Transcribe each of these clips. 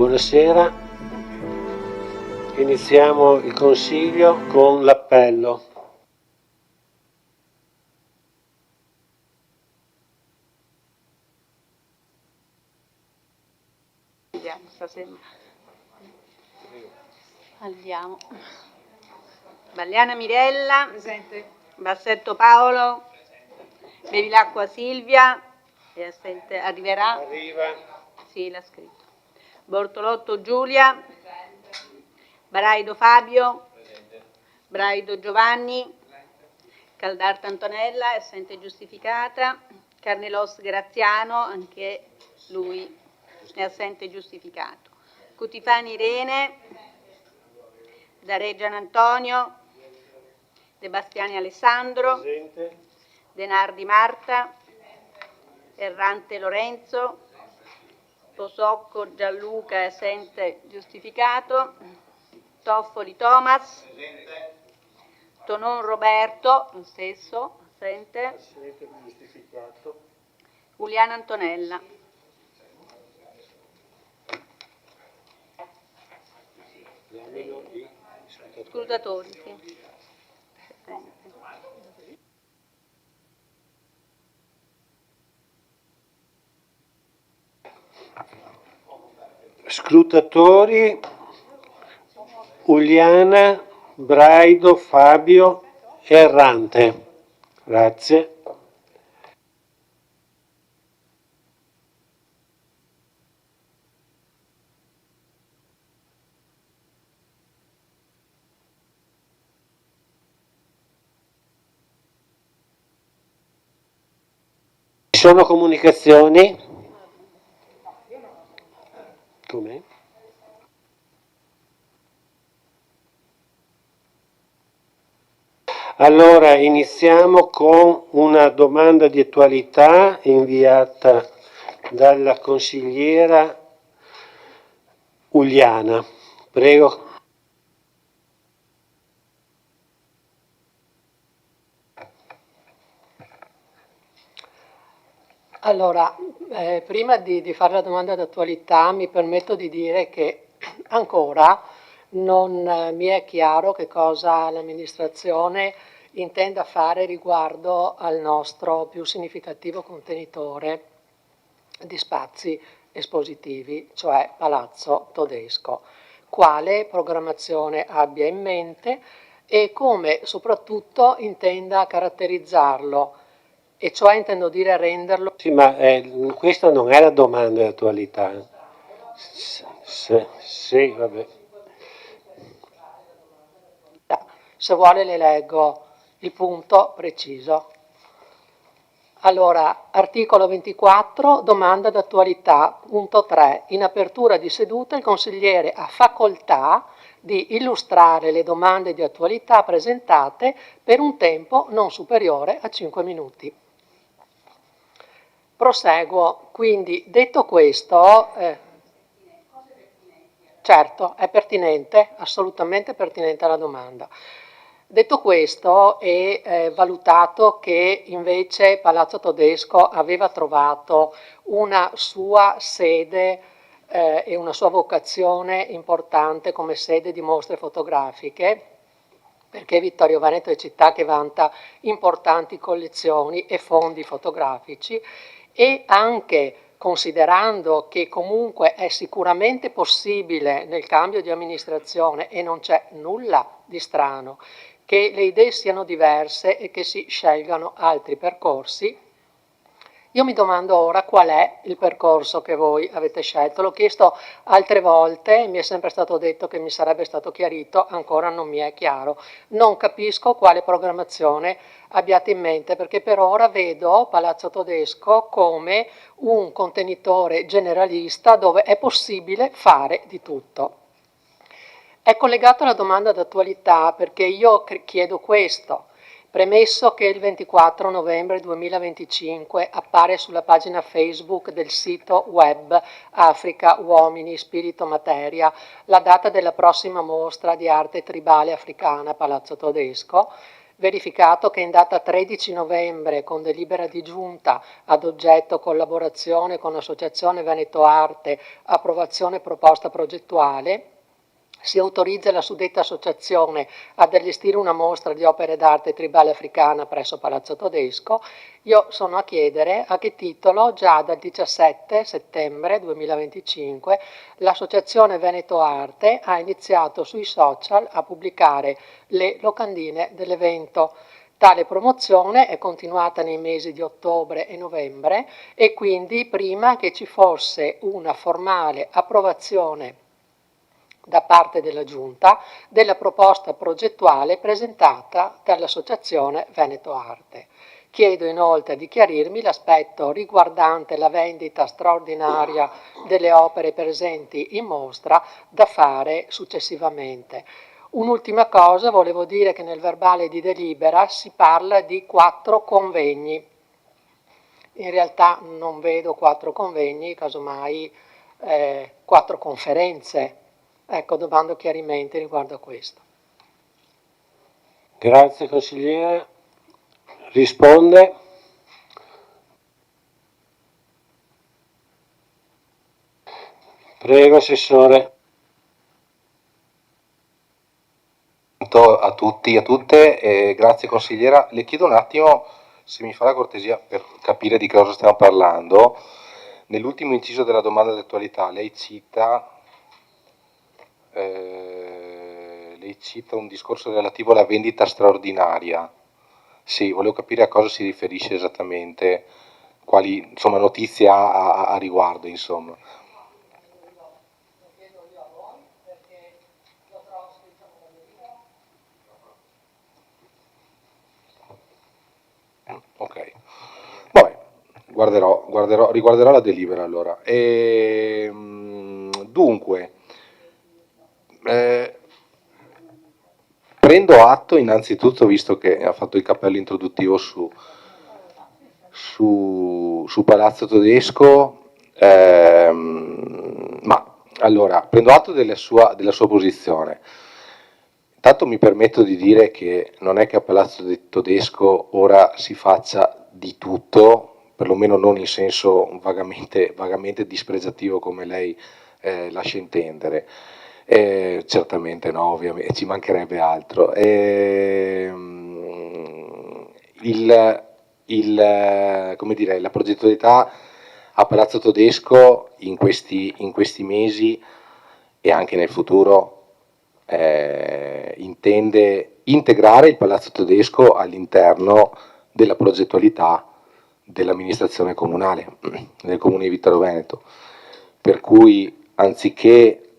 Buonasera, iniziamo il consiglio con l'appello. Andiamo. Bagliana Mirella. Presente. Bassetto Paolo. Bevilacqua Silvia. È assente. Arriverà? Arriva. Sì, l'ha scritto. Bortolotto Giulia. Braido Fabio. Presente. Braido Giovanni. Caldarta Antonella, è assente giustificata. Carnelos Graziano, anche lui è assente giustificato. Cutifani Irene. Dareggian Antonio. De Bastiani Alessandro. Presente. Denardi Marta. Errante Lorenzo. Posocco Gianluca è assente giustificato. Toffoli Thomas. Presente. Tonon Roberto, lo stesso, assente. Assente giustificato. Uliana Antonella. Diamino i Scrutatori, sì. Scrutatori: Uliana, Braido, Fabio, Errante. Grazie. Ci sono comunicazioni? Come? Allora iniziamo con una domanda di attualità inviata dalla consigliera Uliana. Prego. Allora, prima di fare la domanda d'attualità mi permetto di dire che ancora non mi è chiaro che cosa l'amministrazione intenda fare riguardo al nostro più significativo contenitore. di spazi espositivi, cioè Palazzo Todesco. Quale programmazione abbia in mente e come soprattutto intenda caratterizzarlo, e cioè intendo dire renderlo. Sì, ma questa non è la domanda di attualità. Sì, vabbè. Se vuole le leggo il punto preciso. Allora, articolo 24, domanda d'attualità, punto 3. In apertura di seduta il consigliere ha facoltà di illustrare le domande di attualità presentate per un tempo non superiore a 5 minuti. Proseguo, quindi detto questo, certo, è pertinente, assolutamente pertinente alla domanda. Detto questo e valutato che invece Palazzo Todesco aveva trovato una sua sede e una sua vocazione importante come sede di mostre fotografiche, perché Vittorio Veneto è città che vanta importanti collezioni e fondi fotografici, e anche considerando che comunque è sicuramente possibile nel cambio di amministrazione, e non c'è nulla di strano, che le idee siano diverse e che si scelgano altri percorsi. Io mi domando ora qual è il percorso che voi avete scelto. L'ho chiesto altre volte, mi è sempre stato detto che mi sarebbe stato chiarito, ancora non mi è chiaro. Non capisco quale programmazione abbiate in mente, perché per ora vedo Palazzo Todesco come un contenitore generalista dove è possibile fare di tutto. È collegato alla domanda d'attualità perché io chiedo questo. Premesso che il 24 novembre 2025 appare sulla pagina Facebook del sito web Africa, Uomini, Spirito, Materia la data della prossima mostra di arte tribale africana Palazzo Todesco, verificato che in data 13 novembre con delibera di giunta ad oggetto collaborazione con Associazione Veneto Arte, approvazione proposta progettuale, si autorizza la suddetta associazione ad allestire una mostra di opere d'arte tribale africana presso Palazzo Todesco, io sono a chiedere a che titolo già dal 17 settembre 2025 l'Associazione Veneto Arte ha iniziato sui social a pubblicare le locandine dell'evento. Tale promozione è continuata nei mesi di ottobre e novembre e quindi prima che ci fosse una formale approvazione da parte della Giunta della proposta progettuale presentata dall'Associazione Veneto Arte. Chiedo inoltre di chiarirmi l'aspetto riguardante la vendita straordinaria delle opere presenti in mostra da fare successivamente. Un'ultima cosa, volevo dire che nel verbale di delibera si parla di 4 convegni. In realtà non vedo 4 convegni, casomai 4 conferenze. Ecco, domando chiarimenti riguardo a questo. Grazie consigliere. Risponde. Prego, assessore. A tutti e a tutte, grazie consigliera. Le chiedo un attimo se mi fa la cortesia per capire di cosa stiamo parlando. Nell'ultimo inciso della domanda d'attualità lei cita un discorso relativo alla vendita straordinaria. Sì, volevo capire a cosa si riferisce esattamente, quali notizie ha a riguardo, insomma. Ok, vabbè, riguarderò la delibera allora. Dunque, prendo atto innanzitutto, visto che ha fatto il cappello introduttivo su Palazzo Todesco, ma allora prendo atto della sua posizione. Intanto mi permetto di dire che non è che a Palazzo Todesco ora si faccia di tutto, perlomeno non in senso vagamente dispregiativo come lei lascia intendere. Certamente no, ovviamente, ci mancherebbe altro. Come dire, la progettualità a Palazzo Todesco in questi mesi e anche nel futuro intende integrare il Palazzo Todesco all'interno della progettualità dell'amministrazione comunale, del comune di Vittaro Veneto, per cui anziché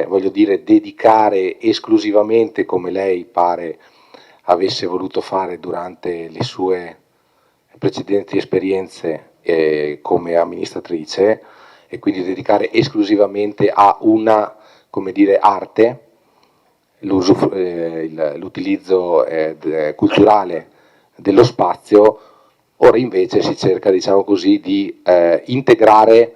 voglio dire dedicare esclusivamente, come lei pare avesse voluto fare durante le sue precedenti esperienze come amministratrice, e quindi dedicare esclusivamente a una, come dire, arte, l'utilizzo culturale dello spazio. Ora invece si cerca, diciamo così, di integrare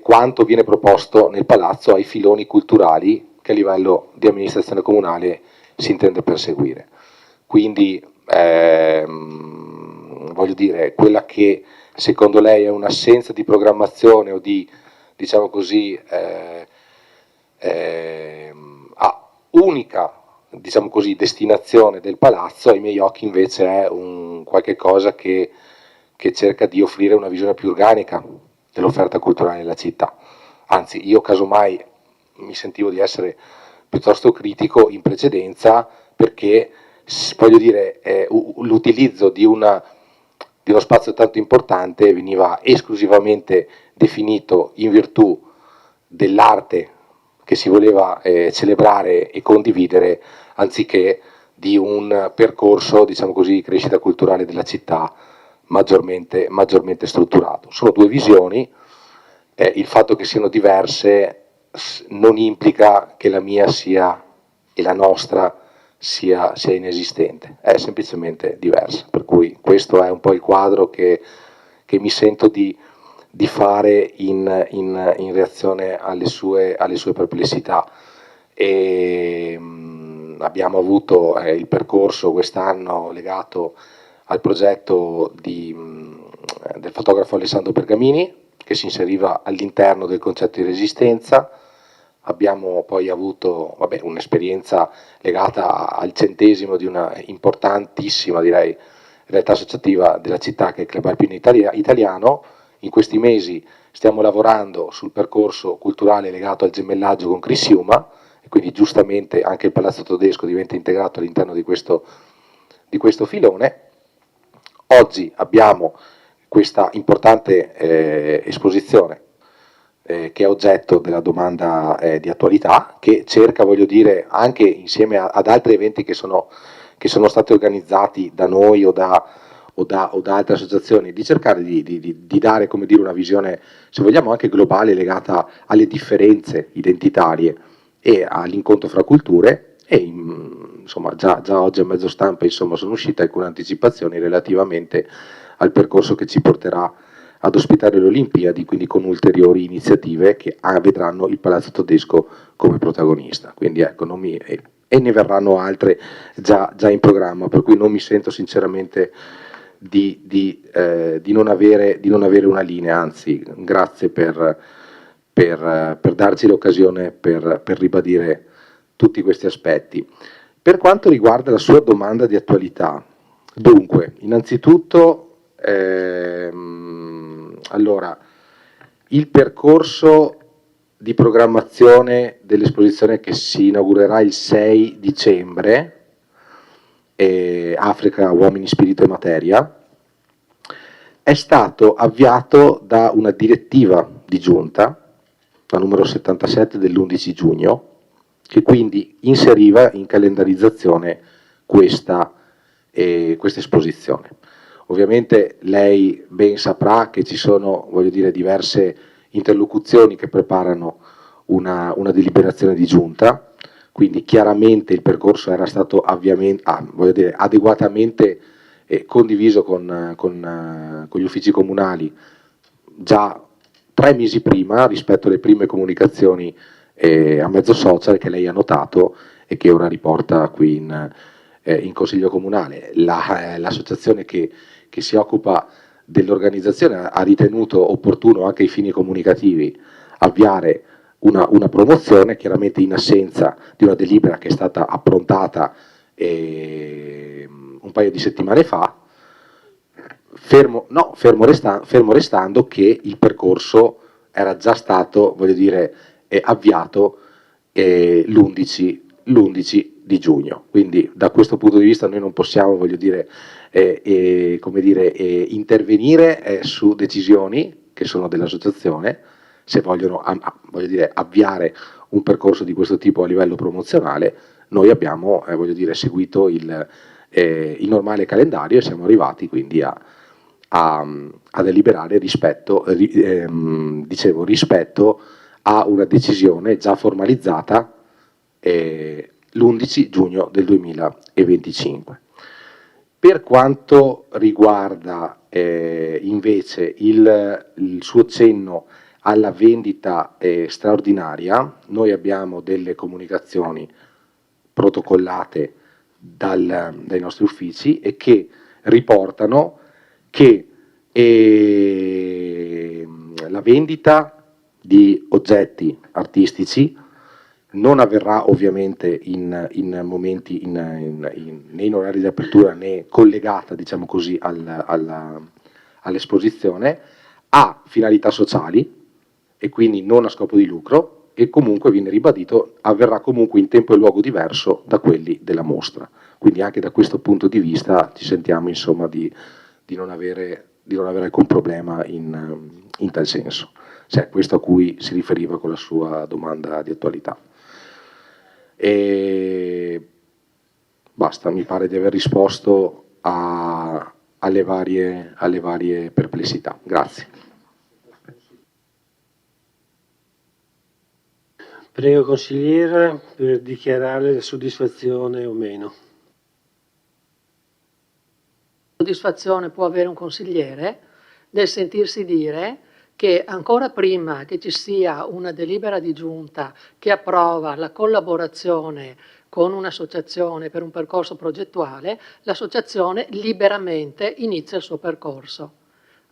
quanto viene proposto nel palazzo ai filoni culturali che a livello di amministrazione comunale si intende perseguire. Quindi voglio dire, quella che secondo lei è un'assenza di programmazione o di, diciamo così, unica, diciamo così, destinazione del palazzo, ai miei occhi invece è un qualche cosa che cerca di offrire una visione più organica dell'offerta culturale della città. Anzi, io casomai mi sentivo di essere piuttosto critico in precedenza, perché voglio dire, l'utilizzo di uno spazio tanto importante veniva esclusivamente definito in virtù dell'arte che si voleva celebrare e condividere, anziché di un percorso, diciamo così, di crescita culturale della città maggiormente strutturato. Sono due visioni, il fatto che siano diverse non implica che la mia sia e la nostra sia inesistente, è semplicemente diversa, per cui questo è un po' il quadro che mi sento di fare in reazione alle sue perplessità. Abbiamo avuto il percorso quest'anno legato al progetto del fotografo Alessandro Bergamini, che si inseriva all'interno del concetto di resistenza. Abbiamo poi avuto un'esperienza legata al 100° di una importantissima, direi, realtà associativa della città, che è il Club Alpino Italiano. In questi mesi stiamo lavorando sul percorso culturale legato al gemellaggio con Crisiuma, e quindi giustamente anche il Palazzo Todesco diventa integrato all'interno di questo filone. Oggi abbiamo questa importante esposizione che è oggetto della domanda di attualità, che cerca, voglio dire, anche insieme ad altri eventi che sono stati organizzati da noi o da altre associazioni, di cercare di dare, come dire, una visione, se vogliamo, anche globale, legata alle differenze identitarie e all'incontro fra culture. E insomma già oggi a mezzo stampa, insomma, sono uscite alcune anticipazioni relativamente al percorso che ci porterà ad ospitare le Olimpiadi, quindi con ulteriori iniziative che vedranno il Palazzo Todesco come protagonista. Quindi ecco, e ne verranno altre già in programma, per cui non mi sento sinceramente di non avere una linea, anzi grazie per darci l'occasione per ribadire tutti questi aspetti. Per quanto riguarda la sua domanda di attualità, dunque, innanzitutto, allora, il percorso di programmazione dell'esposizione che si inaugurerà il 6 dicembre, Africa, Uomini, Spirito e Materia, è stato avviato da una direttiva di giunta, la numero 77 dell'11 giugno, che quindi inseriva in calendarizzazione questa esposizione. Ovviamente lei ben saprà che ci sono, voglio dire, diverse interlocuzioni che preparano una deliberazione di giunta, quindi chiaramente il percorso era stato adeguatamente condiviso con gli uffici comunali già 3 mesi prima, rispetto alle prime comunicazioni a mezzo social che lei ha notato e che ora riporta qui in Consiglio Comunale. L'associazione che si occupa dell'organizzazione ha ritenuto opportuno, anche ai fini comunicativi, avviare una promozione, chiaramente in assenza di una delibera che è stata approntata un paio di settimane fa. fermo restando che il percorso era già stato, voglio dire, avviato l'11 di giugno. Quindi da questo punto di vista noi non possiamo, voglio dire, intervenire su decisioni che sono dell'associazione, se vogliono voglio dire, avviare un percorso di questo tipo a livello promozionale. Noi abbiamo voglio dire, seguito il normale calendario e siamo arrivati quindi a deliberare rispetto a una decisione già formalizzata l'11 giugno del 2025. Per quanto riguarda invece il suo cenno alla vendita straordinaria, noi abbiamo delle comunicazioni protocollate dai nostri uffici e che riportano che la vendita di oggetti artistici non avverrà ovviamente in momenti né in orari di apertura né collegata, diciamo così, all'esposizione, ha finalità sociali e quindi non a scopo di lucro, e comunque viene ribadito avverrà comunque in tempo e luogo diverso da quelli della mostra. Quindi anche da questo punto di vista ci sentiamo insomma di non avere alcun problema in tal senso, se è questo a cui si riferiva con la sua domanda di attualità. E basta, mi pare di aver risposto alle varie perplessità. Grazie. Prego consigliera per dichiarare la soddisfazione o meno. Soddisfazione può avere un consigliere nel sentirsi dire che ancora prima che ci sia una delibera di giunta che approva la collaborazione con un'associazione per un percorso progettuale, l'associazione liberamente inizia il suo percorso.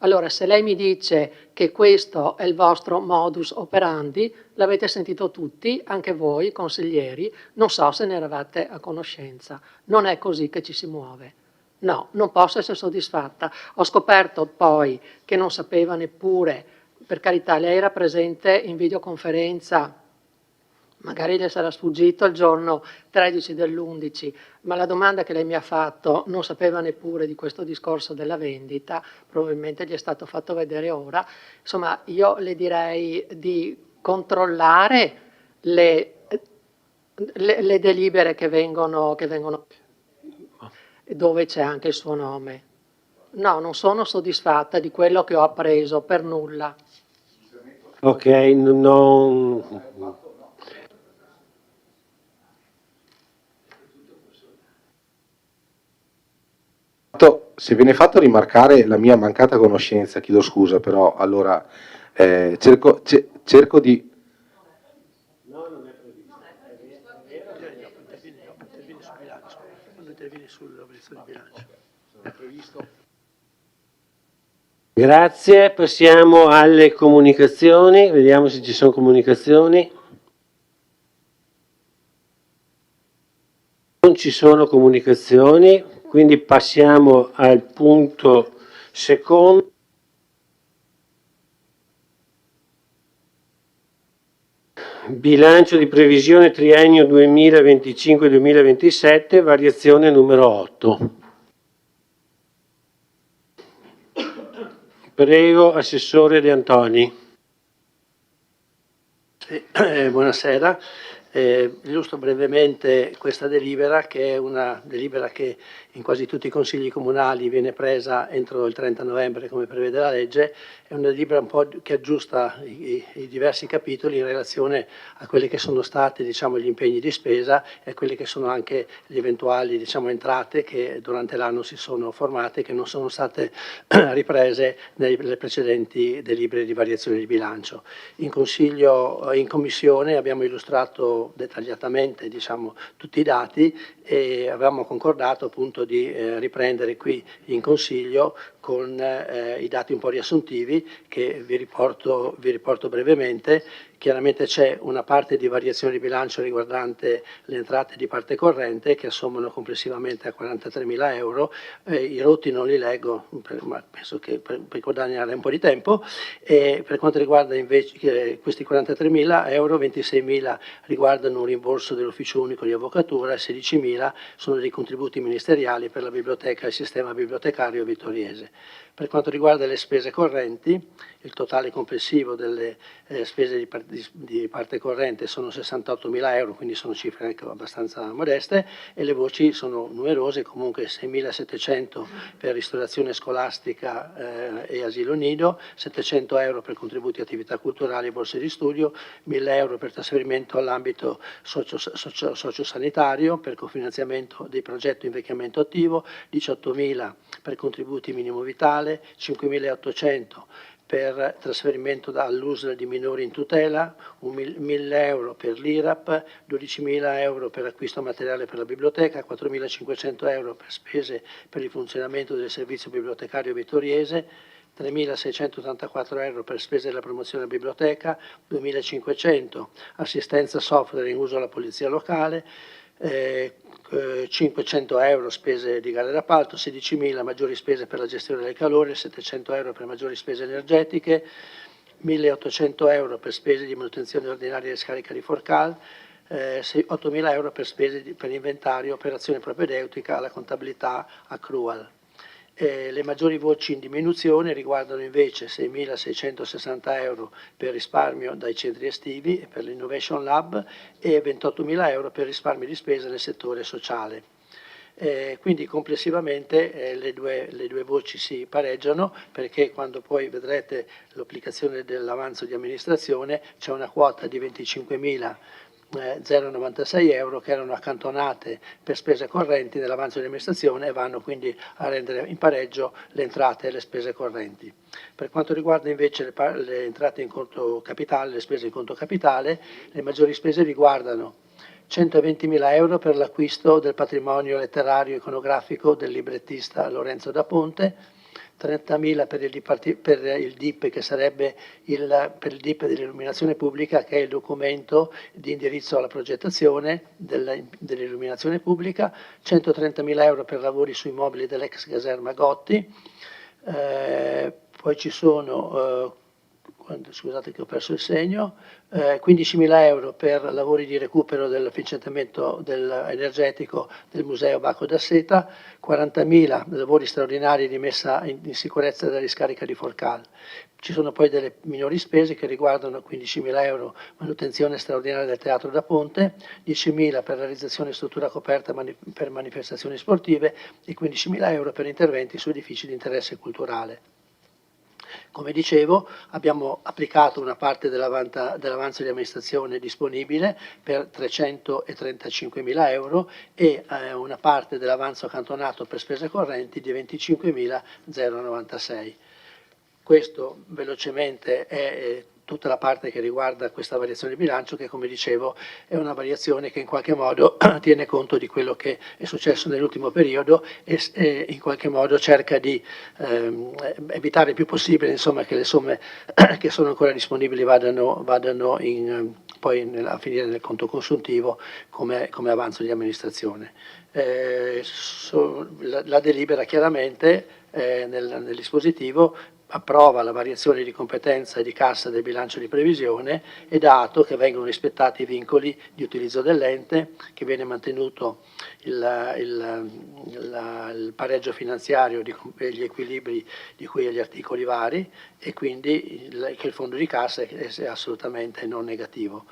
Allora, se lei mi dice che questo è il vostro modus operandi, l'avete sentito tutti, anche voi consiglieri, non so se ne eravate a conoscenza. Non è così che ci si muove. No, non posso essere soddisfatta. Ho scoperto poi che non sapeva neppure, per carità, lei era presente in videoconferenza, magari le sarà sfuggito il giorno 13 dell'11, ma la domanda che lei mi ha fatto non sapeva neppure di questo discorso della vendita, probabilmente gli è stato fatto vedere ora. Insomma, io le direi di controllare le delibere che vengono dove c'è anche il suo nome. No, non sono soddisfatta di quello che ho appreso, per nulla. Ok, non... Se viene fatto rimarcare la mia mancata conoscenza, chiedo scusa, però allora cerco di... No, non è previsto. Interviene sul bilancio, quando interviene sull'operazione di bilancio. Non è previsto. Grazie, passiamo alle comunicazioni, vediamo se ci sono comunicazioni. Non ci sono comunicazioni, quindi passiamo al punto secondo. Bilancio di previsione triennio 2025-2027, variazione numero 8. Prego, Assessore De Antoni. Sì, buonasera. Illustro brevemente questa delibera, che è una delibera che in quasi tutti i consigli comunali viene presa entro il 30 novembre come prevede la legge. È una delibera un po' che aggiusta i diversi capitoli in relazione a quelli che sono stati, diciamo, gli impegni di spesa e a quelli che sono anche le eventuali, diciamo, entrate che durante l'anno si sono formate e che non sono state riprese nelle precedenti delibere di variazione di bilancio. In commissione abbiamo illustrato dettagliatamente, diciamo, tutti i dati e avevamo concordato appunto di riprendere qui in consiglio con i dati un po' riassuntivi che vi riporto brevemente, Chiaramente c'è una parte di variazione di bilancio riguardante le entrate di parte corrente che assommano complessivamente a 43.000 euro. I rotti non li leggo, ma penso che per guadagnare un po' di tempo. E per quanto riguarda invece questi 43.000 euro, 26.000 riguardano un rimborso dell'ufficio unico di avvocatura e 16.000 sono dei contributi ministeriali per la biblioteca e il sistema bibliotecario vittoriese. Per quanto riguarda le spese correnti, il totale complessivo delle spese di parte corrente sono 68.000 euro, quindi sono cifre anche abbastanza modeste, e le voci sono numerose, comunque 6.700 per ristorazione scolastica e asilo nido, 700 euro per contributi a attività culturali e borse di studio, 1.000 euro per trasferimento all'ambito sociosanitario per cofinanziamento dei progetti invecchiamento attivo, 18.000 per contributi minimo vitale, 5.800 per trasferimento all'USL di minori in tutela, 1.000 euro per l'IRAP, 12.000 euro per acquisto materiale per la biblioteca, 4.500 euro per spese per il funzionamento del servizio bibliotecario vittoriese, 3.684 euro per spese della promozione della biblioteca, 2.500 assistenza software in uso alla polizia locale, 500 euro spese di gare d'appalto, 16.000 maggiori spese per la gestione del calore, 700 euro per maggiori spese energetiche, 1.800 euro per spese di manutenzione ordinaria e scarica di Forcal, 8.000 euro per spese per inventario, operazione propedeutica, la contabilità accrual. Le maggiori voci in diminuzione riguardano invece 6.660 euro per risparmio dai centri estivi e per l'Innovation Lab e 28.000 euro per risparmi di spesa nel settore sociale. Quindi complessivamente le due voci si pareggiano, perché quando poi vedrete l'applicazione dell'avanzo di amministrazione c'è una quota di 25.096 euro che erano accantonate per spese correnti nell'avanzo di amministrazione e vanno quindi a rendere in pareggio le entrate e le spese correnti. Per quanto riguarda invece le entrate in conto capitale, le spese in conto capitale, le maggiori spese riguardano 120.000 euro per l'acquisto del patrimonio letterario e iconografico del librettista Lorenzo da Ponte, 30.000 per il DIP, che sarebbe per il DIP dell'illuminazione pubblica, che è il documento di indirizzo alla progettazione dell'illuminazione pubblica, 130.000 euro per lavori sui mobili dell'ex caserma Gotti, poi ci sono, scusate che ho perso il segno, 15.000 euro per lavori di recupero dell'efficientamento energetico del museo Bacco da Seta, 40.000 lavori straordinari di messa in sicurezza della discarica di Forcal. Ci sono poi delle minori spese che riguardano 15.000 euro manutenzione straordinaria del Teatro da Ponte, 10.000 per realizzazione di struttura coperta per manifestazioni sportive e 15.000 euro per interventi su edifici di interesse culturale. Come dicevo, abbiamo applicato una parte dell'avanzo di amministrazione disponibile per 335.000 euro e una parte dell'avanzo accantonato per spese correnti di 25.096. Questo velocemente è tutta la parte che riguarda questa variazione di bilancio, che come dicevo è una variazione che in qualche modo tiene conto di quello che è successo nell'ultimo periodo e in qualche modo cerca di evitare il più possibile, insomma, che le somme che sono ancora disponibili vadano poi a finire nel conto consuntivo come avanzo di amministrazione. La delibera chiaramente nel dispositivo approva la variazione di competenza e di cassa del bilancio di previsione e dà atto che vengono rispettati i vincoli di utilizzo dell'ente, che viene mantenuto il pareggio finanziario e gli equilibri di cui agli articoli vari e quindi che il fondo di cassa è assolutamente non negativo.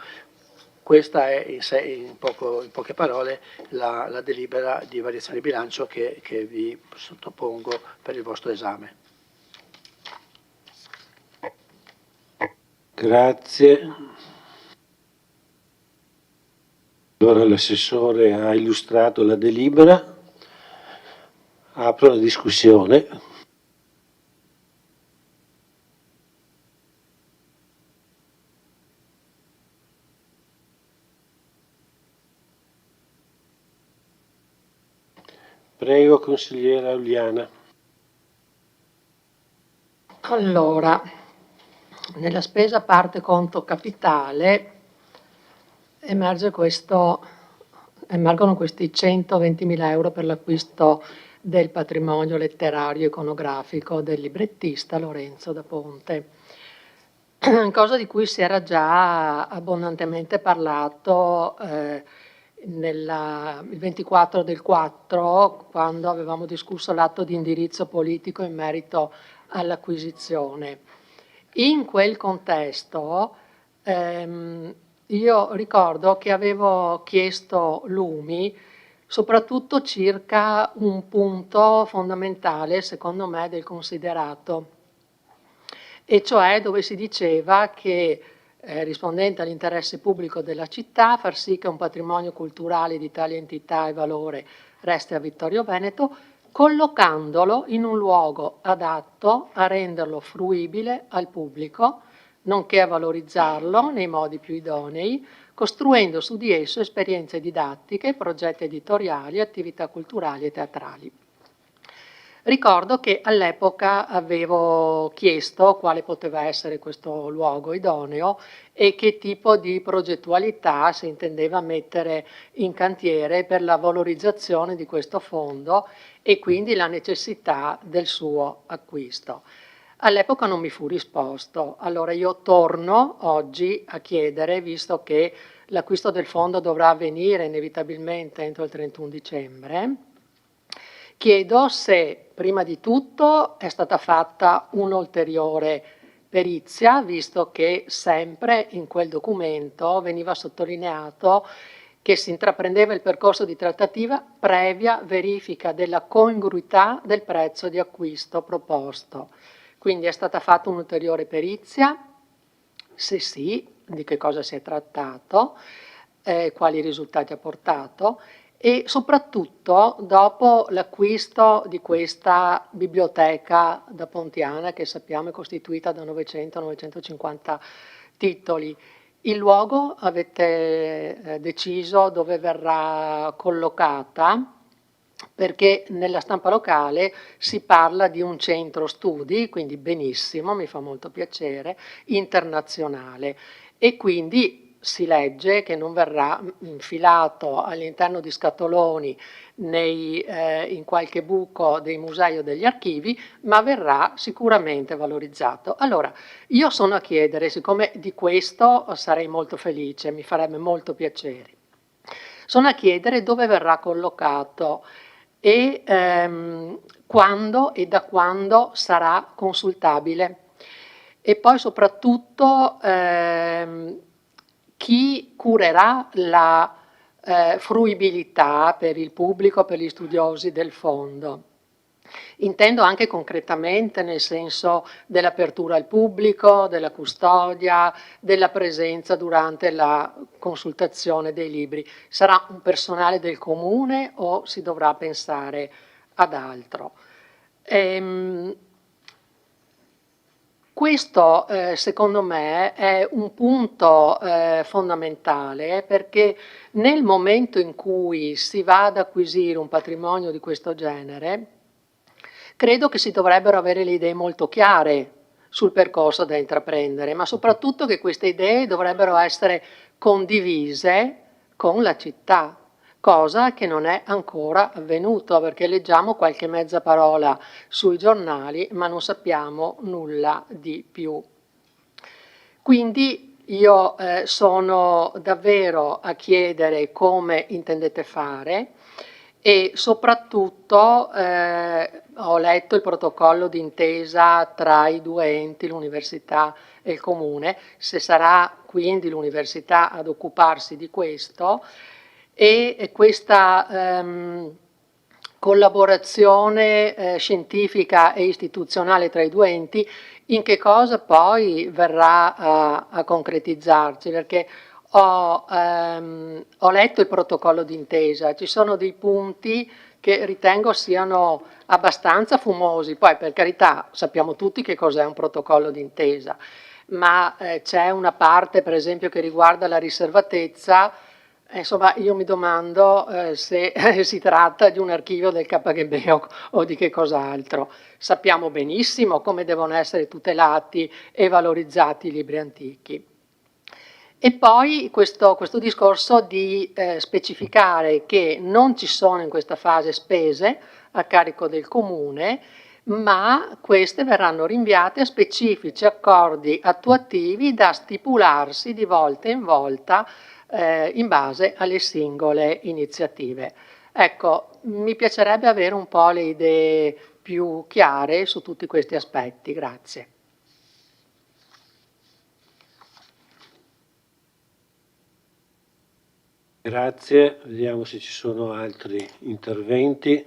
Questa è in poche parole la delibera di variazione di bilancio che vi sottopongo per il vostro esame. Grazie. Allora l'assessore ha illustrato la delibera. Apro la discussione. Prego, consigliera Uliana. Allora, nella spesa parte conto capitale emergono questi 120.000 euro per l'acquisto del patrimonio letterario e iconografico del librettista Lorenzo da Ponte, cosa di cui si era già abbondantemente parlato il 24 del 4, quando avevamo discusso l'atto di indirizzo politico in merito all'acquisizione. In quel contesto io ricordo che avevo chiesto lumi soprattutto circa un punto fondamentale, secondo me, del considerato, e cioè dove si diceva che, rispondente all'interesse pubblico della città, far sì che un patrimonio culturale di tale entità e valore resti a Vittorio Veneto, collocandolo in un luogo adatto a renderlo fruibile al pubblico, nonché a valorizzarlo nei modi più idonei, costruendo su di esso esperienze didattiche, progetti editoriali, attività culturali e teatrali. Ricordo che all'epoca avevo chiesto quale poteva essere questo luogo idoneo e che tipo di progettualità si intendeva mettere in cantiere per la valorizzazione di questo fondo e quindi la necessità del suo acquisto. All'epoca non mi fu risposto, allora io torno oggi a chiedere, visto che l'acquisto del fondo dovrà avvenire inevitabilmente entro il 31 dicembre, chiedo se prima di tutto è stata fatta un'ulteriore perizia, visto che sempre in quel documento veniva sottolineato che si intraprendeva il percorso di trattativa previa verifica della congruità del prezzo di acquisto proposto. Quindi è stata fatta un'ulteriore perizia? Se sì, di che cosa si è trattato, quali risultati ha portato e soprattutto dopo l'acquisto di questa biblioteca da Pontiana, che sappiamo è costituita da 900-950 titoli, il luogo avete deciso dove verrà collocata? Perché nella stampa locale si parla di un centro studi, quindi benissimo, mi fa molto piacere, internazionale, e quindi si legge che non verrà infilato all'interno di scatoloni in qualche buco dei musei o degli archivi, ma verrà sicuramente valorizzato. Allora, io sono a chiedere, siccome di questo sarei molto felice, mi farebbe molto piacere, sono a chiedere dove verrà collocato e quando e da quando sarà consultabile e poi soprattutto chi curerà la fruibilità per il pubblico, per gli studiosi del fondo. Intendo anche concretamente nel senso dell'apertura al pubblico, della custodia, della presenza durante la consultazione dei libri. Sarà un personale del comune o si dovrà pensare ad altro? Questo secondo me è un punto fondamentale perché nel momento in cui si va ad acquisire un patrimonio di questo genere, credo che si dovrebbero avere le idee molto chiare sul percorso da intraprendere, ma soprattutto che queste idee dovrebbero essere condivise con la città, cosa che non è ancora avvenuto, perché leggiamo qualche mezza parola sui giornali, ma non sappiamo nulla di più. Quindi io sono davvero a chiedere come intendete fare e soprattutto ho letto il protocollo d'intesa tra i due enti, l'università e il comune, se sarà quindi l'università ad occuparsi di questo e questa collaborazione scientifica e istituzionale tra i due enti in che cosa poi verrà a concretizzarsi, perché ho letto il protocollo d'intesa, ci sono dei punti che ritengo siano abbastanza fumosi, poi per carità sappiamo tutti che cos'è un protocollo d'intesa, ma c'è una parte per esempio che riguarda la riservatezza Insomma, io mi domando se si tratta di un archivio del KGB o di che cos'altro. Sappiamo benissimo come devono essere tutelati e valorizzati i libri antichi. E poi questo discorso di specificare che non ci sono in questa fase spese a carico del comune, ma queste verranno rinviate a specifici accordi attuativi da stipularsi di volta in volta in base alle singole iniziative. Ecco, mi piacerebbe avere un po' le idee più chiare su tutti questi aspetti. Grazie. Grazie, vediamo se ci sono altri interventi.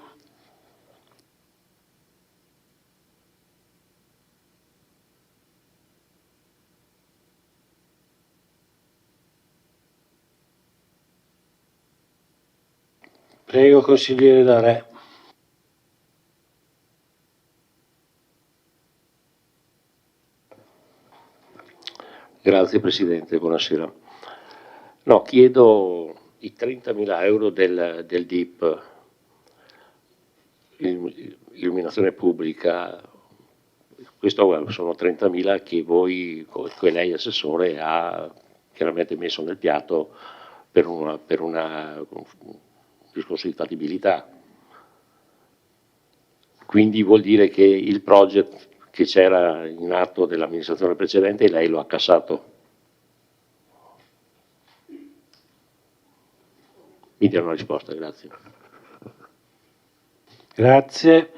Prego, consigliere Darè. Grazie Presidente, buonasera. No, chiedo i 30.000 euro del DIP, illuminazione pubblica. Questo sono 30.000 che voi, che lei Assessore, ha chiaramente messo nel piatto per un discorso di fattibilità. Quindi vuol dire che il project che c'era in atto dell'amministrazione precedente lei lo ha cassato. Mi dia una risposta, grazie. Grazie.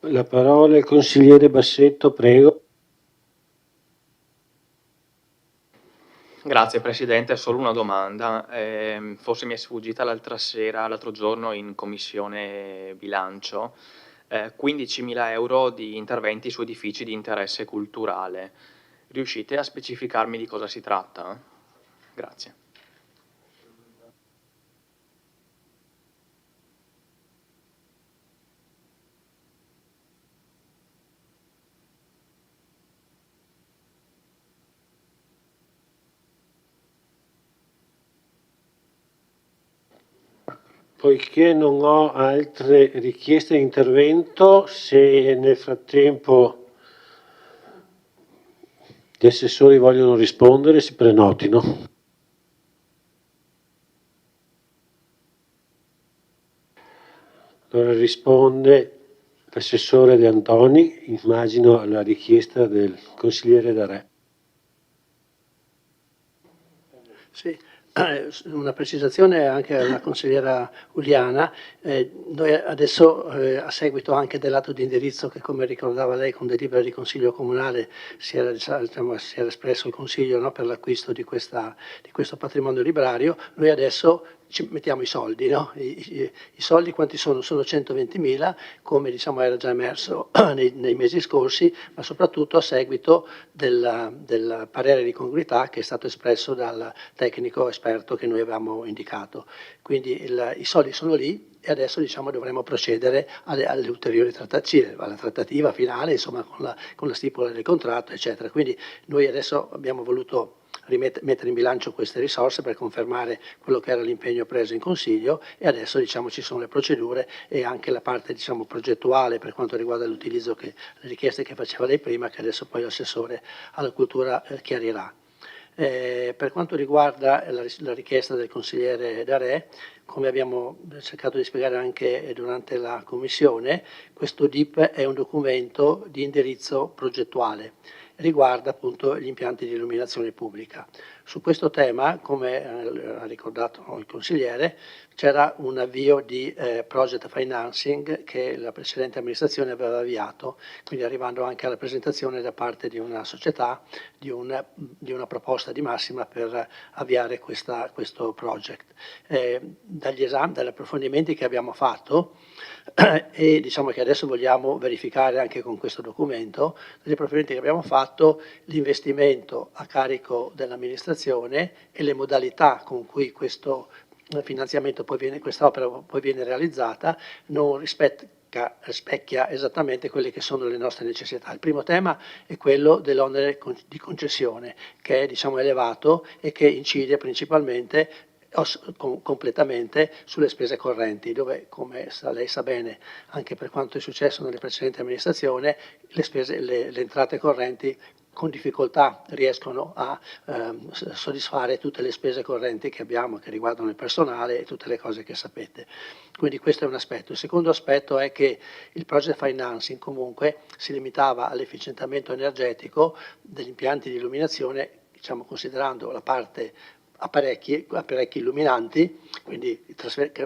La parola al consigliere Bassetto, prego. Grazie Presidente, solo una domanda. Forse mi è sfuggita l'altro giorno in Commissione Bilancio. 15.000 euro di interventi su edifici di interesse culturale. Riuscite a specificarmi di cosa si tratta? Grazie. Poiché non ho altre richieste di intervento, se nel frattempo gli assessori vogliono rispondere, si prenotino. Allora risponde l'assessore De Antoni, immagino alla richiesta del consigliere Darè. Sì. Una precisazione anche alla consigliera Uliana. Noi adesso, a seguito anche dell'atto di indirizzo che, come ricordava lei, con delibera di Consiglio Comunale si era espresso il Consiglio, no, per l'acquisto di questo patrimonio librario, noi adesso ci mettiamo i soldi, no? I soldi quanti sono? Sono 120.000, come era già emerso nei mesi scorsi, ma soprattutto a seguito del parere di congruità che è stato espresso dal tecnico esperto che noi avevamo indicato. Quindi i soldi sono lì e adesso dovremo procedere alle ulteriori trattative, alla trattativa finale, insomma, con la stipula del contratto, eccetera. Quindi noi adesso abbiamo voluto mettere in bilancio queste risorse per confermare quello che era l'impegno preso in Consiglio e adesso ci sono le procedure e anche la parte progettuale per quanto riguarda l'utilizzo, le richieste che faceva lei prima, che adesso poi l'assessore alla cultura chiarirà. Per quanto riguarda la richiesta del consigliere Darè, come abbiamo cercato di spiegare anche durante la commissione, questo DIP è un documento di indirizzo progettuale, riguarda appunto gli impianti di illuminazione pubblica. Su questo tema, come ha ricordato il consigliere, c'era un avvio di project financing che la precedente amministrazione aveva avviato, quindi arrivando anche alla presentazione da parte di una società di una proposta di massima per avviare questo project. Dagli approfondimenti che abbiamo fatto e che adesso vogliamo verificare anche con questo documento, dagli approfondimenti che abbiamo fatto, l'investimento a carico dell'amministrazione e le modalità con cui questo finanziamento quest'opera poi viene realizzata non specchia esattamente quelle che sono le nostre necessità. Il primo tema è quello dell'onere di concessione, che è diciamo, elevato e che incide principalmente completamente sulle spese correnti, dove, come lei sa bene, anche per quanto è successo nelle precedenti amministrazioni, le entrate correnti con difficoltà riescono a soddisfare tutte le spese correnti che abbiamo, che riguardano il personale e tutte le cose che sapete. Quindi questo è un aspetto. Il secondo aspetto è che il project financing comunque si limitava all'efficientamento energetico degli impianti di illuminazione, diciamo considerando la parte apparecchi illuminanti, quindi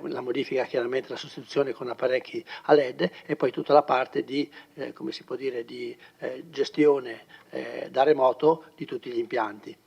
la modifica chiaramente, la sostituzione con apparecchi a LED e poi tutta la parte di, come si può dire, di gestione da remoto di tutti gli impianti.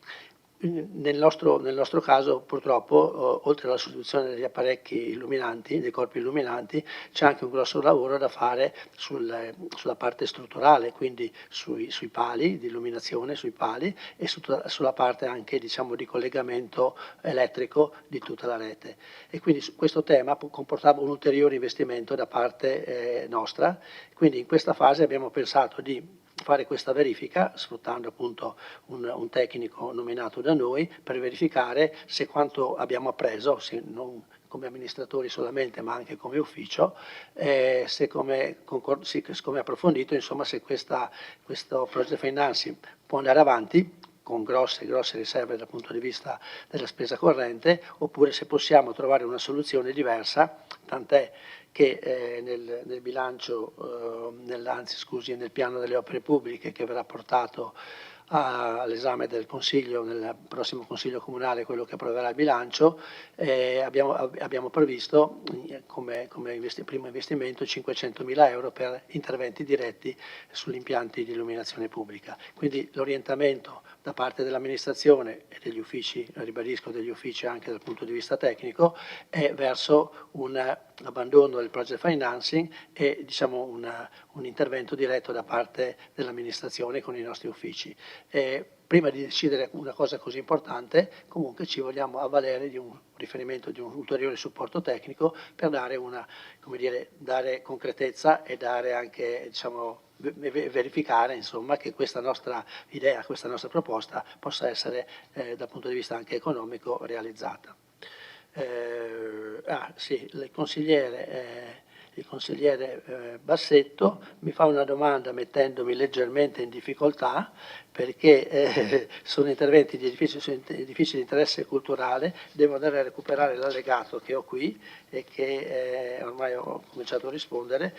Nel nostro caso purtroppo oltre alla sostituzione degli apparecchi illuminanti, dei corpi illuminanti, c'è anche un grosso lavoro da fare sulla parte strutturale, quindi sui pali di illuminazione, sui pali e sulla parte anche diciamo, di collegamento elettrico di tutta la rete. E quindi questo tema comportava un ulteriore investimento da parte nostra, quindi in questa fase abbiamo pensato di fare questa verifica sfruttando appunto un tecnico nominato da noi per verificare se quanto abbiamo appreso, se non come amministratori solamente ma anche come ufficio, se come approfondito, insomma se questo project financing può andare avanti con grosse riserve dal punto di vista della spesa corrente, oppure se possiamo trovare una soluzione diversa, tant'è che nel bilancio, nel piano delle opere pubbliche che verrà portato all'esame del Consiglio, nel prossimo Consiglio Comunale, quello che approverà il bilancio, abbiamo previsto come primo investimento 500.000 euro per interventi diretti sugli impianti di illuminazione pubblica. Quindi l'orientamento da parte dell'amministrazione e degli uffici, ribadisco degli uffici anche dal punto di vista tecnico, è verso un abbandono del project financing e diciamo, un intervento diretto da parte dell'amministrazione con i nostri uffici. Prima di decidere una cosa così importante, comunque ci vogliamo avvalere di un riferimento, di un ulteriore supporto tecnico per dare dare concretezza e dare anche, diciamo, verificare insomma, che questa nostra idea, questa nostra proposta possa essere dal punto di vista anche economico realizzata. Sì, il consigliere Bassetto mi fa una domanda mettendomi leggermente in difficoltà perché sono interventi di edifici di interesse culturale, devo andare a recuperare l'allegato che ho qui e che ormai ho cominciato a rispondere.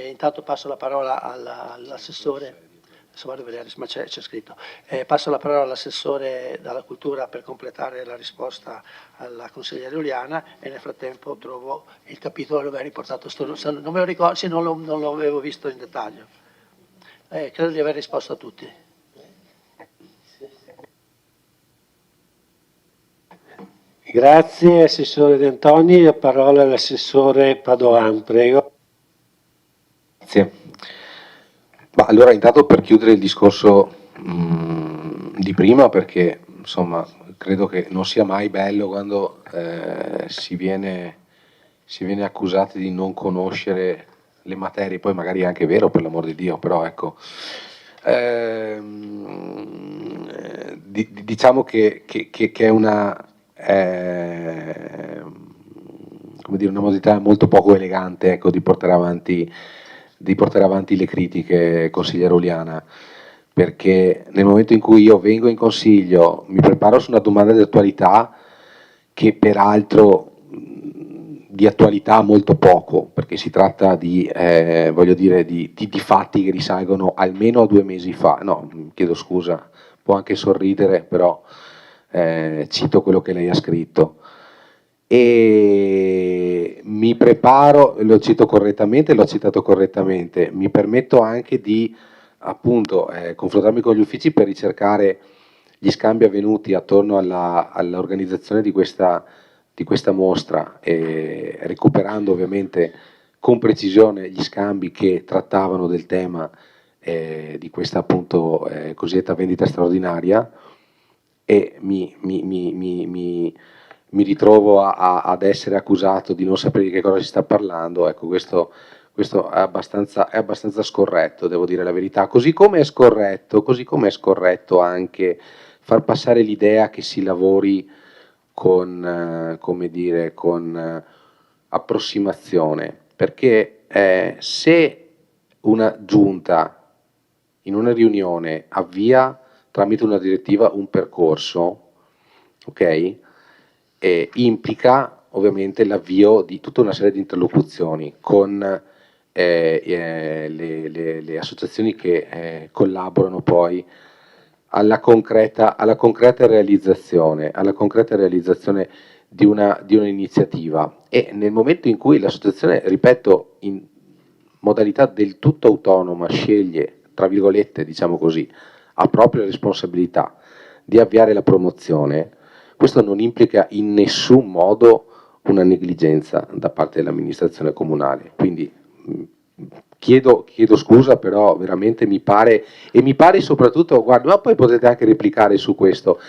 Intanto passo la parola all'assessore. Adesso vado a vedere, ma c'è scritto. Passo la parola all'assessore dalla cultura per completare la risposta alla consigliera Giuliana e nel frattempo trovo il capitolo dove è riportato. Non me lo ricordo, sì, non lo avevo visto in dettaglio. Credo di aver risposto a tutti. Grazie Assessore De Antoni, la parola all'Assessore Padoan, prego. Grazie. Ma allora intanto per chiudere il discorso di prima, perché insomma credo che non sia mai bello quando si viene accusati di non conoscere le materie, poi magari è anche vero per l'amor di Dio, però ecco, diciamo che è una come dire, una modalità molto poco elegante, ecco, di portare avanti le critiche, consigliera Giuliana, perché nel momento in cui io vengo in consiglio, mi preparo su una domanda di attualità che peraltro di attualità molto poco, perché si tratta di, voglio dire, di fatti che risalgono almeno a 2 mesi fa. No, chiedo scusa, può anche sorridere, però cito quello che lei ha scritto. E mi preparo, lo cito correttamente, l'ho citato correttamente, mi permetto anche di appunto confrontarmi con gli uffici per ricercare gli scambi avvenuti attorno all'organizzazione di questa mostra, recuperando ovviamente con precisione gli scambi che trattavano del tema di questa appunto cosiddetta vendita straordinaria, e mi ritrovo ad essere accusato di non sapere di che cosa si sta parlando. Ecco, questo Questo è abbastanza scorretto, devo dire la verità, così come è scorretto anche far passare l'idea che si lavori con, come dire, con approssimazione, perché se una giunta in una riunione avvia tramite una direttiva un percorso, ok? Implica ovviamente l'avvio di tutta una serie di interlocuzioni con le associazioni che collaborano poi alla concreta realizzazione di un'iniziativa, e nel momento in cui l'associazione, ripeto, in modalità del tutto autonoma sceglie, tra virgolette, diciamo così, a propria responsabilità di avviare la promozione, questo non implica in nessun modo una negligenza da parte dell'amministrazione comunale. Quindi chiedo scusa, però veramente mi pare soprattutto, guarda, ma poi potete anche replicare su questo,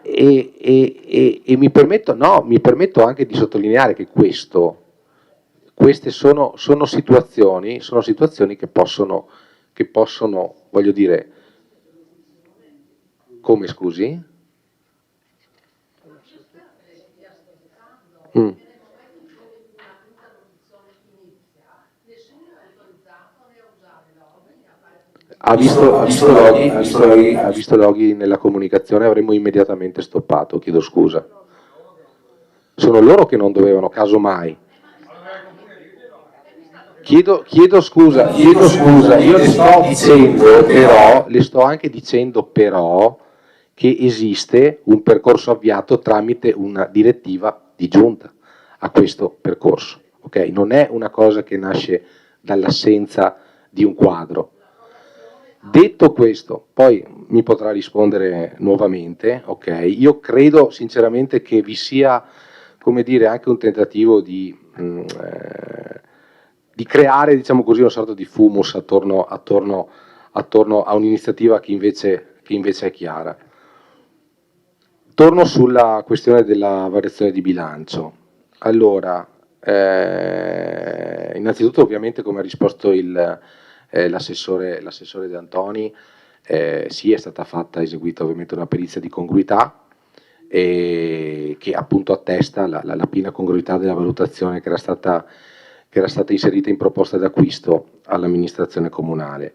e mi permetto anche di sottolineare che queste sono situazioni che possono, voglio dire, come, scusi? Ha visto loghi nella comunicazione, avremmo immediatamente stoppato, chiedo scusa. Sono loro che non dovevano, casomai. Chiedo scusa, io le sto anche dicendo però che esiste un percorso avviato tramite una direttiva di giunta a questo percorso, ok? Non è una cosa che nasce dall'assenza di un quadro. Detto questo, poi mi potrà rispondere nuovamente, ok? Io credo sinceramente che vi sia, come dire, anche un tentativo di creare, diciamo così, una sorta di fumus attorno a un'iniziativa che invece è chiara. Torno sulla questione della variazione di bilancio. Allora, innanzitutto ovviamente, come ha risposto l'assessore De Antoni, sì, è stata eseguita ovviamente una perizia di congruità che appunto attesta la piena congruità della valutazione che era stata inserita in proposta d'acquisto all'amministrazione comunale.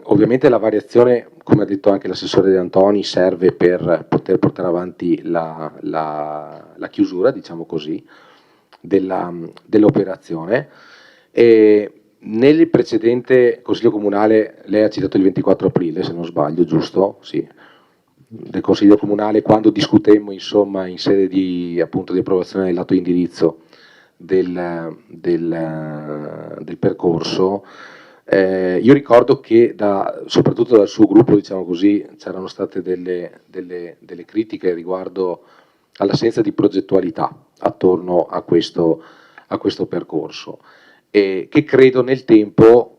Ovviamente la variazione, come ha detto anche l'assessore De Antoni, serve per poter portare avanti la chiusura, diciamo così, dell'operazione. Nel precedente Consiglio Comunale, lei ha citato il 24 aprile, se non sbaglio, giusto? Sì. Del Consiglio Comunale, quando discutemmo, insomma, in sede di approvazione dell'atto di indirizzo del percorso, io ricordo che soprattutto dal suo gruppo, diciamo così, c'erano state delle critiche riguardo all'assenza di progettualità attorno a questo percorso, che credo nel tempo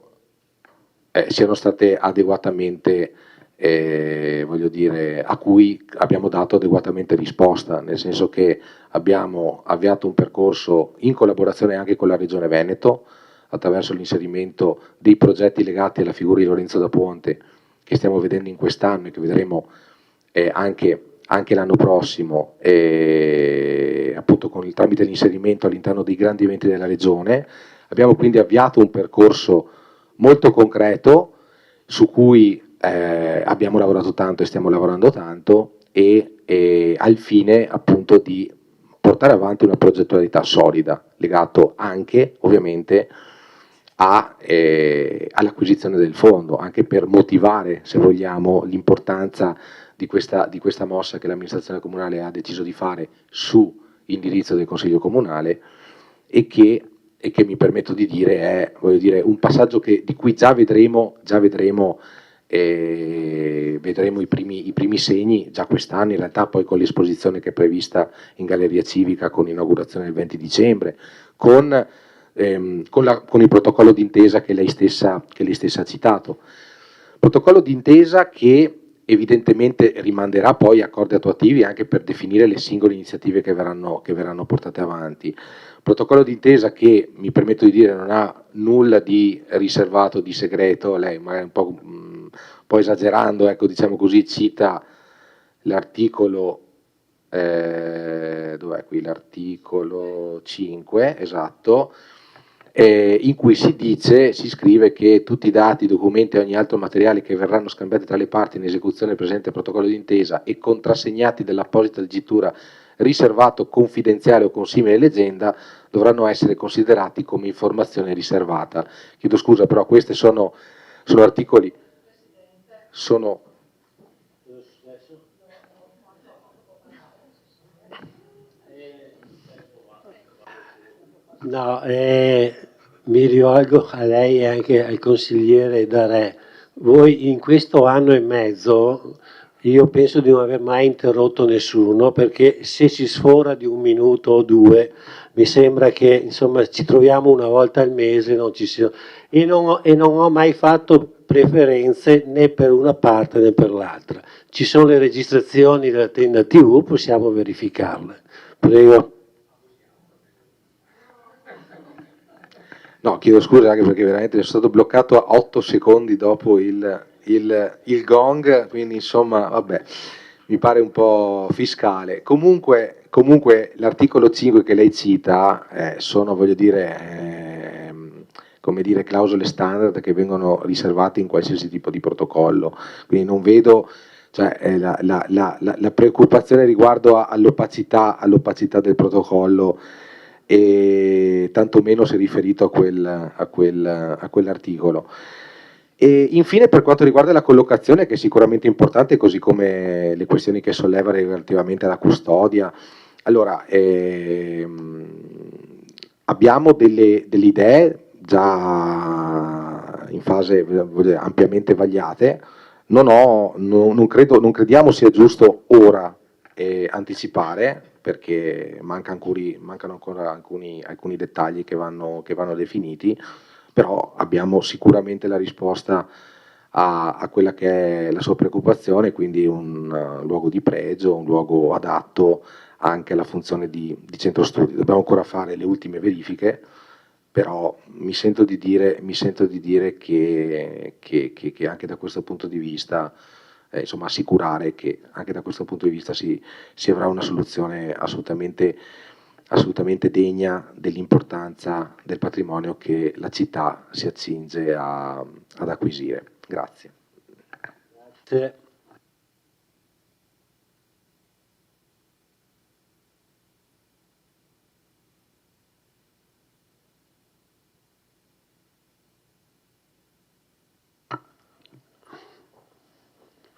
siano state adeguatamente, voglio dire, a cui abbiamo dato adeguatamente risposta, nel senso che abbiamo avviato un percorso in collaborazione anche con la Regione Veneto, attraverso l'inserimento dei progetti legati alla figura di Lorenzo da Ponte, che stiamo vedendo in quest'anno e che vedremo anche l'anno prossimo, appunto tramite l'inserimento all'interno dei grandi eventi della Regione. Abbiamo quindi avviato un percorso molto concreto su cui abbiamo lavorato tanto e stiamo lavorando tanto, e al fine appunto di portare avanti una progettualità solida, legato anche ovviamente all'acquisizione del fondo, anche per motivare, se vogliamo, l'importanza di questa mossa che l'amministrazione comunale ha deciso di fare su indirizzo del Consiglio Comunale, e che mi permetto di dire è, voglio dire, un passaggio di cui già vedremo i primi segni già quest'anno, in realtà, poi con l'esposizione che è prevista in Galleria Civica, con inaugurazione il 20 dicembre, con il protocollo d'intesa che lei stessa ha citato. Protocollo d'intesa che evidentemente rimanderà poi accordi attuativi anche per definire le singole iniziative che verranno portate avanti. Protocollo d'intesa che, mi permetto di dire, non ha nulla di riservato, di segreto, lei magari un po' esagerando, ecco, diciamo così, cita l'articolo, dov'è qui? L'articolo 5, esatto, in cui si scrive che tutti i dati, documenti e ogni altro materiale che verranno scambiati tra le parti in esecuzione del presente protocollo d'intesa e contrassegnati dall'apposita dicitura riservato, confidenziale o con simile leggenda dovranno essere considerati come informazione riservata. Chiedo scusa, però questi sono articoli, sono... No, mi rivolgo a lei e anche al consigliere Darè. Voi in questo anno e mezzo io penso di non aver mai interrotto nessuno, perché se si sfora di 1 minuto o 2 mi sembra che insomma ci troviamo una volta al mese, non ci sia, e non ho mai fatto preferenze né per una parte né per l'altra. Ci sono le registrazioni della tenda TV, possiamo verificarle. Prego. No, chiedo scusa anche perché veramente sono stato bloccato a 8 secondi dopo il gong, quindi insomma, vabbè, mi pare un po' fiscale. Comunque l'articolo 5 che lei cita sono, voglio dire, come dire, clausole standard che vengono riservate in qualsiasi tipo di protocollo, quindi non vedo, cioè, la preoccupazione riguardo all'opacità del protocollo, e tantomeno si è riferito a quell'articolo. E infine, per quanto riguarda la collocazione, che è sicuramente importante, così come le questioni che solleva relativamente alla custodia, allora abbiamo delle idee già in fase ampiamente vagliate. Non crediamo sia giusto ora anticipare, perché mancano ancora alcuni dettagli che vanno definiti, però abbiamo sicuramente la risposta a quella che è la sua preoccupazione, quindi un luogo di pregio, un luogo adatto anche alla funzione di centro studi. Dobbiamo ancora fare le ultime verifiche, però mi sento di dire che anche da questo punto di vista, insomma, assicurare che anche da questo punto di vista si avrà una soluzione assolutamente degna dell'importanza del patrimonio che la città si accinge ad acquisire. Grazie. Grazie.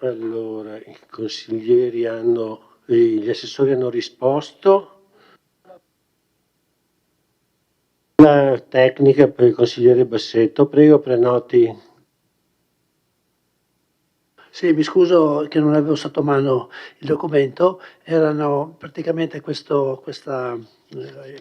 Allora, i consiglieri gli assessori hanno risposto. La tecnica per il consigliere Bassetto, prego, prenoti. Sì, mi scuso che non avevo sotto mano il documento, erano praticamente questa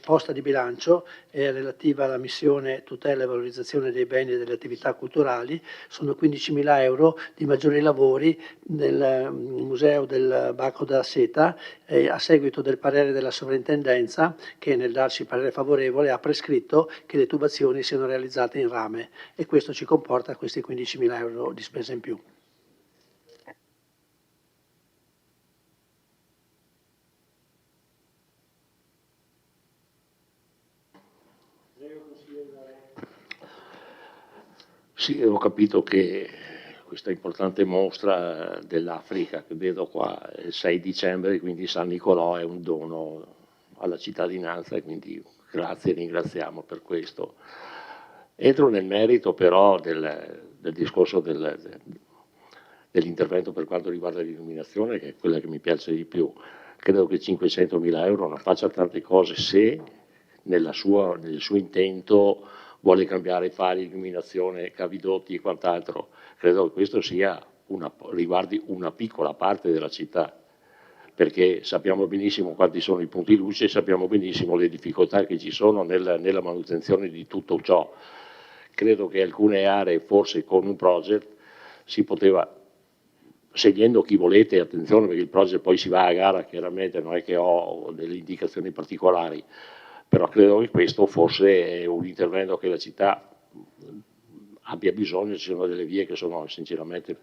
posta di bilancio è relativa alla missione tutela e valorizzazione dei beni e delle attività culturali, sono 15.000 euro di maggiori lavori nel Museo del Bacco da Seta, a seguito del parere della sovrintendenza che nel darci parere favorevole ha prescritto che le tubazioni siano realizzate in rame e questo ci comporta questi 15.000 euro di spesa in più. Sì, ho capito che questa importante mostra dell'Africa che vedo qua il 6 dicembre, quindi San Nicolò, è un dono alla cittadinanza e quindi grazie, ringraziamo per questo. Entro nel merito però del discorso dell'intervento per quanto riguarda l'illuminazione, che è quella che mi piace di più. Credo che 500.000 euro non faccia tante cose se nel suo intento vuole cambiare fari, illuminazione, cavidotti e quant'altro. Credo che questo riguardi una piccola parte della città, perché sappiamo benissimo quanti sono i punti luce e sappiamo benissimo le difficoltà che ci sono nella manutenzione di tutto ciò. Credo che alcune aree, forse con un project, si poteva scegliendo chi volete, attenzione perché il project poi si va a gara, chiaramente non è che ho delle indicazioni particolari, però credo che questo fosse un intervento che la città abbia bisogno. Ci sono delle vie che sono sinceramente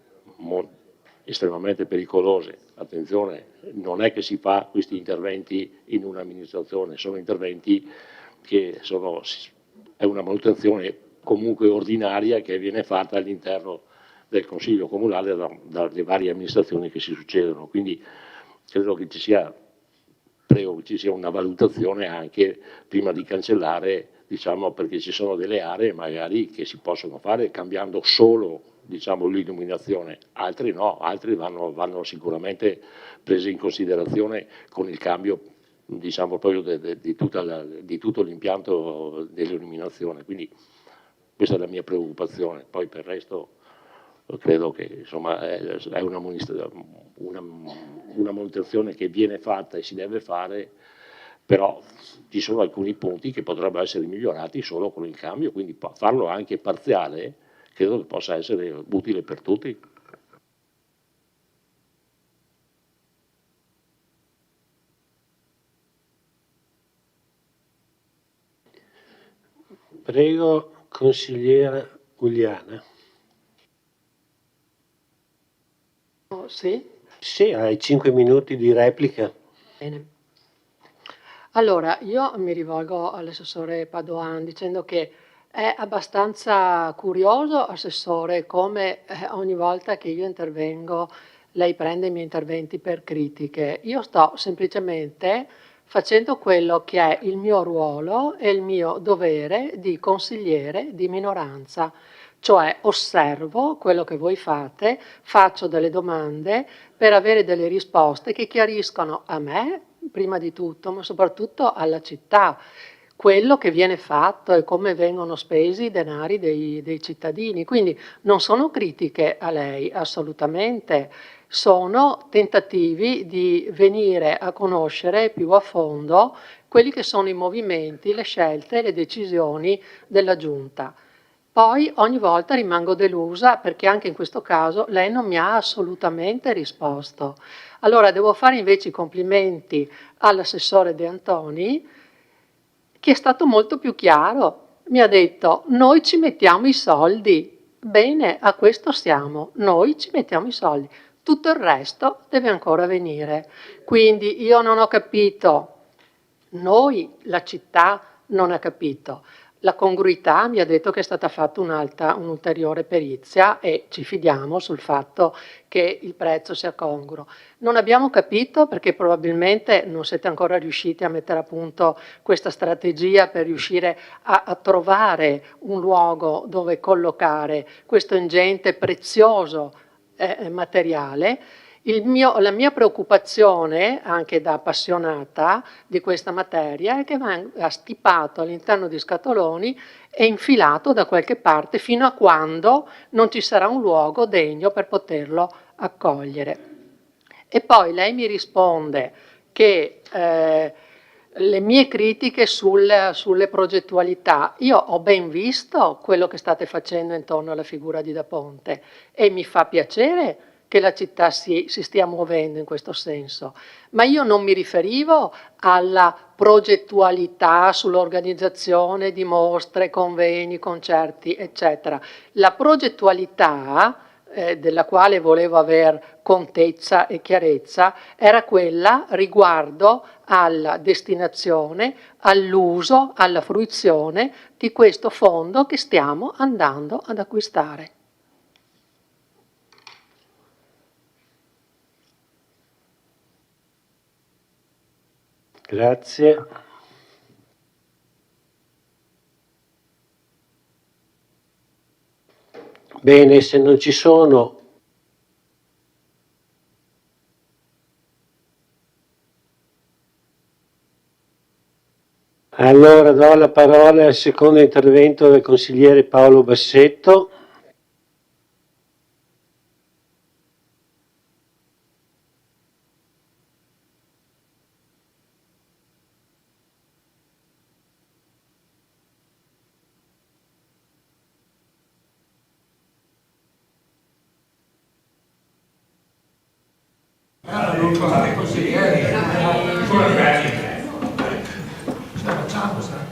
estremamente pericolose. Attenzione, non è che si fa questi interventi in un'amministrazione, sono interventi che è una manutenzione comunque ordinaria che viene fatta all'interno del Consiglio Comunale dalle varie amministrazioni che si succedono. Quindi credo che prego che ci sia una valutazione anche prima di cancellare, diciamo, perché ci sono delle aree magari che si possono fare cambiando solo, diciamo, l'illuminazione, altri no, altri vanno sicuramente presi in considerazione con il cambio, diciamo, proprio di tutto l'impianto dell'illuminazione. Quindi questa è la mia preoccupazione. Poi per il resto credo che insomma, è una manutenzione che viene fatta e si deve fare, però ci sono alcuni punti che potrebbero essere migliorati solo con il cambio, quindi farlo anche parziale credo che possa essere utile per tutti. Prego, consigliera Uliana. Sì? Sì, hai 5 minuti di replica. Bene. Allora, io mi rivolgo all'assessore Padoan dicendo che è abbastanza curioso, assessore, come ogni volta che io intervengo lei prende i miei interventi per critiche. Io sto semplicemente facendo quello che è il mio ruolo e il mio dovere di consigliere di minoranza, cioè osservo quello che voi fate, faccio delle domande per avere delle risposte che chiariscono a me, prima di tutto, ma soprattutto alla città, quello che viene fatto e come vengono spesi i denari dei cittadini. Quindi non sono critiche a lei, assolutamente, sono tentativi di venire a conoscere più a fondo quelli che sono i movimenti, le scelte e le decisioni della Giunta. Poi ogni volta rimango delusa perché anche in questo caso lei non mi ha assolutamente risposto. Allora devo fare invece i complimenti all'assessore De Antoni, che è stato molto più chiaro. Mi ha detto: noi ci mettiamo i soldi. Bene, a questo siamo, noi ci mettiamo i soldi. Tutto il resto deve ancora venire. Quindi io non ho capito, noi, la città, non ha capito. La congruità mi ha detto che è stata fatta un'ulteriore perizia e ci fidiamo sul fatto che il prezzo sia congruo. Non abbiamo capito perché probabilmente non siete ancora riusciti a mettere a punto questa strategia per riuscire a trovare un luogo dove collocare questo ingente, prezioso materiale. La mia preoccupazione, anche da appassionata di questa materia, è che venga stipato all'interno di scatoloni e infilato da qualche parte fino a quando non ci sarà un luogo degno per poterlo accogliere. E poi lei mi risponde che le mie critiche sulle progettualità, io ho ben visto quello che state facendo intorno alla figura di Da Ponte e mi fa piacere che la città si stia muovendo in questo senso, ma io non mi riferivo alla progettualità sull'organizzazione di mostre, convegni, concerti, eccetera. La progettualità della quale volevo aver contezza e chiarezza era quella riguardo alla destinazione, all'uso, alla fruizione di questo fondo che stiamo andando ad acquistare. Grazie. Bene, se non ci sono allora do la parola al secondo intervento del consigliere Paolo Bassetto. Scusate consiglieri, come bene. Ce la facciamo, sai?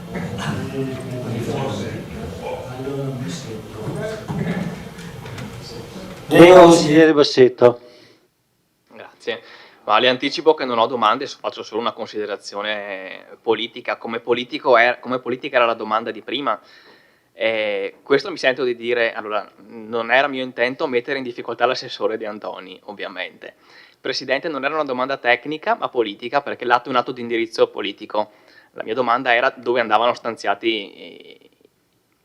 Consigliere Bassetto. Grazie. Ma le anticipo che non ho domande, faccio solo una considerazione politica. Come politica era la domanda di prima. Questo mi sento di dire, allora, non era mio intento mettere in difficoltà l'assessore De Antoni, ovviamente. Presidente, non era una domanda tecnica, ma politica, perché l'atto è un atto di indirizzo politico. La mia domanda era dove andavano stanziati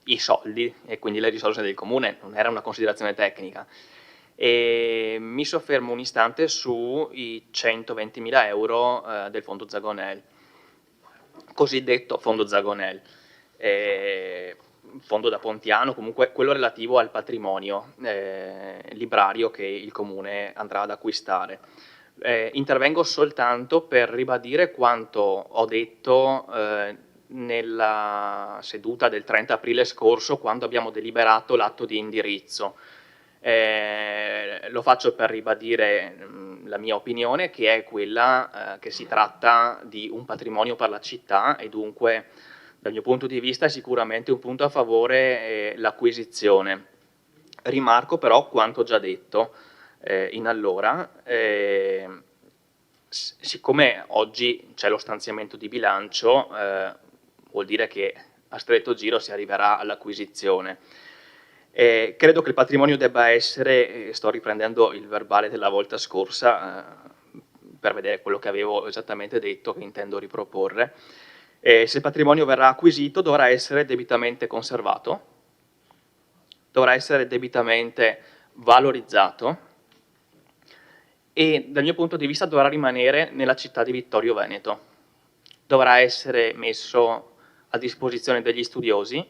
i soldi e quindi le risorse del comune, non era una considerazione tecnica. E mi soffermo un istante sui 120.000 euro del fondo Zagonel, cosiddetto fondo Zagonel, fondo da Pontiano, comunque quello relativo al patrimonio librario che il comune andrà ad acquistare. Intervengo soltanto per ribadire quanto ho detto nella seduta del 30 aprile scorso, quando abbiamo deliberato l'atto di indirizzo. Lo faccio per ribadire la mia opinione, che è quella che si tratta di un patrimonio per la città e dunque dal mio punto di vista è sicuramente un punto a favore l'acquisizione. Rimarco però quanto già detto in allora, siccome oggi c'è lo stanziamento di bilancio, vuol dire che a stretto giro si arriverà all'acquisizione. Credo che il patrimonio debba essere, sto riprendendo il verbale della volta scorsa per vedere quello che avevo esattamente detto, che intendo riproporre. Se il patrimonio verrà acquisito dovrà essere debitamente conservato, dovrà essere debitamente valorizzato e dal mio punto di vista dovrà rimanere nella città di Vittorio Veneto, dovrà essere messo a disposizione degli studiosi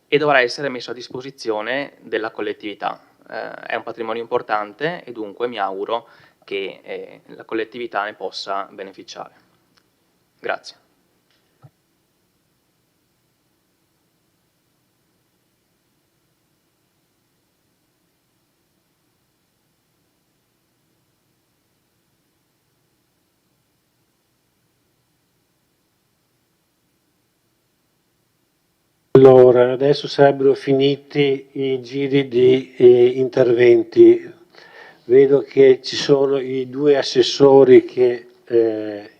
e dovrà essere messo a disposizione della collettività. È un patrimonio importante e dunque mi auguro che la collettività ne possa beneficiare. Grazie. Allora, adesso sarebbero finiti i giri di interventi. Vedo che ci sono i due assessori che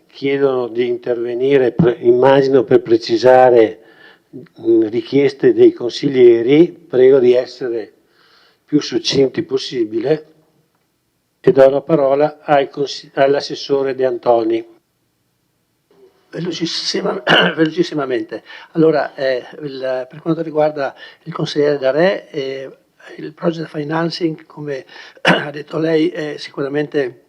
chiedono di intervenire, immagino per precisare richieste dei consiglieri. Prego di essere più succinti possibile e do la parola all'assessore De Antoni. Velocissimamente. Allora, per quanto riguarda il consigliere Darè, il project financing, come ha detto lei, è sicuramente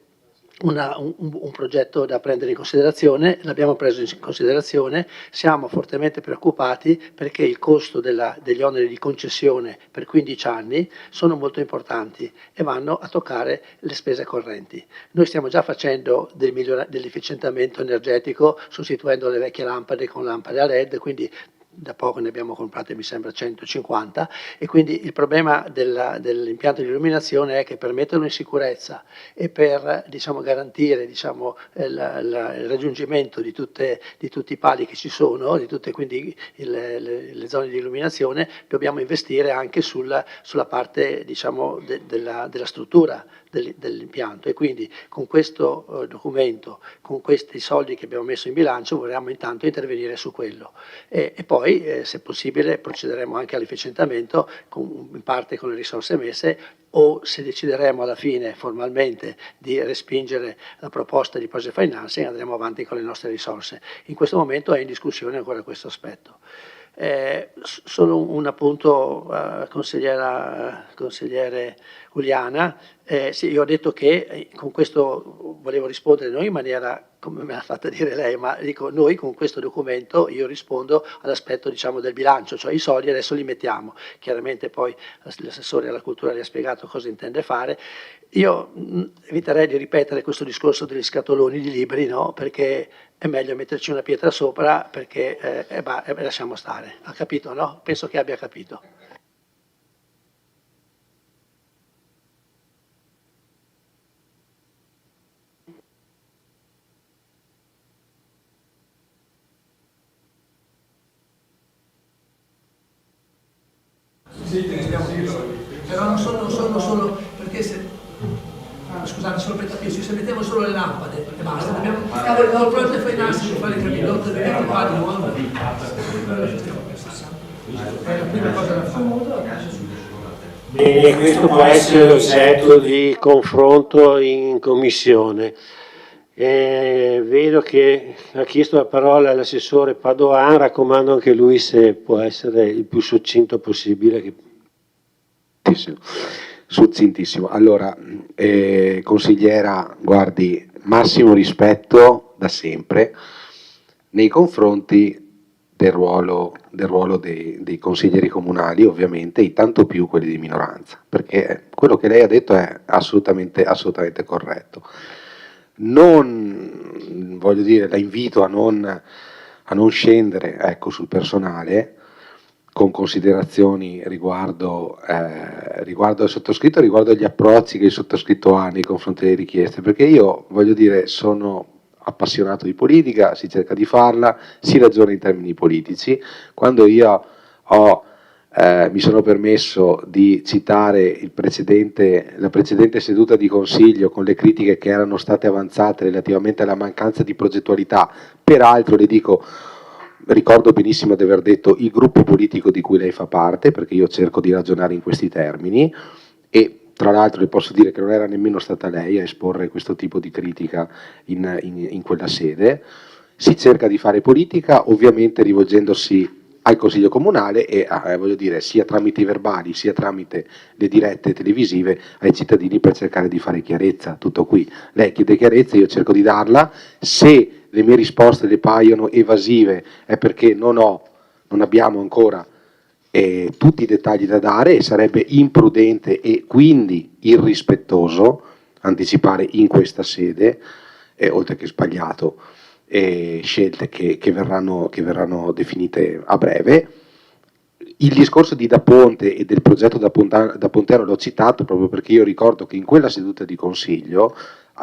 un progetto da prendere in considerazione, l'abbiamo preso in considerazione, siamo fortemente preoccupati perché il costo degli oneri di concessione per 15 anni sono molto importanti e vanno a toccare le spese correnti. Noi stiamo già facendo dell'efficientamento energetico sostituendo le vecchie lampade con lampade a LED, quindi da poco ne abbiamo comprate mi sembra 150 e quindi il problema dell'impianto di illuminazione è che per metterlo in sicurezza e per garantire il raggiungimento di tutti i pali che ci sono, di tutte quindi le zone di illuminazione, dobbiamo investire anche sulla parte della struttura dell'impianto e quindi con questo documento, con questi soldi che abbiamo messo in bilancio vorremmo intanto intervenire su quello e poi se possibile procederemo anche all'efficientamento in parte con le risorse messe o se decideremo alla fine formalmente di respingere la proposta di project financing andremo avanti con le nostre risorse. In questo momento è in discussione ancora questo aspetto. Solo un appunto, consigliere Uliana, sì, io ho detto che con questo volevo rispondere noi in maniera, come me l'ha fatta dire lei, ma dico noi con questo documento io rispondo all'aspetto del bilancio, cioè i soldi adesso li mettiamo, chiaramente poi l'assessore alla cultura le ha spiegato cosa intende fare. Io eviterei di ripetere questo discorso degli scatoloni di libri, no? Perché è meglio metterci una pietra sopra perché lasciamo stare. Ha capito, no? Penso che abbia capito. mettevano solo, perché se, scusate, solo per capirci, se mettevano solo le lampade e basta, cavolo, non proprio frenarsi per fare il caminotto, perché non fa di nuovo. È la prima cosa da fare. Bene, questo può essere oggetto di confronto in commissione. Vedo che ha chiesto la parola l'assessore Padoan, raccomando anche lui se può essere il più succinto possibile. Succintissimo. Allora, consigliera, guardi, massimo rispetto da sempre nei confronti del ruolo dei consiglieri comunali, ovviamente, e tanto più quelli di minoranza, perché quello che lei ha detto è assolutamente corretto. Non, voglio dire, la invito a non scendere, ecco, sul personale, con considerazioni riguardo il sottoscritto, riguardo agli approcci che il sottoscritto ha nei confronti delle richieste, perché io, voglio dire, sono appassionato di politica, si cerca di farla, si ragiona in termini politici. Quando io mi sono permesso di citare la precedente seduta di consiglio con le critiche che erano state avanzate relativamente alla mancanza di progettualità, peraltro le dico, ricordo benissimo di aver detto il gruppo politico di cui lei fa parte, perché io cerco di ragionare in questi termini, e tra l'altro le posso dire che non era nemmeno stata lei a esporre questo tipo di critica in quella sede. Si cerca di fare politica, ovviamente rivolgendosi al Consiglio Comunale e voglio dire, sia tramite i verbali sia tramite le dirette televisive ai cittadini, per cercare di fare chiarezza. Tutto qui. Lei chiede chiarezza, io cerco di darla. Se le mie risposte le paiono evasive è perché non abbiamo ancora tutti i dettagli da dare, e sarebbe imprudente e quindi irrispettoso anticipare in questa sede, oltre che sbagliato, scelte che verranno definite a breve. Il discorso di Da Ponte e del progetto da Pontero l'ho citato proprio perché io ricordo che in quella seduta di consiglio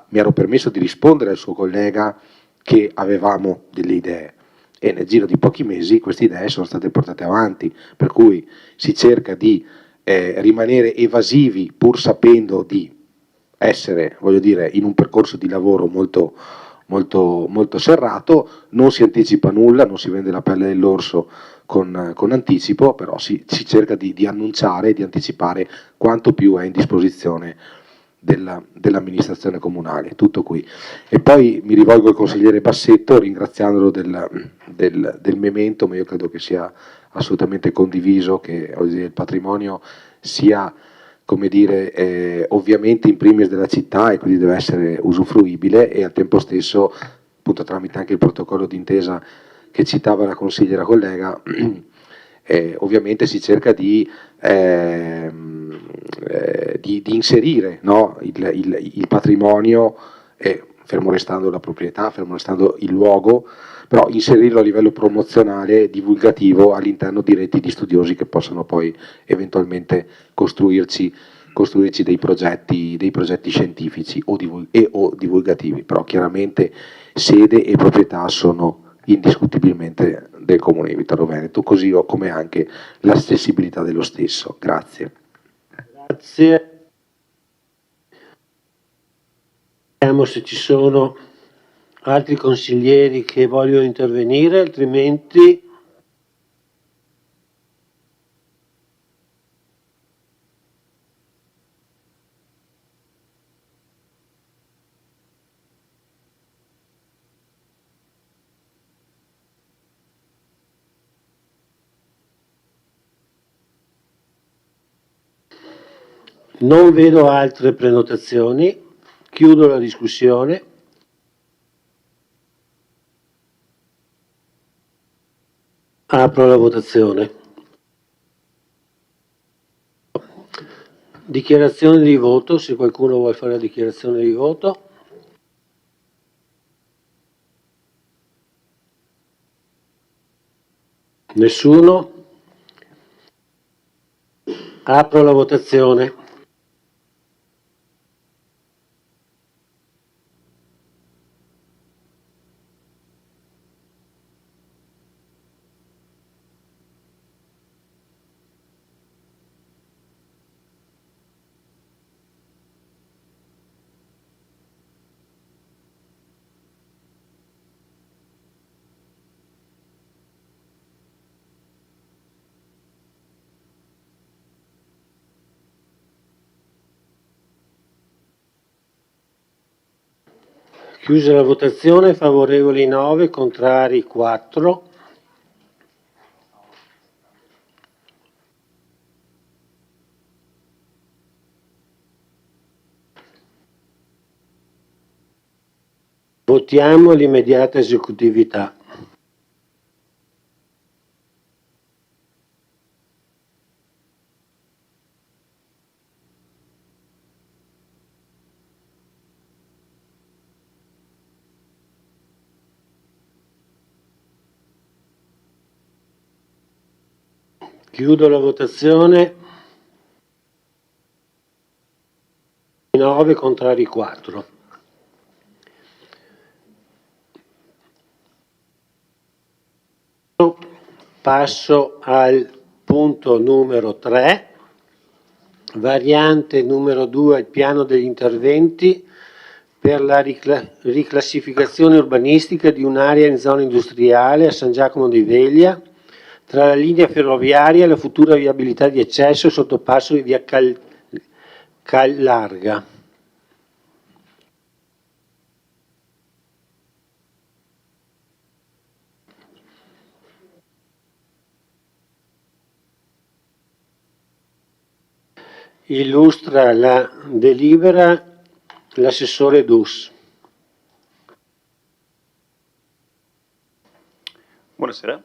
mi ero permesso di rispondere al suo collega che avevamo delle idee, e nel giro di pochi mesi queste idee sono state portate avanti, per cui si cerca di rimanere evasivi pur sapendo di essere, voglio dire, in un percorso di lavoro molto, molto, molto serrato. Non si anticipa nulla, non si vende la pelle dell'orso con anticipo, però si cerca di annunciare e di anticipare quanto più è in disposizione dell'amministrazione comunale. Tutto qui. E poi mi rivolgo al consigliere Bassetto ringraziandolo del memento, ma io credo che sia assolutamente condiviso che il patrimonio sia, come dire, ovviamente in primis della città e quindi deve essere usufruibile, e al tempo stesso, appunto tramite anche il protocollo d'intesa che citava la consigliera collega, ovviamente si cerca di inserire, no, il patrimonio, fermo restando la proprietà, fermo restando il luogo, però inserirlo a livello promozionale e divulgativo all'interno di reti di studiosi che possano poi eventualmente costruirci dei progetti scientifici o divulgativi, però chiaramente sede e proprietà sono indiscutibilmente del Comune di Vittorio Veneto, così come anche l'accessibilità dello stesso. Grazie. Grazie. Vediamo se ci sono altri consiglieri che vogliono intervenire, altrimenti non vedo altre prenotazioni. Chiudo la discussione. Apro la votazione. Dichiarazione di voto, se qualcuno vuole fare la dichiarazione di voto. Nessuno? Apro la votazione. Chiusa la votazione, favorevoli 9, contrari 4. Votiamo l'immediata esecutività. Chiudo la votazione. 9, contrari 4. Passo al punto numero 3, variante numero 2, il piano degli interventi per la riclassificazione urbanistica di un'area in zona industriale a San Giacomo di Veglia, tra la linea ferroviaria e la futura viabilità di accesso sottopasso di via Callarga. Illustra la delibera l'assessore Dus. Buonasera.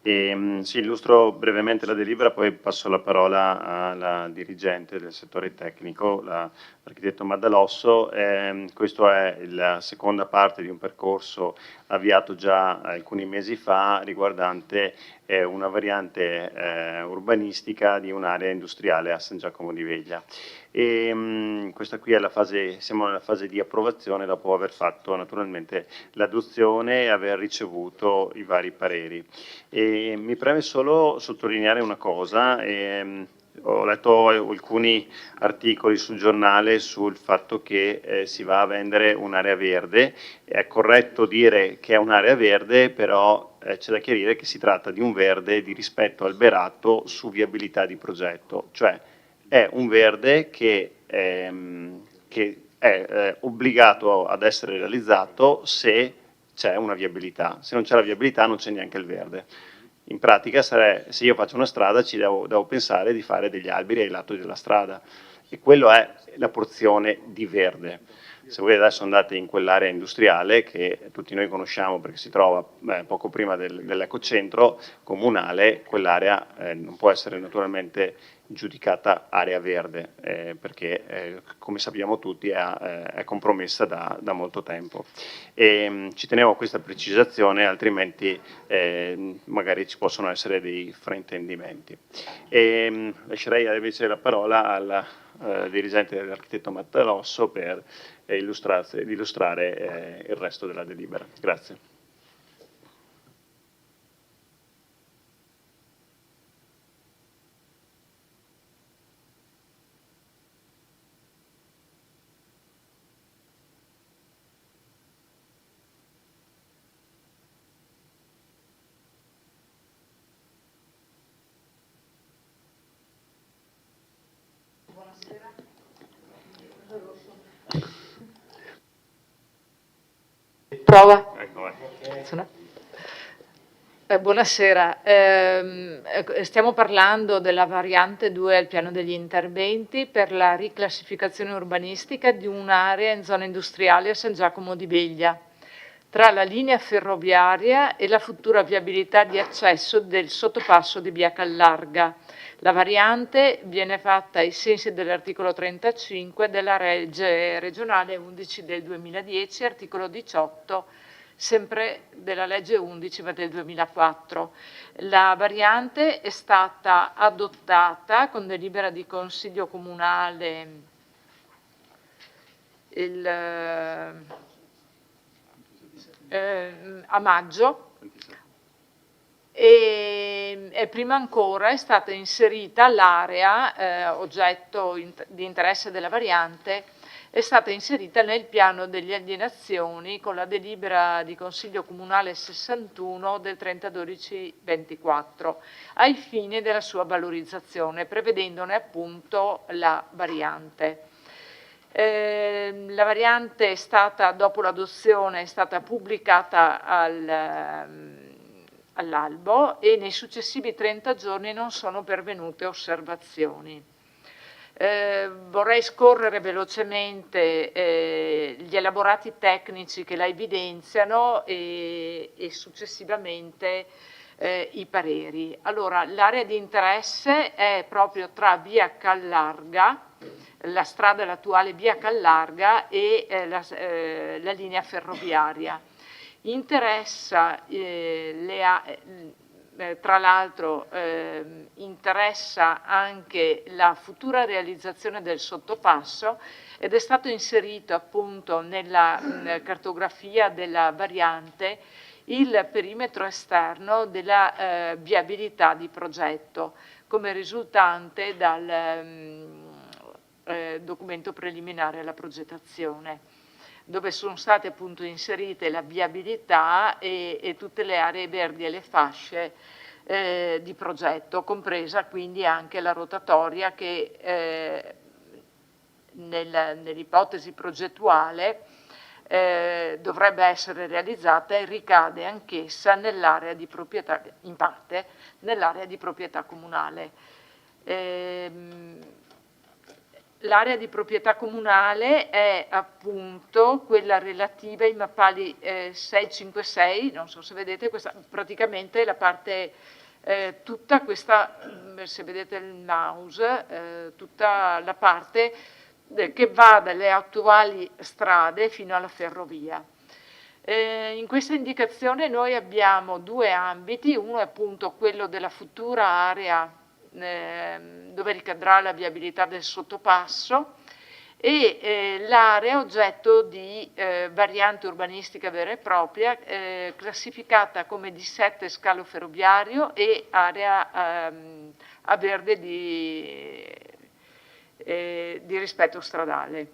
Sì, illustro brevemente la delibera, poi passo la parola alla dirigente del settore tecnico, l'architetto Maddalosso. Questa è la seconda parte di un percorso avviato già alcuni mesi fa riguardante una variante urbanistica di un'area industriale a San Giacomo di Veglia. Questa qui è siamo nella fase di approvazione dopo aver fatto naturalmente l'adozione e aver ricevuto i vari pareri. Mi preme solo sottolineare una cosa. Ho letto alcuni articoli sul giornale sul fatto che si va a vendere un'area verde. È corretto dire che è un'area verde, però c'è da chiarire che si tratta di un verde di rispetto alberato su viabilità di progetto, cioè è un verde che è obbligato ad essere realizzato se c'è una viabilità. Se non c'è la viabilità non c'è neanche il verde. In pratica, se io faccio una strada ci devo pensare di fare degli alberi ai lati della strada, e quello è la porzione di verde. Se voi adesso andate in quell'area industriale che tutti noi conosciamo perché si trova poco prima dell'ecocentro comunale, quell'area non può essere naturalmente giudicata area verde perché come sappiamo tutti è compromessa da molto tempo. Ci tenevo a questa precisazione, altrimenti magari ci possono essere dei fraintendimenti. Lascerei invece la parola alla dirigente dell'architetto Maddalosso per illustrare il resto della delibera. Grazie. Prova. Ecco. Buonasera, stiamo parlando della variante 2 al piano degli interventi per la riclassificazione urbanistica di un'area in zona industriale a San Giacomo di Veglia, tra la linea ferroviaria e la futura viabilità di accesso del sottopasso di via Callarga. La variante viene fatta ai sensi dell'articolo 35 della legge regionale 11 del 2010, articolo 18, sempre della legge 11 ma del 2004. La variante è stata adottata con delibera di Consiglio Comunale a maggio e prima ancora è stata inserita l'area oggetto di interesse della variante, è stata inserita nel piano delle alienazioni con la delibera di Consiglio Comunale 61 del 30/12/24 ai fini della sua valorizzazione, prevedendone appunto la variante. La variante è stata, dopo l'adozione, è stata pubblicata all'albo e nei successivi 30 giorni non sono pervenute osservazioni. Vorrei scorrere velocemente gli elaborati tecnici che la evidenziano e successivamente i pareri. Allora, l'area di interesse è proprio tra via Callarga, la strada l'attuale via Callarga e la linea ferroviaria. Interessa tra l'altro interessa anche la futura realizzazione del sottopasso ed è stato inserito appunto nella cartografia della variante il perimetro esterno della viabilità di progetto come risultante dal documento preliminare alla progettazione, dove sono state appunto inserite la viabilità e tutte le aree verdi e le fasce di progetto, compresa quindi anche la rotatoria che nell'ipotesi progettuale dovrebbe essere realizzata e ricade anch'essa nell'area di proprietà, in parte nell'area di proprietà comunale. L'area di proprietà comunale è appunto quella relativa ai mappali 656, non so se vedete, questa praticamente la parte, tutta questa, se vedete il mouse, tutta la parte che va dalle attuali strade fino alla ferrovia. In questa indicazione noi abbiamo due ambiti, uno è appunto quello della futura area dove ricadrà la viabilità del sottopasso e l'area oggetto di variante urbanistica vera e propria classificata come D7 scalo ferroviario e area a verde di rispetto stradale.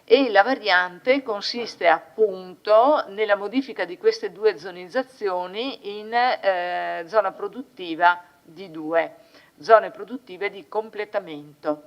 E la variante consiste appunto nella modifica di queste due zonizzazioni in zona produttiva D2, zone produttive di completamento,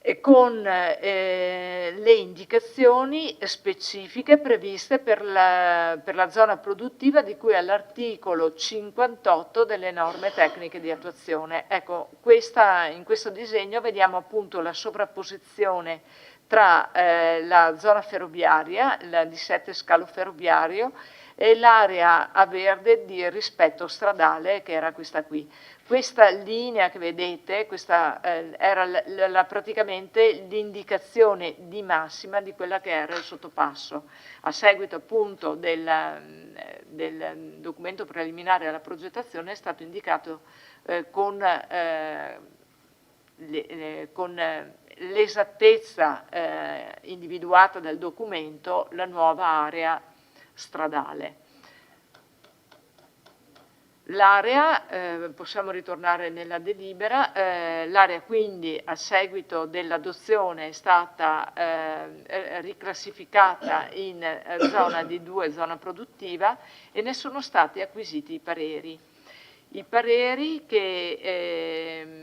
e con le indicazioni specifiche previste per la zona produttiva di cui all'articolo 58 delle norme tecniche di attuazione. Ecco, in questo disegno vediamo appunto la sovrapposizione tra la zona ferroviaria, la D7 scalo ferroviario, e l'area a verde di rispetto stradale, che era questa qui. Questa linea che vedete, questa era praticamente l'indicazione di massima di quella che era il sottopasso. A seguito appunto del documento preliminare alla progettazione è stato indicato con l'esattezza individuata dal documento la nuova area stradale. L'area, possiamo ritornare nella delibera, l'area quindi a seguito dell'adozione è stata riclassificata in zona D2, zona produttiva, e ne sono stati acquisiti i pareri. I pareri che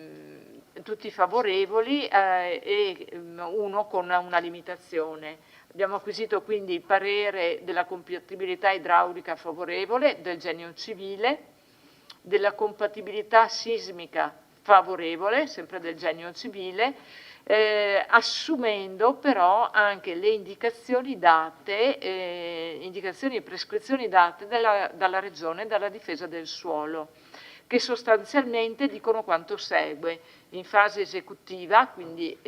tutti favorevoli e uno con una limitazione. Abbiamo acquisito quindi il parere della compatibilità idraulica favorevole, del genio civile, della compatibilità sismica favorevole, sempre del genio civile, assumendo però anche le indicazioni date, indicazioni e prescrizioni date dalla Regione e dalla difesa del suolo, che sostanzialmente dicono quanto segue. In fase esecutiva, quindi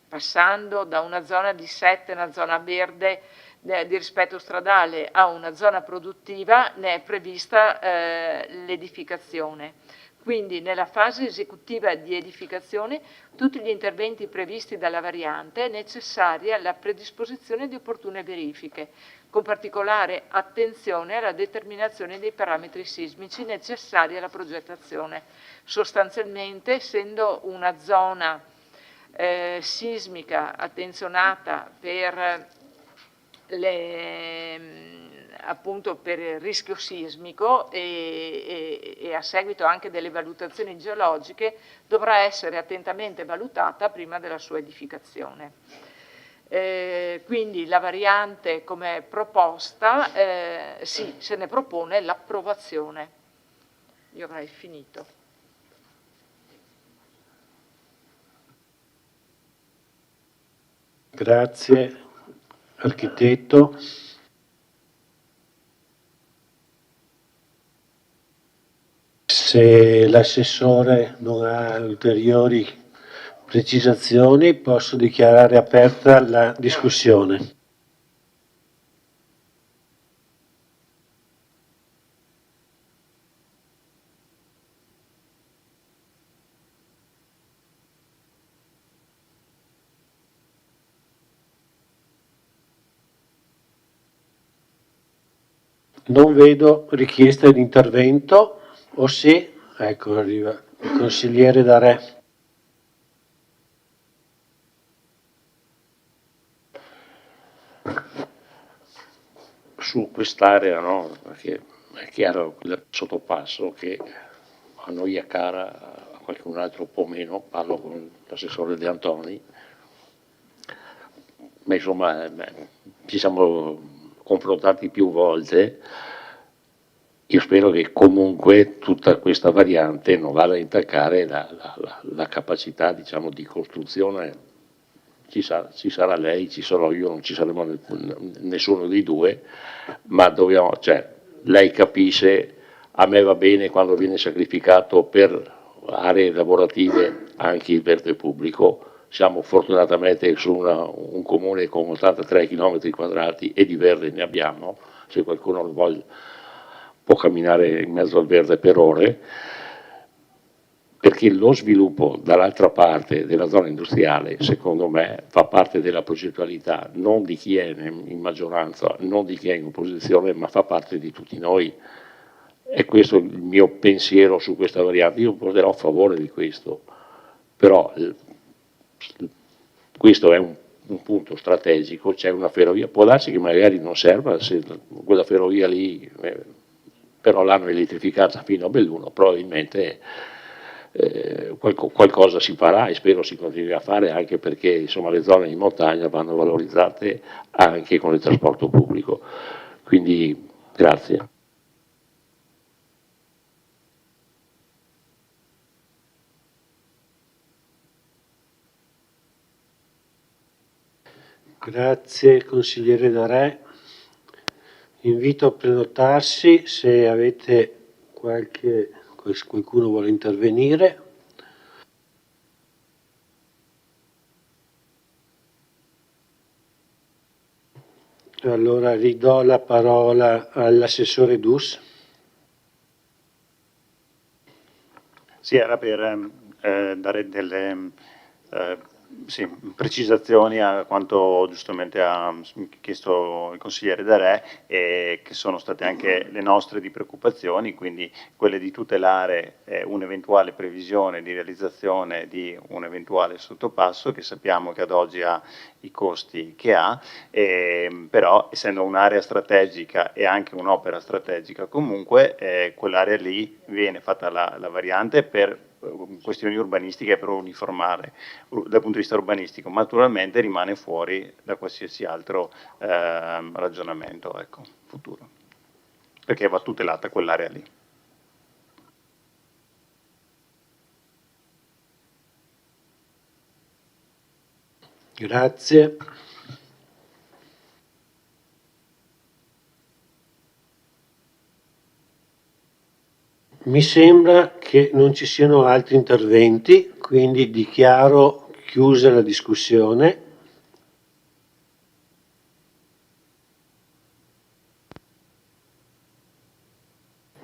passando da una zona di 7, una zona verde di rispetto stradale, a una zona produttiva, ne è prevista l'edificazione. Quindi nella fase esecutiva di edificazione tutti gli interventi previsti dalla variante è necessaria la predisposizione di opportune verifiche, con particolare attenzione alla determinazione dei parametri sismici necessari alla progettazione. Sostanzialmente, essendo una zona sismica attenzionata per appunto per il rischio sismico e a seguito anche delle valutazioni geologiche dovrà essere attentamente valutata prima della sua edificazione. Quindi la variante come proposta, sì, se ne propone l'approvazione. Io avrei finito. Grazie, architetto. Se l'assessore non ha ulteriori precisazioni, posso dichiarare aperta la discussione. Non vedo richiesta di intervento, o sì, ecco arriva il consigliere Darè. Su quest'area, no? Perché è chiaro il sottopasso che a noi è cara, a qualcun altro un po' meno, parlo con l'assessore De Antoni, ma insomma ci siamo confrontati più volte. Io spero che comunque tutta questa variante non vada a intaccare la capacità, diciamo, di costruzione. Ci sarà lei, ci sarò io, non ci saremo nessuno dei due, ma dobbiamo, cioè, lei capisce, a me va bene quando viene sacrificato per aree lavorative anche il verde pubblico. Siamo fortunatamente su un comune con 83 km quadrati e di verde ne abbiamo, se qualcuno lo vuole può camminare in mezzo al verde per ore, perché lo sviluppo dall'altra parte della zona industriale, secondo me, fa parte della progettualità non di chi è in maggioranza, non di chi è in opposizione, ma fa parte di tutti noi. E questo è il mio pensiero su questa variante. Io voterò a favore di questo, però questo è un punto strategico, c'è una ferrovia, può darsi che magari non serva se quella ferrovia lì, però l'hanno elettrificata fino a Belluno, probabilmente qualcosa si farà e spero si continui a fare, anche perché insomma, le zone di montagna vanno valorizzate anche con il trasporto pubblico. Quindi grazie. Grazie consigliere Darè. Invito a prenotarsi se avete qualcuno vuole intervenire. Allora ridò la parola all'assessore Dus. Sì, era per dare delle precisazioni a quanto giustamente ha chiesto il consigliere Darè, e che sono state anche le nostre di preoccupazioni, quindi quelle di tutelare un'eventuale previsione di realizzazione di un eventuale sottopasso, che sappiamo che ad oggi ha i costi che ha, però essendo un'area strategica e anche un'opera strategica comunque, quell'area lì viene fatta la variante per questioni urbanistiche, per uniformare dal punto di vista urbanistico, ma naturalmente rimane fuori da qualsiasi altro ragionamento, ecco, futuro, perché va tutelata quell'area lì. Grazie. Mi sembra che non ci siano altri interventi, quindi dichiaro chiusa la discussione.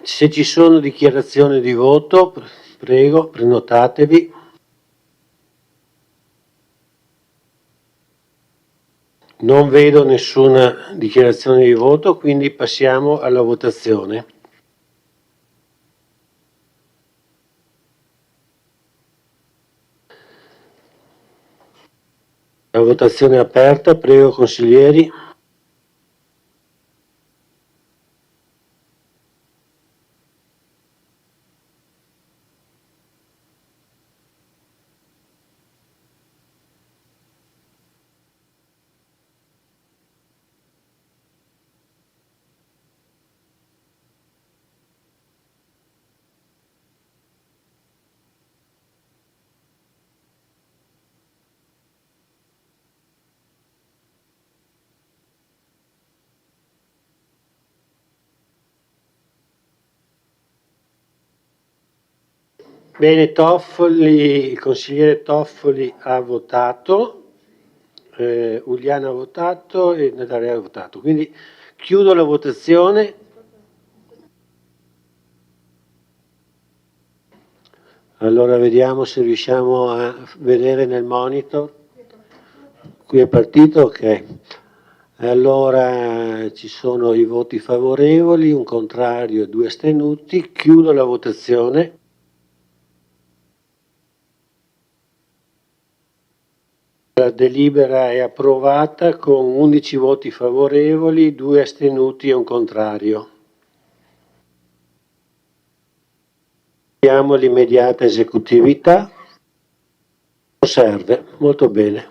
Se ci sono dichiarazioni di voto, prego, prenotatevi. Non vedo nessuna dichiarazione di voto, quindi passiamo alla votazione. La votazione è aperta, prego consiglieri. Bene, Toffoli, il consigliere Toffoli ha votato, Uliana ha votato e Natalia ha votato. Quindi chiudo la votazione. Allora vediamo se riusciamo a vedere nel monitor. Qui è partito, ok. Allora ci sono i voti favorevoli, un contrario e 2 astenuti. Chiudo la votazione. La delibera è approvata con 11 voti favorevoli, 2 astenuti e un contrario. Abbiamo l'immediata esecutività. Non serve, molto bene.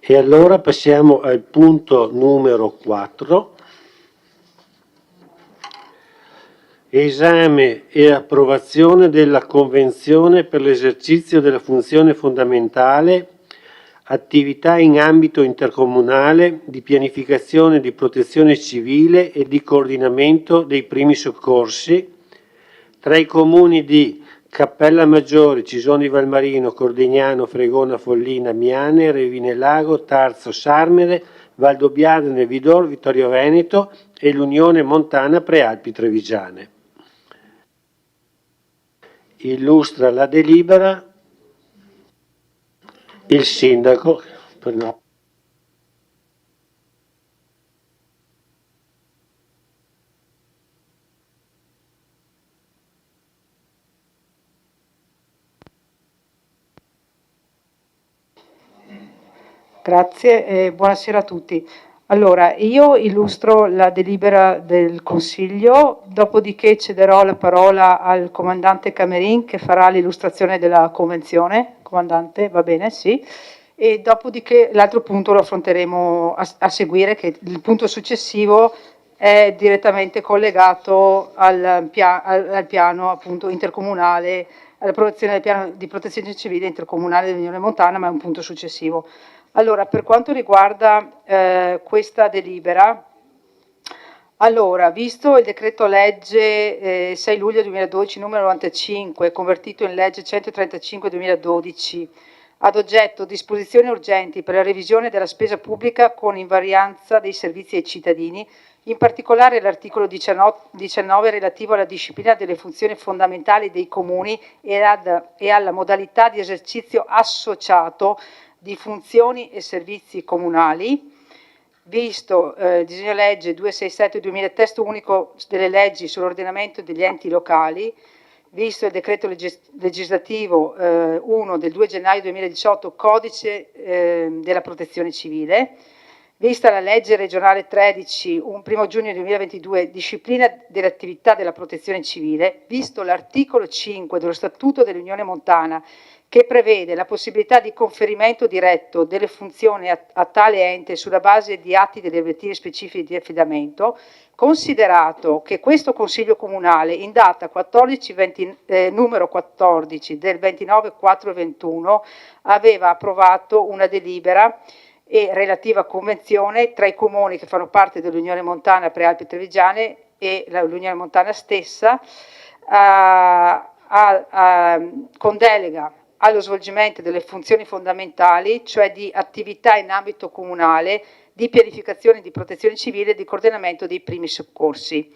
E allora passiamo al punto numero 4. Esame e approvazione della Convenzione per l'esercizio della funzione fondamentale, attività in ambito intercomunale di pianificazione di protezione civile e di coordinamento dei primi soccorsi tra i comuni di Cappella Maggiore, Cisone di Valmarino, Cordignano, Fregona, Follina, Miane, Revine Lago, Tarzo, Sarmere, Valdobbiadene, Vidor, Vittorio Veneto e l'Unione Montana Prealpi Trevigiane. Illustra la delibera il sindaco. No. Grazie e buonasera a tutti. Allora, io illustro la delibera del Consiglio, dopodiché cederò la parola al Comandante Camerin che farà l'illustrazione della Convenzione. Comandante, va bene? Sì. E dopodiché l'altro punto lo affronteremo a seguire, che il punto successivo è direttamente collegato al piano appunto intercomunale, all'approvazione del piano di protezione civile intercomunale dell'Unione Montana, ma è un punto successivo. Allora, per quanto riguarda questa delibera, allora, visto il decreto legge 6 luglio 2012 numero 95, convertito in legge 135 2012, ad oggetto disposizioni urgenti per la revisione della spesa pubblica con invarianza dei servizi ai cittadini, in particolare l'articolo 19 relativo alla disciplina delle funzioni fondamentali dei comuni e alla modalità di esercizio associato di funzioni e servizi comunali, visto il disegno legge 267/2000 testo unico delle leggi sull'ordinamento degli enti locali, visto il decreto legislativo 1 del 2 gennaio 2018 codice della protezione civile, vista la legge regionale 13 1 giugno 2022 disciplina delle attività della protezione civile, visto l'articolo 5 dello Statuto dell'Unione Montana che prevede la possibilità di conferimento diretto delle funzioni a tale ente sulla base di atti deliberativi specifici di affidamento, considerato che questo Consiglio Comunale in data numero 14 del 29/4/21 aveva approvato una delibera e relativa convenzione tra i comuni che fanno parte dell'Unione Montana Prealpi Trevigiane e l'Unione Montana stessa con delega allo svolgimento delle funzioni fondamentali, cioè di attività in ambito comunale, di pianificazione di protezione civile e di coordinamento dei primi soccorsi.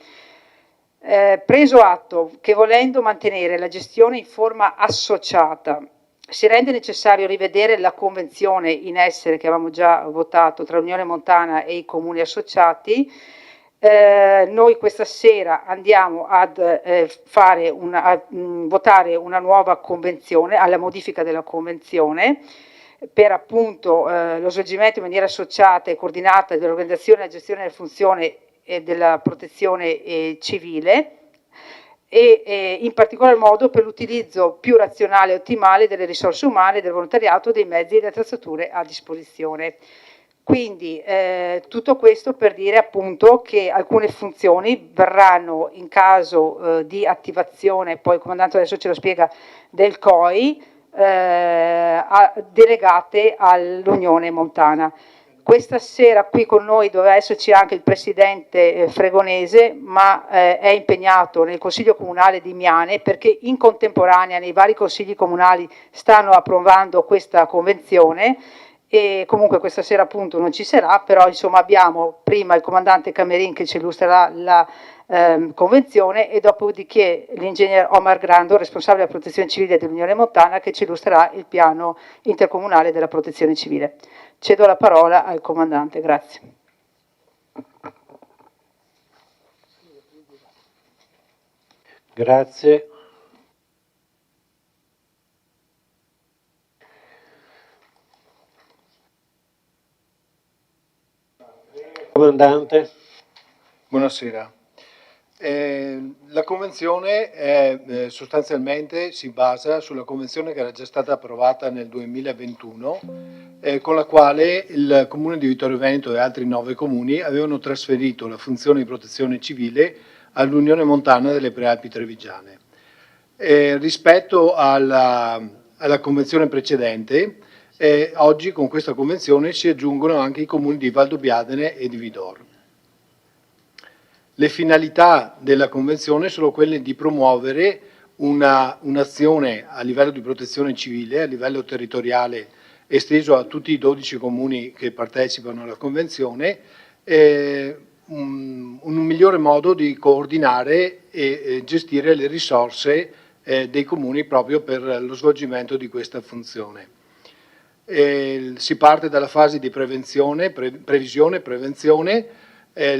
Preso atto che volendo mantenere la gestione in forma associata, si rende necessario rivedere la convenzione in essere che avevamo già votato tra l'Unione Montana e i comuni associati, noi questa sera andiamo ad votare una nuova convenzione, alla modifica della convenzione, per appunto lo svolgimento in maniera associata e coordinata dell'organizzazione e la gestione delle funzioni della protezione civile e in particolar modo per l'utilizzo più razionale e ottimale delle risorse umane, del volontariato, dei mezzi e delle attrezzature a disposizione. Quindi tutto questo per dire appunto che alcune funzioni verranno in caso di attivazione, poi il comandante adesso ce lo spiega, del COI, delegate all'Unione Montana. Questa sera qui con noi doveva esserci anche il presidente Fregonese, ma è impegnato nel Consiglio Comunale di Miane, perché in contemporanea nei vari consigli comunali stanno approvando questa convenzione, e comunque questa sera appunto non ci sarà, però insomma abbiamo prima il comandante Camerin che ci illustrerà la convenzione, e dopodiché l'ingegner Omar Grando, responsabile della protezione civile dell'Unione Montana, che ci illustrerà il piano intercomunale della protezione civile. Cedo la parola al comandante, grazie. Grazie. Comandante. Buonasera. La convenzione sostanzialmente si basa sulla convenzione che era già stata approvata nel 2021, con la quale il Comune di Vittorio Veneto e altri 9 comuni avevano trasferito la funzione di protezione civile all'Unione Montana delle Prealpi Trevigiane. Rispetto alla convenzione precedente, oggi con questa convenzione si aggiungono anche i comuni di Valdobbiadene e di Vidor. Le finalità della Convenzione sono quelle di promuovere un'azione a livello di protezione civile, a livello territoriale, esteso a tutti i 12 comuni che partecipano alla Convenzione, un migliore modo di coordinare e gestire le risorse dei comuni proprio per lo svolgimento di questa funzione. Si parte dalla fase di previsione, prevenzione,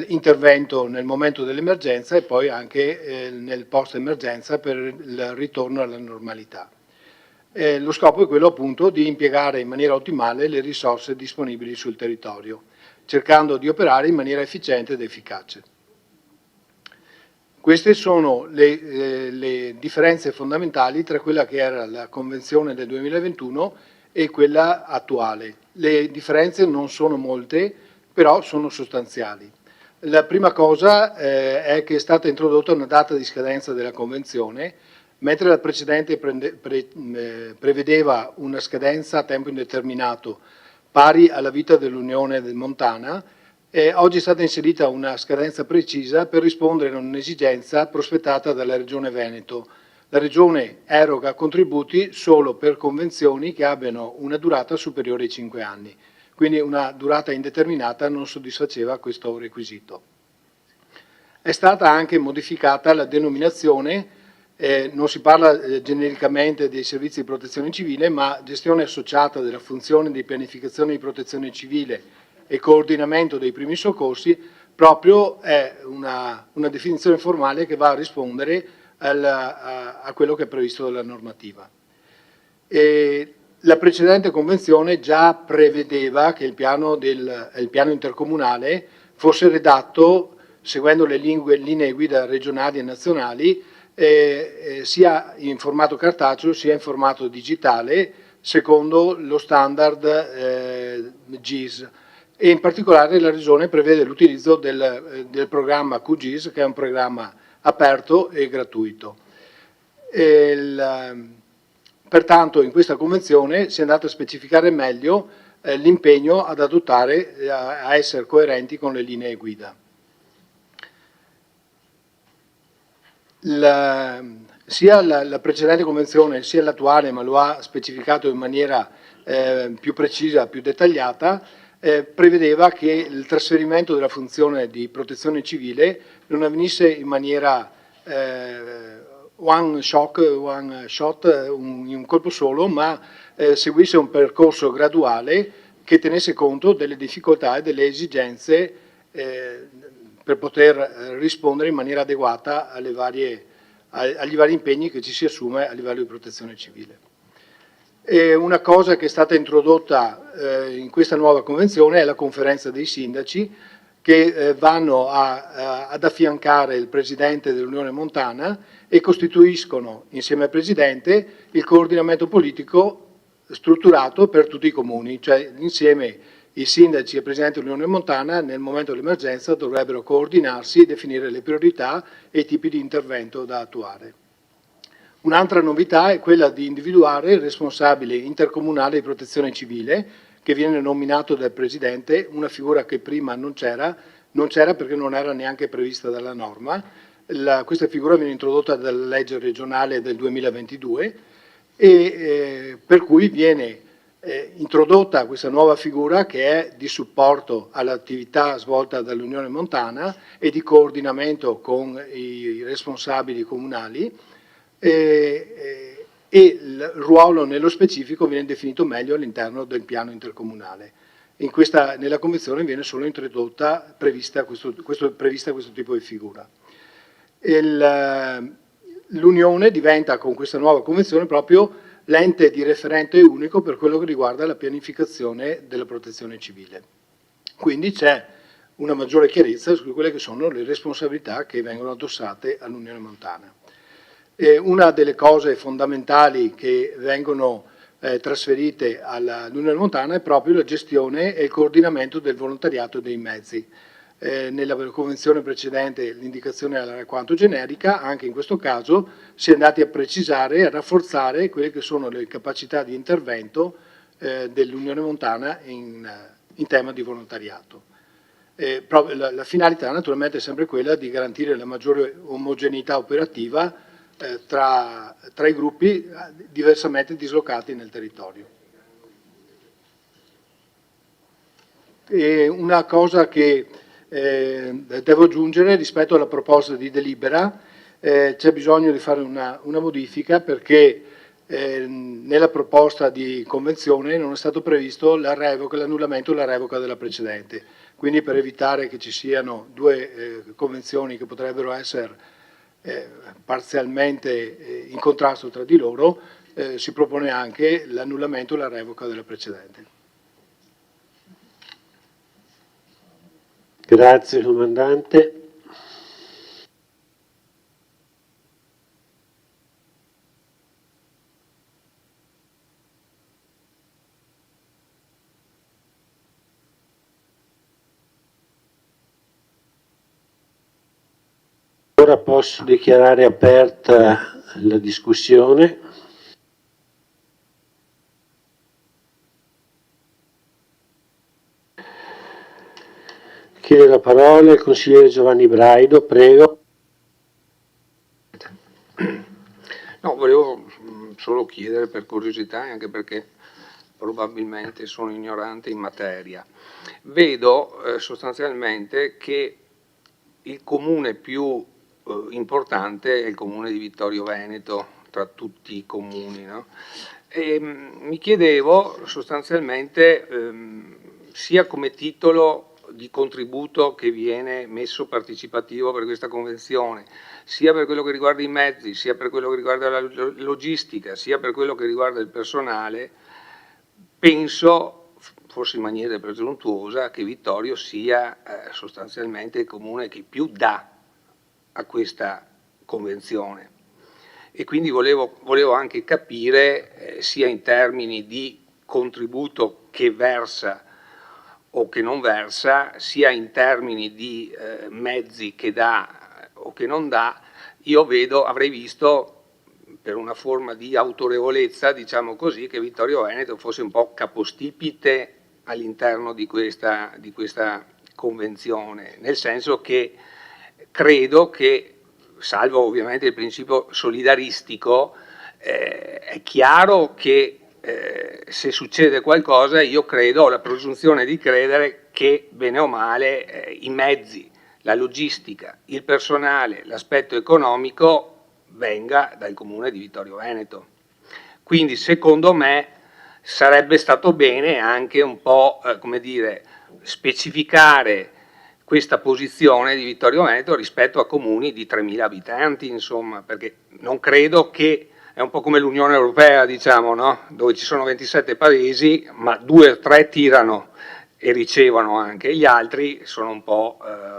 intervento nel momento dell'emergenza e poi anche nel post-emergenza per il ritorno alla normalità. Lo scopo è quello appunto di impiegare in maniera ottimale le risorse disponibili sul territorio, cercando di operare in maniera efficiente ed efficace. Queste sono le differenze fondamentali tra quella che era la Convenzione del 2021 e quella attuale. Le differenze non sono molte, però sono sostanziali. La prima cosa è che è stata introdotta una data di scadenza della Convenzione, mentre la precedente prevedeva una scadenza a tempo indeterminato pari alla vita dell'Unione Montana, oggi è stata inserita una scadenza precisa per rispondere a un'esigenza prospettata dalla Regione Veneto. La Regione eroga contributi solo per convenzioni che abbiano una durata superiore ai 5 anni. Quindi una durata indeterminata non soddisfaceva questo requisito. È stata anche modificata la denominazione, non si parla genericamente dei servizi di protezione civile, ma gestione associata della funzione di pianificazione di protezione civile e coordinamento dei primi soccorsi, proprio è una definizione formale che va a rispondere a quello che è previsto dalla normativa. La precedente convenzione già prevedeva che il piano intercomunale fosse redatto seguendo le linee guida regionali e nazionali, sia in formato cartaceo sia in formato digitale, secondo lo standard GIS. E in particolare la Regione prevede l'utilizzo del programma QGIS, che è un programma aperto e gratuito. Pertanto in questa convenzione si è andato a specificare meglio l'impegno ad adottare, a essere coerenti con le linee guida. Sia la precedente convenzione sia l'attuale, ma lo ha specificato in maniera più precisa, più dettagliata, prevedeva che il trasferimento della funzione di protezione civile non avvenisse in maniera one shot, in un colpo solo, ma seguisse un percorso graduale che tenesse conto delle difficoltà e delle esigenze per poter rispondere in maniera adeguata agli vari impegni che ci si assume a livello di protezione civile. E una cosa che è stata introdotta in questa nuova convenzione è la conferenza dei sindaci, che vanno ad affiancare il Presidente dell'Unione Montana e costituiscono, insieme al Presidente, il coordinamento politico strutturato per tutti i comuni, cioè insieme i sindaci e il Presidente dell'Unione Montana nel momento dell'emergenza dovrebbero coordinarsi e definire le priorità e i tipi di intervento da attuare. Un'altra novità è quella di individuare il responsabile intercomunale di protezione civile, che viene nominato dal Presidente, una figura che prima non c'era perché non era neanche prevista dalla norma. Questa figura viene introdotta dalla legge regionale del 2022 e per cui viene introdotta questa nuova figura che è di supporto all'attività svolta dall'Unione Montana e di coordinamento con i responsabili comunali e il ruolo nello specifico viene definito meglio all'interno del piano intercomunale. Nella Convenzione viene solo prevista questo tipo di figura. L'Unione diventa con questa nuova Convenzione proprio l'ente di referente unico per quello che riguarda la pianificazione della protezione civile. Quindi c'è una maggiore chiarezza su quelle che sono le responsabilità che vengono addossate all'Unione Montana. Una delle cose fondamentali che vengono trasferite all'Unione Montana è proprio la gestione e il coordinamento del volontariato e dei mezzi. Nella convenzione precedente l'indicazione era alquanto generica, anche in questo caso si è andati a precisare e a rafforzare quelle che sono le capacità di intervento dell'Unione Montana in tema di volontariato. La finalità naturalmente è sempre quella di garantire la maggiore omogeneità operativa tra i gruppi diversamente dislocati nel territorio. E una cosa che devo aggiungere rispetto alla proposta di delibera, c'è bisogno di fare una modifica perché nella proposta di convenzione non è stato previsto l'annullamento e la revoca della precedente, quindi per evitare che ci siano due convenzioni che potrebbero essere parzialmente in contrasto tra di loro, si propone anche l'annullamento e la revoca della precedente. Grazie Comandante. Ora posso dichiarare aperta la discussione. Chiede la parola il consigliere Giovanni Braido, prego. No, volevo solo chiedere per curiosità, anche perché probabilmente sono ignorante in materia. Vedo sostanzialmente che il comune più importante è il comune di Vittorio Veneto, tra tutti i comuni, no? E mi chiedevo sostanzialmente sia come titolo di contributo che viene messo participativo per questa convenzione, sia per quello che riguarda i mezzi, sia per quello che riguarda la logistica, sia per quello che riguarda il personale, penso, forse in maniera presuntuosa, che Vittorio sia sostanzialmente il comune che più dà a questa convenzione. E quindi volevo anche capire, sia in termini di contributo che versa o che non versa, sia in termini di mezzi che dà o che non dà, avrei visto, per una forma di autorevolezza, diciamo così, che Vittorio Veneto fosse un po' capostipite all'interno di questa convenzione, nel senso che credo che, salvo ovviamente il principio solidaristico, è chiaro che se succede qualcosa io ho la presunzione di credere che bene o male i mezzi, la logistica, il personale, l'aspetto economico venga dal comune di Vittorio Veneto. Quindi secondo me sarebbe stato bene anche un po' come dire, specificare questa posizione di Vittorio Veneto rispetto a comuni di 3.000 abitanti, insomma, perché non credo che è un po' come l'Unione Europea, diciamo, no? Dove ci sono 27 paesi, ma 2 o 3 tirano e ricevono anche, gli altri sono un po',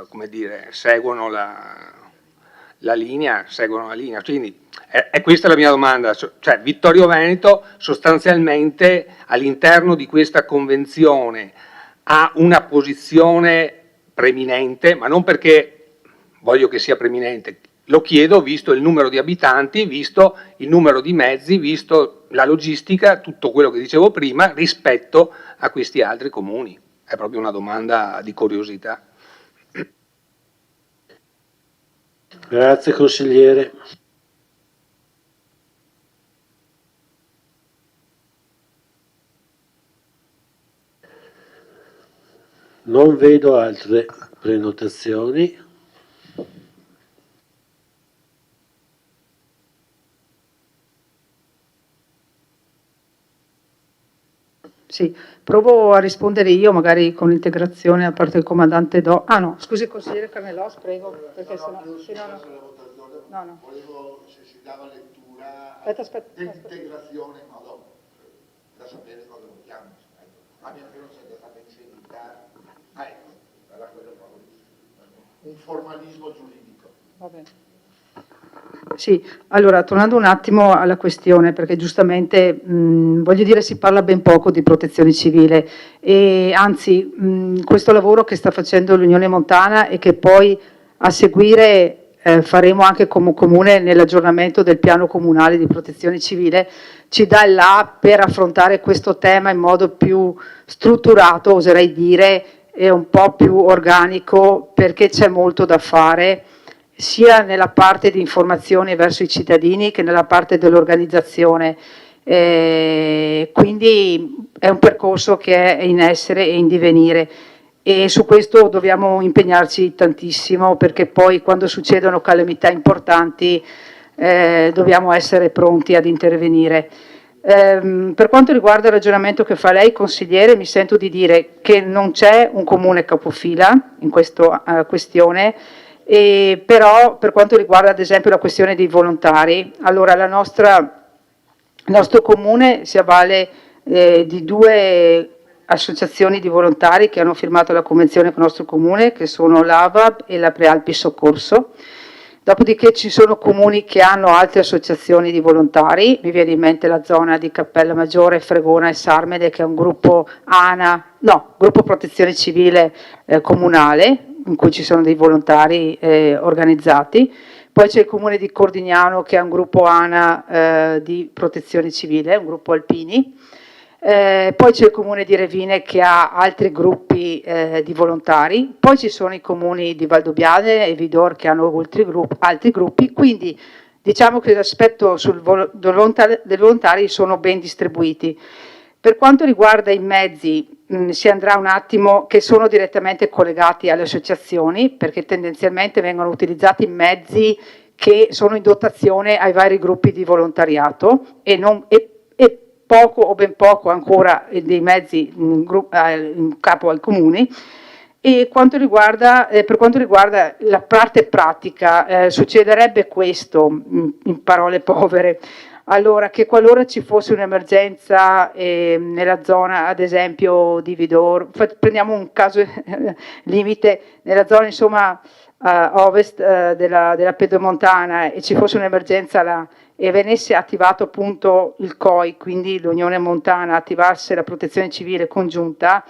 come dire, seguono la linea, quindi è questa la mia domanda, cioè Vittorio Veneto sostanzialmente all'interno di questa convenzione ha una posizione preminente, ma non perché voglio che sia preminente, lo chiedo visto il numero di abitanti, visto il numero di mezzi, visto la logistica, tutto quello che dicevo prima, rispetto a questi altri comuni. È proprio una domanda di curiosità. Grazie consigliere. Non vedo altre prenotazioni. Sì, provo a rispondere io, magari con l'integrazione da parte del comandante Do. Ah no, scusi consigliere Carnelos, prego, perché sennò... Sì, no. Volevo se si dava lettura Aspetta. dell'integrazione, no, dopo, da sapere cosa votiamo. A meno che non sia già stata inserita, ecco, era quello proprio un formalismo giuridico. Va bene. Sì, allora tornando un attimo alla questione, perché giustamente voglio dire si parla ben poco di protezione civile e anzi questo lavoro che sta facendo l'Unione Montana e che poi a seguire faremo anche come comune nell'aggiornamento del piano comunale di protezione civile ci dà il là per affrontare questo tema in modo più strutturato, oserei dire, e un po' più organico, perché c'è molto da fare sia nella parte di informazione verso i cittadini che nella parte dell'organizzazione. Quindi è un percorso che è in essere e in divenire e su questo dobbiamo impegnarci tantissimo perché poi quando succedono calamità importanti dobbiamo essere pronti ad intervenire. Per quanto riguarda il ragionamento che fa lei, consigliere, mi sento di dire che non c'è un comune capofila in questa questione. Però per quanto riguarda ad esempio la questione dei volontari, allora il nostro comune si avvale di 2 associazioni di volontari che hanno firmato la convenzione con il nostro comune, che sono l'AVAB e la Prealpi Soccorso. Dopodiché ci sono comuni che hanno altre associazioni di volontari, mi viene in mente la zona di Cappella Maggiore, Fregona e Sarmede, che è un gruppo gruppo protezione civile comunale, in cui ci sono dei volontari organizzati. Poi c'è il comune di Cordignano che è un gruppo ANA di protezione civile, un gruppo alpini. Poi c'è il comune di Revine che ha altri gruppi di volontari. Poi ci sono i comuni di Valdobbiadene e Vidor che hanno altri gruppi. Quindi diciamo che l'aspetto dei volontari sono ben distribuiti. Per quanto riguarda i mezzi, si andrà un attimo che sono direttamente collegati alle associazioni perché tendenzialmente vengono utilizzati mezzi che sono in dotazione ai vari gruppi di volontariato e poco o ben poco ancora dei mezzi in capo ai comuni. E per quanto riguarda la parte pratica, succederebbe questo, in parole povere. Allora, che qualora ci fosse un'emergenza nella zona, ad esempio di Vidor, prendiamo un caso limite, nella zona insomma ovest della Pedemontana e ci fosse un'emergenza là e venisse attivato appunto il COI, quindi l'Unione Montana, attivasse la protezione civile congiunta,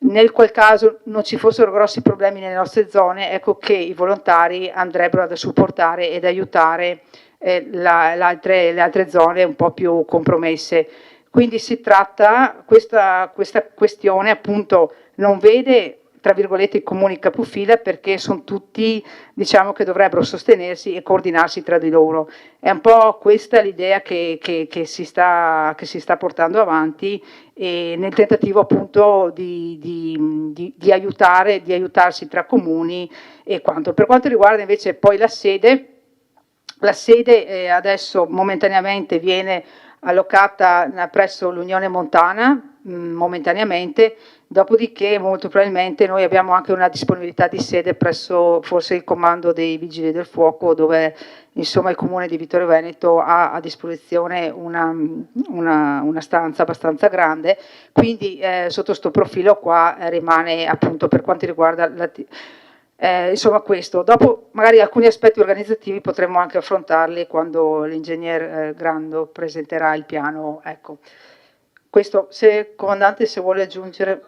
nel qual caso non ci fossero grossi problemi nelle nostre zone, ecco che i volontari andrebbero ad supportare ed aiutare le altre zone un po' più compromesse. Quindi si tratta, questa questione appunto non vede tra virgolette i comuni capofila perché sono tutti diciamo che dovrebbero sostenersi e coordinarsi tra di loro. È un po' questa l'idea che si sta portando avanti e nel tentativo appunto di aiutarsi tra comuni e quanto. Per quanto riguarda invece poi la sede adesso momentaneamente viene allocata presso l'Unione Montana, momentaneamente, dopodiché molto probabilmente noi abbiamo anche una disponibilità di sede presso forse il comando dei Vigili del Fuoco dove insomma il comune di Vittorio Veneto ha a disposizione una stanza abbastanza grande, quindi sotto sto profilo qua rimane appunto per quanto riguarda insomma questo. Dopo magari alcuni aspetti organizzativi potremo anche affrontarli quando l'ingegner Grando presenterà il piano. Ecco. Questo, se comandante se vuole aggiungere.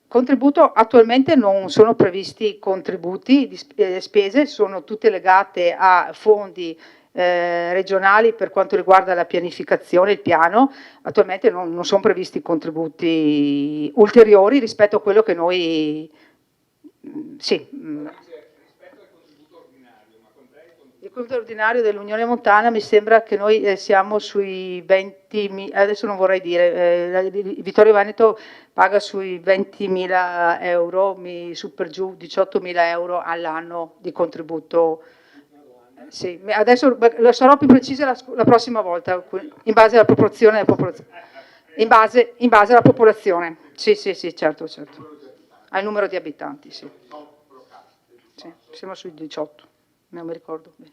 Contributo, attualmente non sono previsti contributi, spese sono tutte legate a fondi regionali per quanto riguarda la pianificazione, il piano. Attualmente non sono previsti contributi ulteriori rispetto a quello che noi... Sì. Il contributo ordinario dell'Unione Montana mi sembra che noi siamo sui 20.000, adesso non vorrei dire, Vittorio Veneto paga sui 20.000 euro, su per giù 18.000 euro all'anno di contributo. Sì, adesso lo sarò più precisa la prossima volta, in base alla proporzione della popolazione. In base alla popolazione, sì, certo. Al numero di abitanti, sì. Sì, siamo sui 18, non mi ricordo bene.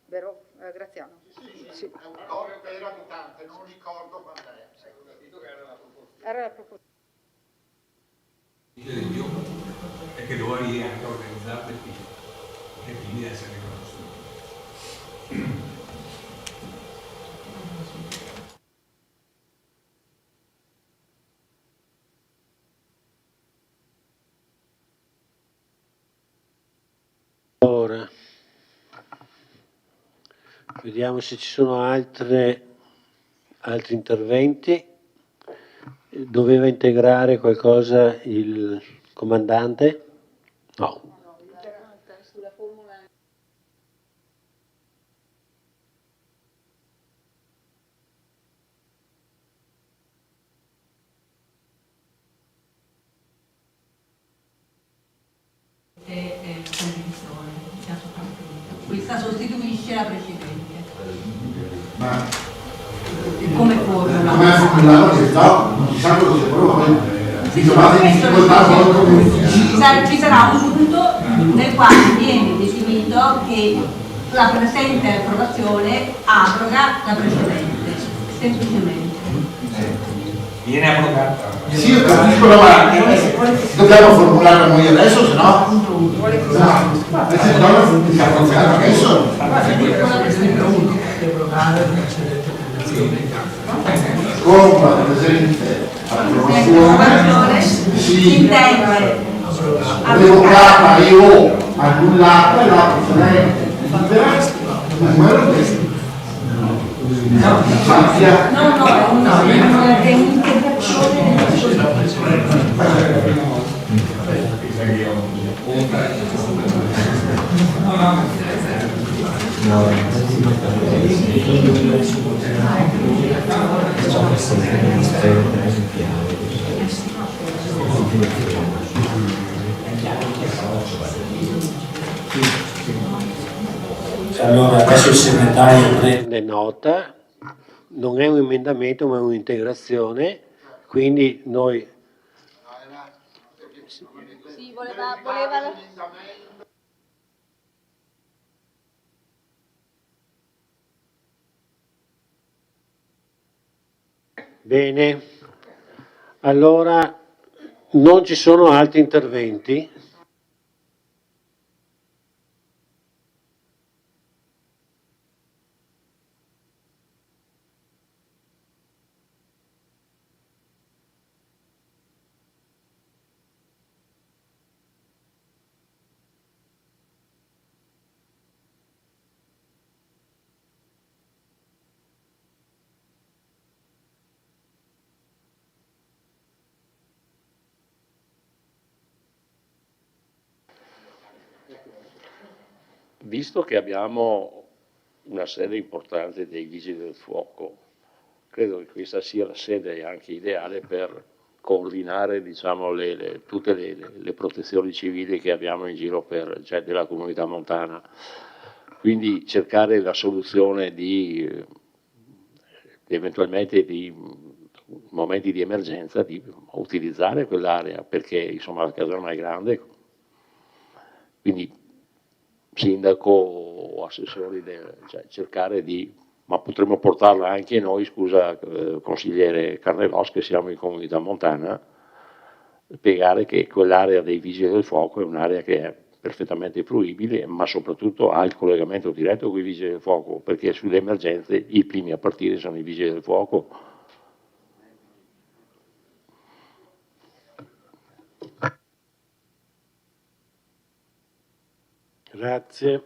Vero, Graziano? Sì. È un euro per abitante, non ricordo quant'è. Era la proporzione. Di più è che voi anche organizzate qui e quindi essere riconosciuti. Ora, vediamo se ci sono altri interventi. Doveva integrare qualcosa il comandante? No. Questa sostituisce la precedente. Ma come formula? Come formulare che non si sa cosa si prova. Ci sarà un punto nel quale viene definito che la presente approvazione abroga la precedente, semplicemente. Viene abrogata. Sì, io capisco, ma dobbiamo formularla noi adesso, se no? Se no, si approviamo adesso. Con la presente approvazione si intende revocata e o annullata la precedente libera numero di sappia. No, è un'integrazione. Allora adesso il segretario prende nota, non è un emendamento ma è un'integrazione, quindi noi... Sì, voleva... Bene, allora non ci sono altri interventi? Visto che abbiamo una sede importante dei Vigili del Fuoco, credo che questa sia la sede anche ideale per coordinare, diciamo, tutte le protezioni civili che abbiamo in giro cioè della comunità montana. Quindi cercare la soluzione eventualmente di momenti di emergenza, di utilizzare quell'area, perché insomma la caserma è grande, quindi sindaco o assessori, cioè cercare di, ma potremmo portarla anche noi, scusa consigliere Carnelos, che siamo in comunità montana, spiegare che quell'area dei vigili del fuoco è un'area che è perfettamente fruibile, ma soprattutto ha il collegamento diretto con i vigili del fuoco, perché sulle emergenze i primi a partire sono i vigili del fuoco. Grazie.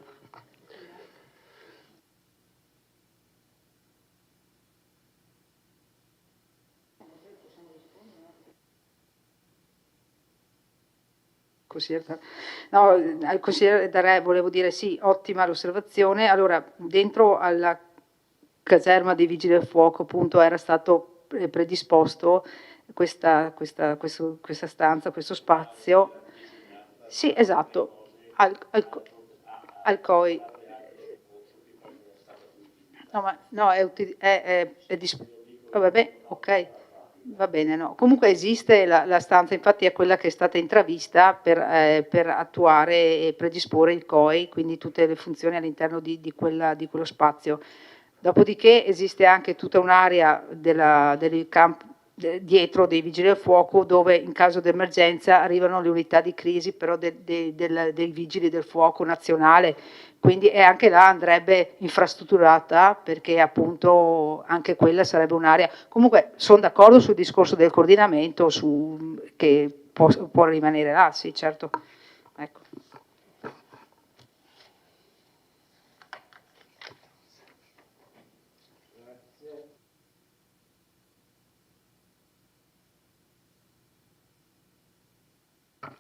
consigliere. No, al consigliere Darè volevo dire sì, ottima l'osservazione. Allora, dentro alla caserma dei Vigili del Fuoco appunto era stato predisposto questa stanza, questo spazio. Sì, esatto, al COI. No, ma no, vabbè, ok, va bene, no. Comunque esiste la stanza, infatti è quella che è stata intravista per attuare e predisporre il COI, quindi tutte le funzioni all'interno di quello spazio. Dopodiché esiste anche tutta un'area del campo dietro dei Vigili del Fuoco dove in caso di emergenza arrivano le unità di crisi però dei Vigili del Fuoco nazionale, quindi anche là andrebbe infrastrutturata perché appunto anche quella sarebbe un'area. Comunque sono d'accordo sul discorso del coordinamento che può rimanere là, sì certo. Ecco.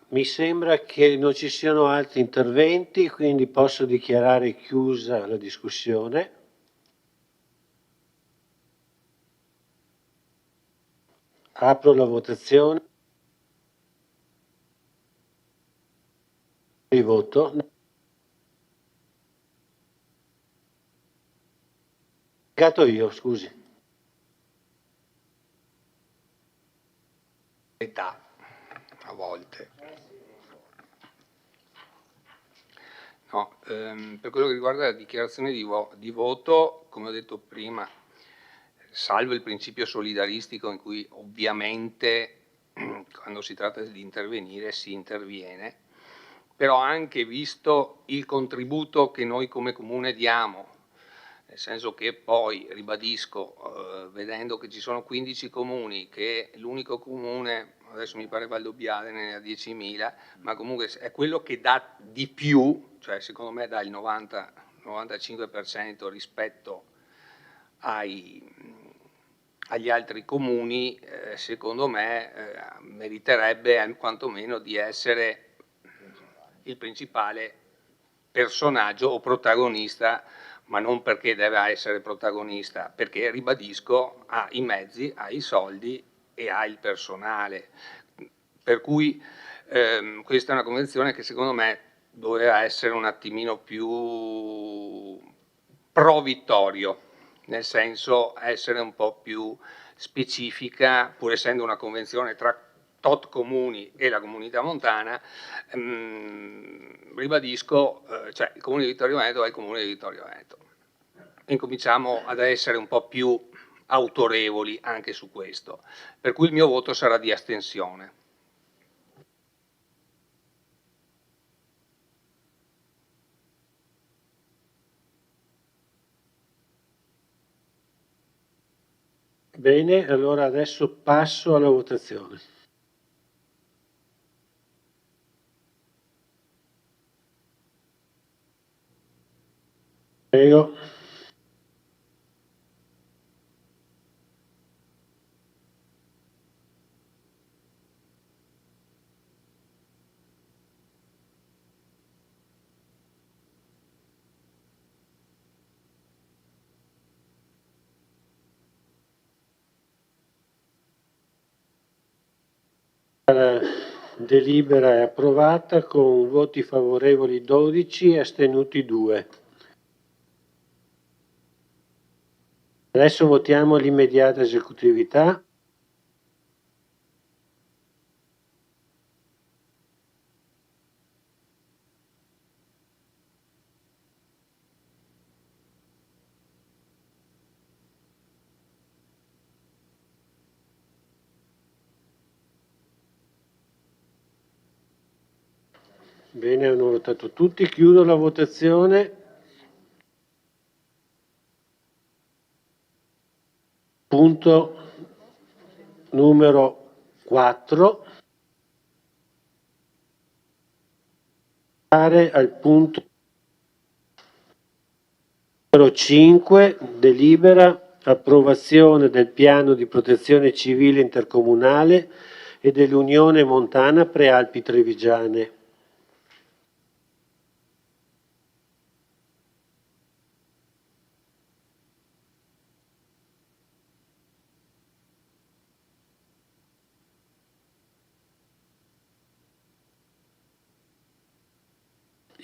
Mi sembra che non ci siano altri interventi, quindi posso dichiarare chiusa la discussione. Apro la votazione. Il voto. Gatto io, scusi. Età, a volte. No, per quello che riguarda la dichiarazione di voto, come ho detto prima, salvo il principio solidaristico in cui ovviamente quando si tratta di intervenire si interviene, però anche visto il contributo che noi come Comune diamo, nel senso che poi, ribadisco, vedendo che ci sono 15 comuni, che l'unico comune, adesso mi pare Valdobbiadene ne ha 10.000, ma comunque è quello che dà di più, cioè secondo me dà il 90-95% rispetto agli altri comuni, secondo me meriterebbe quantomeno di essere il principale personaggio o protagonista, ma non perché deve essere protagonista, perché, ribadisco, ha i mezzi, ha i soldi e ha il personale. Per cui questa è una convenzione che secondo me doveva essere un attimino più pro Vittorio, nel senso essere un po' più specifica, pur essendo una convenzione tra tot comuni e la comunità montana, ribadisco, cioè il comune di Vittorio Veneto è il comune di Vittorio Veneto. Incominciamo ad essere un po' più autorevoli anche su questo, per cui il mio voto sarà di astensione. Bene, allora adesso passo alla votazione. Prego. La delibera è approvata con voti favorevoli 12 e astenuti 2. Adesso votiamo l'immediata esecutività. Bene, hanno votato tutti. Chiudo la votazione. Punto numero 4. Al punto numero 5, delibera approvazione del piano di protezione civile intercomunale e dell'Unione Montana Prealpi Trevigiane.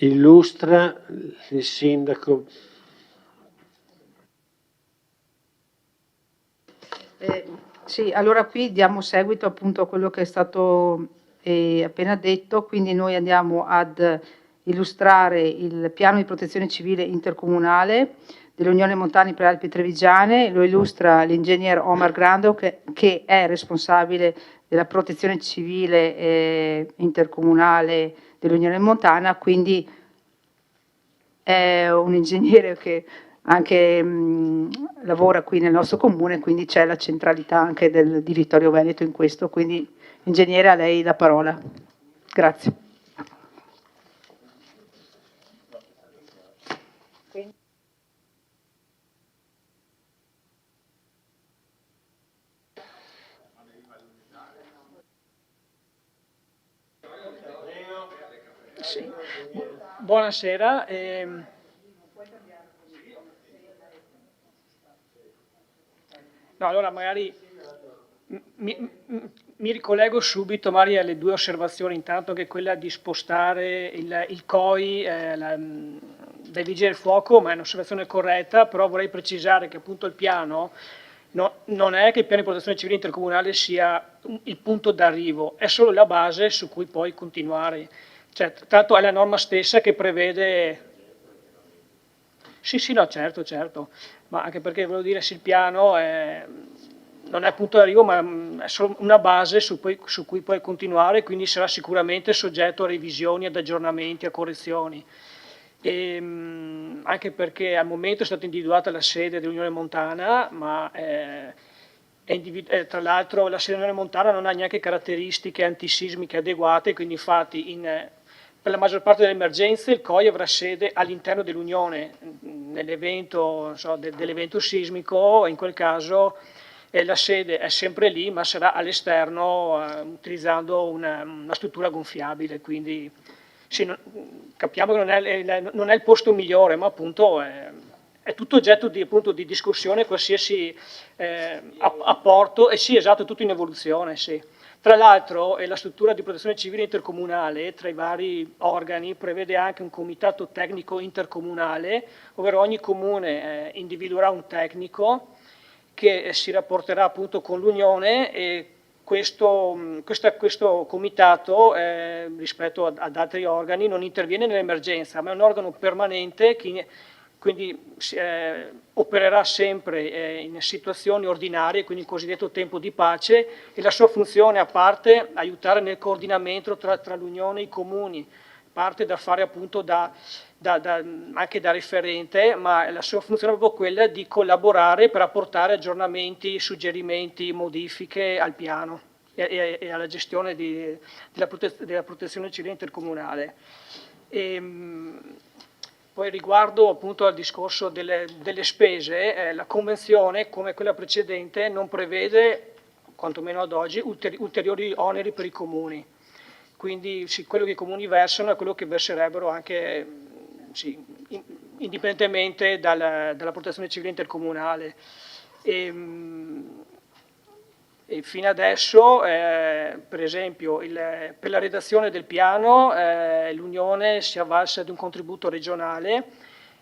illustra il sindaco. Sì, allora qui diamo seguito appunto a quello che è stato appena detto, quindi noi andiamo ad illustrare il piano di protezione civile intercomunale dell'Unione Montane Prealpi Trevigiane, lo illustra l'ingegner Omar Grando che è responsabile della protezione civile intercomunale dell'Unione Montana, quindi è un ingegnere che anche lavora qui nel nostro comune, quindi c'è la centralità anche di Vittorio Veneto in questo, quindi ingegnere, a lei la parola. Grazie. Sì. Buonasera. No, allora magari mi ricollego subito magari alle due osservazioni, intanto che quella di spostare il COI dai vigili del fuoco, ma è un'osservazione corretta, però vorrei precisare che appunto il piano non è che il piano di protezione civile intercomunale sia il punto d'arrivo, è solo la base su cui poi continuare. Cioè, tanto è la norma stessa che prevede... Sì, no, certo, ma anche perché volevo dire se il piano non è punto d'arrivo, ma è solo una base su cui poi continuare, quindi sarà sicuramente soggetto a revisioni, ad aggiornamenti, a correzioni. Anche perché al momento è stata individuata la sede dell'Unione Montana, ma tra l'altro la sede dell'Unione Montana non ha neanche caratteristiche antisismiche adeguate, quindi infatti per la maggior parte delle emergenze il COI avrà sede all'interno dell'Unione, nell'evento dell'evento sismico, in quel caso la sede è sempre lì, ma sarà all'esterno utilizzando una struttura gonfiabile, quindi sì, capiamo che non è il posto migliore, ma appunto è tutto oggetto di discussione, qualsiasi apporto, e sì, esatto, tutto in evoluzione, sì. Tra l'altro la struttura di protezione civile intercomunale tra i vari organi prevede anche un comitato tecnico intercomunale, ovvero ogni comune individuerà un tecnico che si rapporterà appunto con l'Unione, e questo comitato rispetto ad altri organi non interviene nell'emergenza, ma è un organo permanente che quindi opererà sempre in situazioni ordinarie, quindi il cosiddetto tempo di pace, e la sua funzione, a parte aiutare nel coordinamento tra l'Unione e i comuni, parte da fare appunto anche da referente, ma la sua funzione è proprio quella di collaborare per apportare aggiornamenti, suggerimenti, modifiche al piano e alla gestione della protezione civile intercomunale. Poi riguardo appunto al discorso delle spese, la convenzione, come quella precedente, non prevede, quantomeno ad oggi, ulteriori oneri per i comuni. Quindi sì, quello che i comuni versano è quello che verserebbero anche indipendentemente dalla protezione civile intercomunale. E fino adesso, per esempio, per la redazione del piano l'Unione si è avvalsa di un contributo regionale,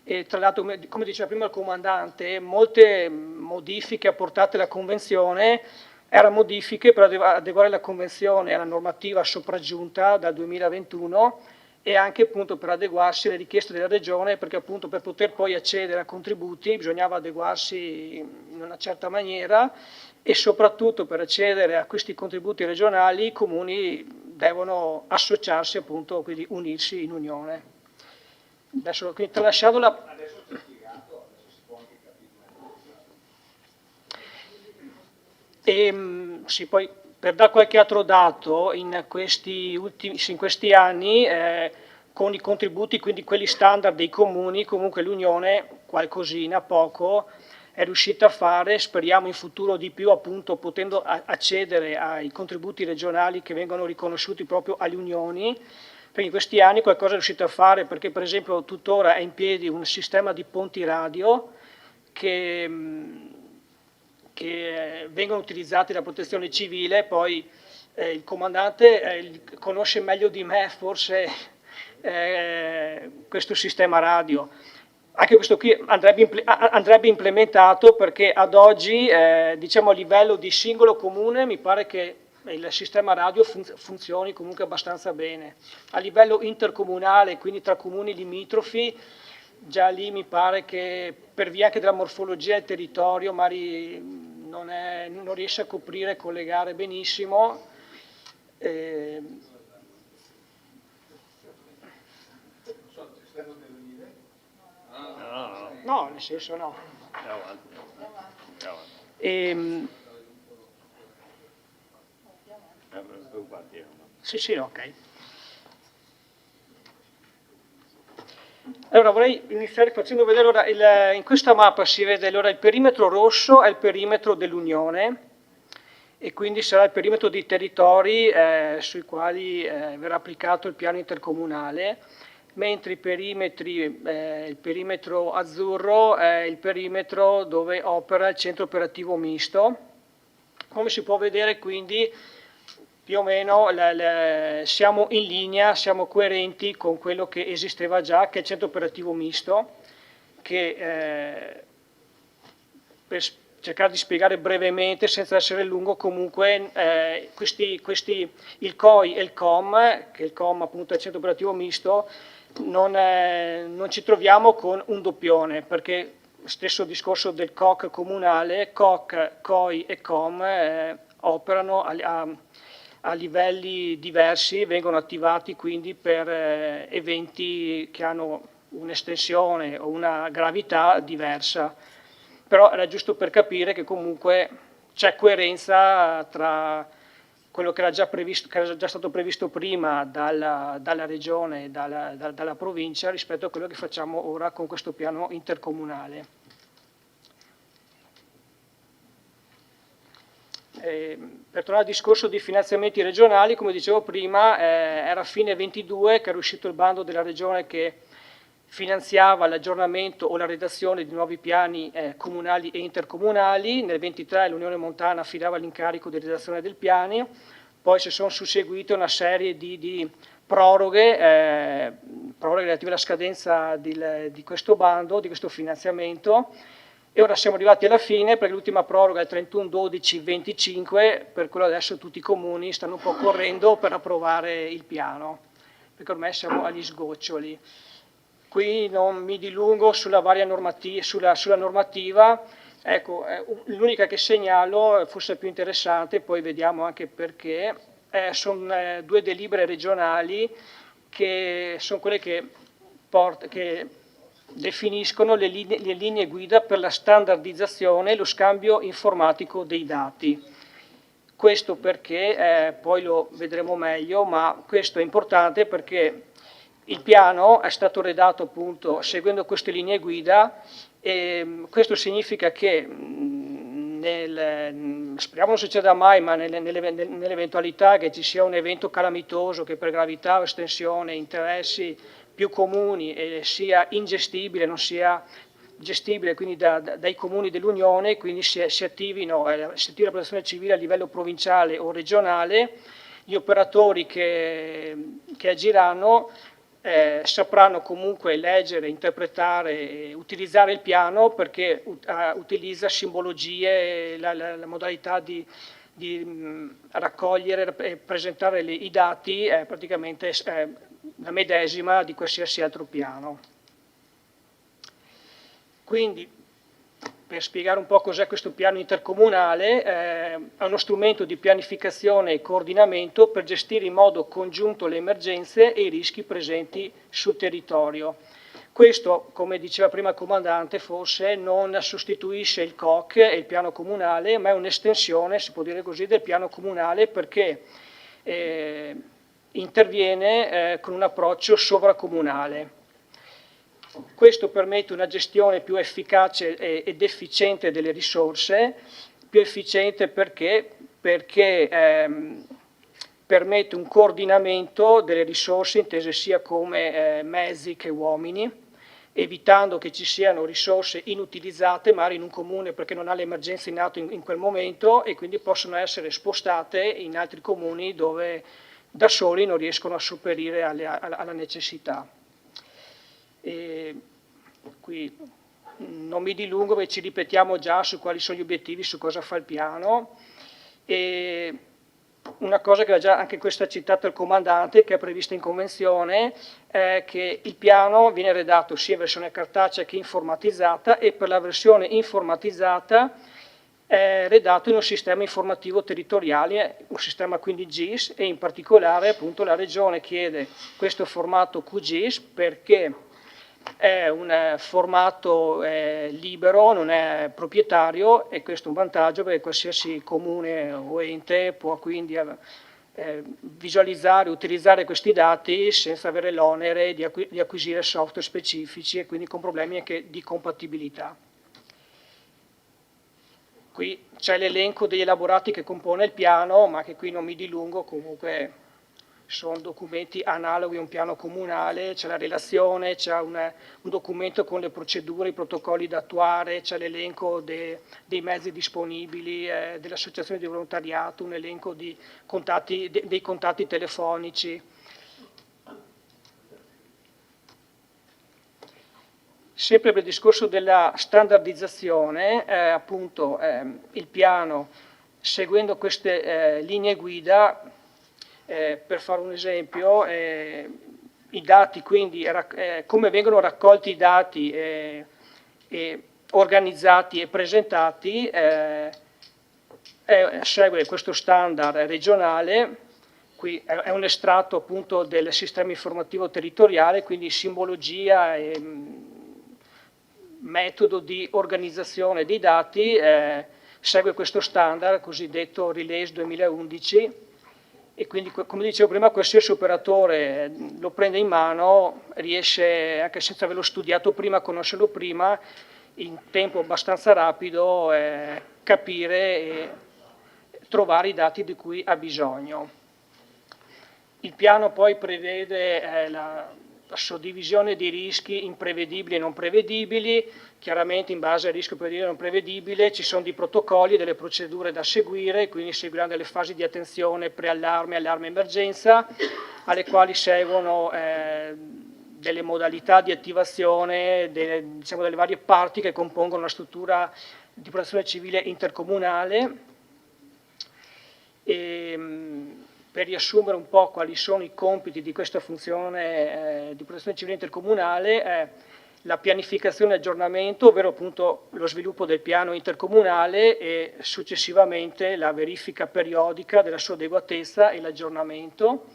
e tra l'altro, come diceva prima il comandante, molte modifiche apportate alla Convenzione erano modifiche per adeguare la Convenzione alla normativa sopraggiunta dal 2021, e anche appunto per adeguarsi alle richieste della Regione, perché appunto per poter poi accedere a contributi bisognava adeguarsi in una certa maniera, e soprattutto per accedere a questi contributi regionali i comuni devono associarsi, appunto, quindi unirsi in unione. Adesso, quindi, tralasciando la... Sì, poi per dare qualche altro dato, in questi anni, con i contributi, quindi quelli standard dei comuni, comunque l'Unione qualcosina, poco, è riuscita a fare, speriamo in futuro di più, appunto potendo accedere ai contributi regionali che vengono riconosciuti proprio alle unioni, perché in questi anni qualcosa è riuscita a fare, perché per esempio tuttora è in piedi un sistema di ponti radio che vengono utilizzati dalla protezione civile. Poi il comandante conosce meglio di me forse questo sistema radio. Anche questo qui andrebbe implementato, perché ad oggi, diciamo, a livello di singolo comune mi pare che il sistema radio funzioni comunque abbastanza bene. A livello intercomunale, quindi tra comuni limitrofi, già lì mi pare che per via anche della morfologia del territorio magari non riesce a coprire e collegare benissimo. No, nel senso no. Sì, ok. Allora vorrei iniziare facendo vedere, ora, in questa mappa si vede allora il perimetro rosso è il perimetro dell'Unione, e quindi sarà il perimetro dei territori sui quali verrà applicato il piano intercomunale, mentre il perimetro azzurro è il perimetro dove opera il centro operativo misto. Come si può vedere, quindi più o meno siamo in linea, siamo coerenti con quello che esisteva già, che è il centro operativo misto, che per cercare di spiegare brevemente, senza essere lungo, comunque il COI e il COM, che il COM appunto è il centro operativo misto, non ci troviamo con un doppione, perché stesso discorso del COC comunale, COC, COI e COM operano a livelli diversi, vengono attivati quindi per eventi che hanno un'estensione o una gravità diversa. Però era giusto per capire che comunque c'è coerenza tra quello che era già stato previsto prima dalla regione e dalla provincia rispetto a quello che facciamo ora con questo piano intercomunale. Per tornare al discorso di finanziamenti regionali, come dicevo prima, era a fine 22 che era uscito il bando della regione che finanziava l'aggiornamento o la redazione di nuovi piani comunali e intercomunali. Nel 23 l'Unione Montana affidava l'incarico di redazione del piano, poi si sono susseguite una serie di proroghe relative alla scadenza di questo bando, di questo finanziamento, e ora siamo arrivati alla fine, perché l'ultima proroga è il 31/12/25, per quello adesso tutti i comuni stanno un po' correndo per approvare il piano, perché ormai siamo agli sgoccioli. Qui non mi dilungo sulla normativa, ecco, l'unica che segnalo, forse più interessante, poi vediamo anche perché, sono due delibere regionali che sono quelle che definiscono le linee guida per la standardizzazione e lo scambio informatico dei dati. Questo perché, poi lo vedremo meglio, ma questo è importante perché il piano è stato redatto appunto seguendo queste linee guida, e questo significa che, speriamo non succeda mai, ma nell'eventualità che ci sia un evento calamitoso che per gravità o estensione interessi più comuni e sia ingestibile, non sia gestibile quindi dai comuni dell'Unione, quindi si attivi la protezione civile a livello provinciale o regionale, gli operatori che agiranno sapranno comunque leggere, interpretare e utilizzare il piano, perché utilizza simbologie, la modalità di raccogliere e presentare i dati è praticamente la medesima di qualsiasi altro piano. Quindi, per spiegare un po' cos'è questo piano intercomunale, è uno strumento di pianificazione e coordinamento per gestire in modo congiunto le emergenze e i rischi presenti sul territorio. Questo, come diceva prima il comandante, forse non sostituisce il COC e il piano comunale, ma è un'estensione, si può dire così, del piano comunale, perché interviene con un approccio sovracomunale. Questo permette una gestione più efficace ed efficiente delle risorse, più efficiente perché permette un coordinamento delle risorse intese sia come mezzi che uomini, evitando che ci siano risorse inutilizzate magari in un comune perché non ha l'emergenza in atto in quel momento, e quindi possono essere spostate in altri comuni dove da soli non riescono a sopperire alla necessità. E qui non mi dilungo perché ci ripetiamo già su quali sono gli obiettivi, su cosa fa il piano. E una cosa che già anche questa ha citato il comandante, che è prevista in convenzione, è che il piano viene redatto sia in versione cartacea che informatizzata, e per la versione informatizzata è redatto in un sistema informativo territoriale, un sistema quindi GIS, e in particolare appunto la Regione chiede questo formato QGIS perché è un formato libero, non è proprietario, e questo è un vantaggio perché qualsiasi comune o ente può quindi visualizzare, utilizzare questi dati senza avere l'onere di acquisire software specifici e quindi con problemi anche di compatibilità. Qui c'è l'elenco degli elaborati che compone il piano, ma che qui non mi dilungo, comunque sono documenti analoghi a un piano comunale, c'è la relazione, c'è un documento con le procedure, i protocolli da attuare, c'è l'elenco dei mezzi disponibili, delle associazioni di volontariato, un elenco dei contatti telefonici. Sempre per il discorso della standardizzazione, appunto il piano, seguendo queste linee guida, per fare un esempio, i dati, quindi come vengono raccolti i dati, organizzati e presentati, segue questo standard regionale. Qui è un estratto appunto del sistema informativo territoriale, quindi simbologia e metodo di organizzazione dei dati, segue questo standard cosiddetto Release 2011. E quindi, come dicevo prima, qualsiasi operatore lo prende in mano, riesce, anche senza averlo studiato prima, conoscerlo prima, in tempo abbastanza rapido, capire e trovare i dati di cui ha bisogno. Il piano poi prevede la suddivisione dei rischi in prevedibili e non prevedibili. Chiaramente in base al rischio prevedibile e non prevedibile ci sono dei protocolli, delle procedure da seguire, quindi seguiranno delle fasi di attenzione, preallarme, allarme, emergenza, alle quali seguono delle modalità di attivazione diciamo, delle varie parti che compongono la struttura di protezione civile intercomunale. Per riassumere un po' quali sono i compiti di questa funzione di protezione civile intercomunale, è la pianificazione e aggiornamento, ovvero appunto lo sviluppo del piano intercomunale e successivamente la verifica periodica della sua adeguatezza e l'aggiornamento,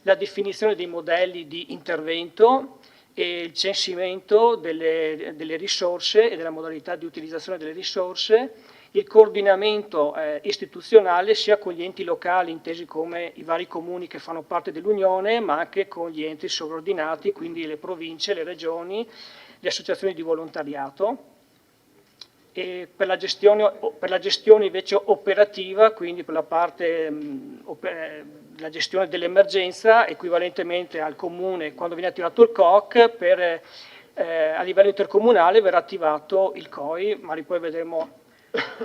la definizione dei modelli di intervento e il censimento delle risorse e della modalità di utilizzazione delle risorse, il coordinamento istituzionale sia con gli enti locali, intesi come i vari comuni che fanno parte dell'Unione, ma anche con gli enti sovraordinati, quindi le province, le regioni, le associazioni di volontariato. E per la gestione invece operativa, quindi per la parte la gestione dell'emergenza, equivalentemente al comune quando viene attivato il COC, a livello intercomunale verrà attivato il COI, ma poi vedremo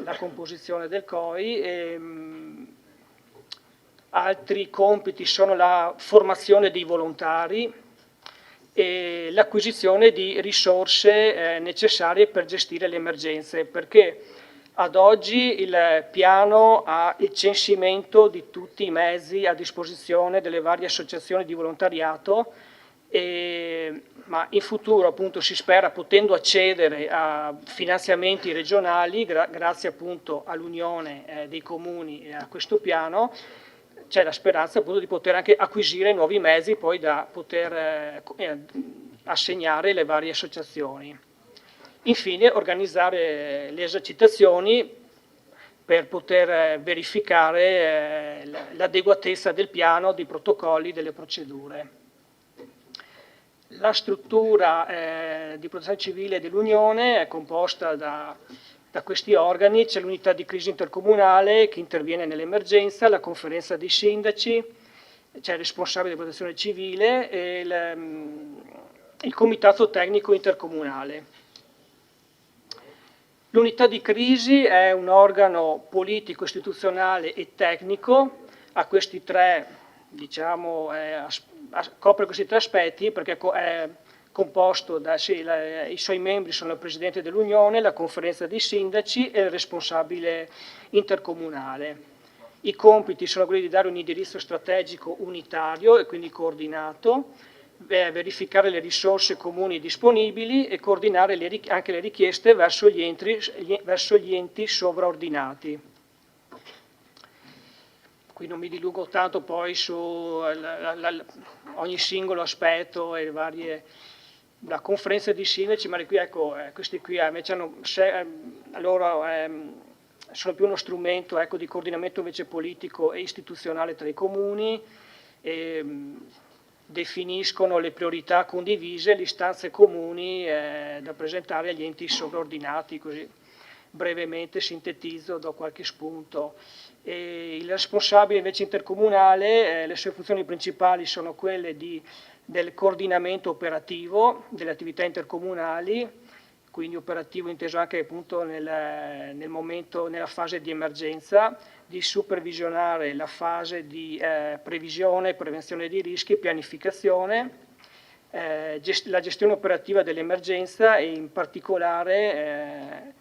la composizione del COI. Altri compiti sono la formazione dei volontari e l'acquisizione di risorse necessarie per gestire le emergenze, perché ad oggi il piano ha il censimento di tutti i mezzi a disposizione delle varie associazioni di volontariato, ma in futuro appunto si spera, potendo accedere a finanziamenti regionali grazie appunto all'unione dei comuni e a questo piano, c'è la speranza appunto di poter anche acquisire nuovi mezzi poi da poter assegnare alle varie associazioni. Infine organizzare le esercitazioni per poter verificare l'adeguatezza del piano, dei protocolli, delle procedure. La struttura di protezione civile dell'Unione è composta da questi organi. C'è l'unità di crisi intercomunale che interviene nell'emergenza, la conferenza dei sindaci, c'è il responsabile di protezione civile e il comitato tecnico intercomunale. L'unità di crisi è un organo politico, istituzionale e tecnico, ha questi tre diciamo, copre questi tre aspetti perché è composto i suoi membri sono il Presidente dell'Unione, la Conferenza dei Sindaci e il responsabile intercomunale. I compiti sono quelli di dare un indirizzo strategico unitario e quindi coordinato, verificare le risorse comuni disponibili e coordinare anche le richieste verso gli enti sovraordinati. Qui non mi dilungo tanto poi su ogni singolo aspetto e la conferenza di sindaci, ma qui, ecco, questi qui sono più uno strumento, ecco, di coordinamento invece politico e istituzionale tra i comuni, definiscono le priorità condivise, le istanze comuni da presentare agli enti sovraordinati, così brevemente sintetizzo, do qualche spunto. Il responsabile invece intercomunale, le sue funzioni principali sono quelle del coordinamento operativo delle attività intercomunali, quindi operativo inteso anche appunto nella fase di emergenza, di supervisionare la fase di previsione, prevenzione di rischi e pianificazione, la gestione operativa dell'emergenza e in particolare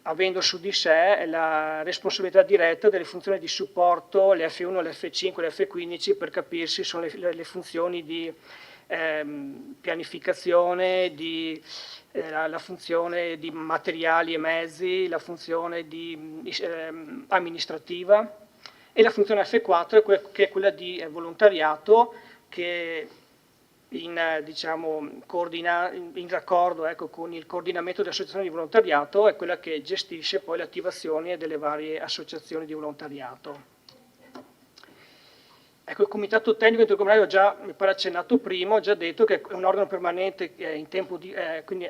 avendo su di sé la responsabilità diretta delle funzioni di supporto, le F1, le F5, le F15, per capirsi sono le funzioni di pianificazione, la funzione di materiali e mezzi, la funzione amministrativa, e la funzione F4 che è quella di volontariato, che in raccordo, ecco, con il coordinamento delle associazioni di volontariato è quella che gestisce poi le attivazioni delle varie associazioni di volontariato. Ecco, il Comitato Tecnico Intercomunale ho già, mi pare, accennato prima, ho già detto che è un organo permanente quindi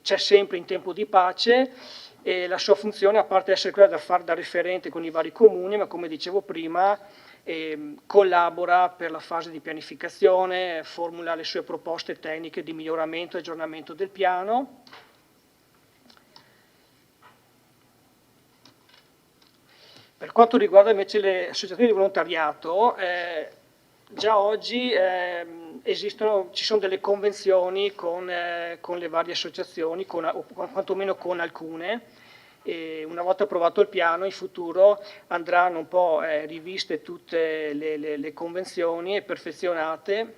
c'è sempre in tempo di pace, e la sua funzione, a parte essere quella da fare da referente con i vari comuni, ma come dicevo prima, collabora per la fase di pianificazione, formula le sue proposte tecniche di miglioramento e aggiornamento del piano. Per quanto riguarda invece le associazioni di volontariato, già oggi ci sono delle convenzioni con le varie associazioni, o quantomeno con alcune. E una volta approvato il piano, in futuro andranno un po' riviste tutte le convenzioni e perfezionate,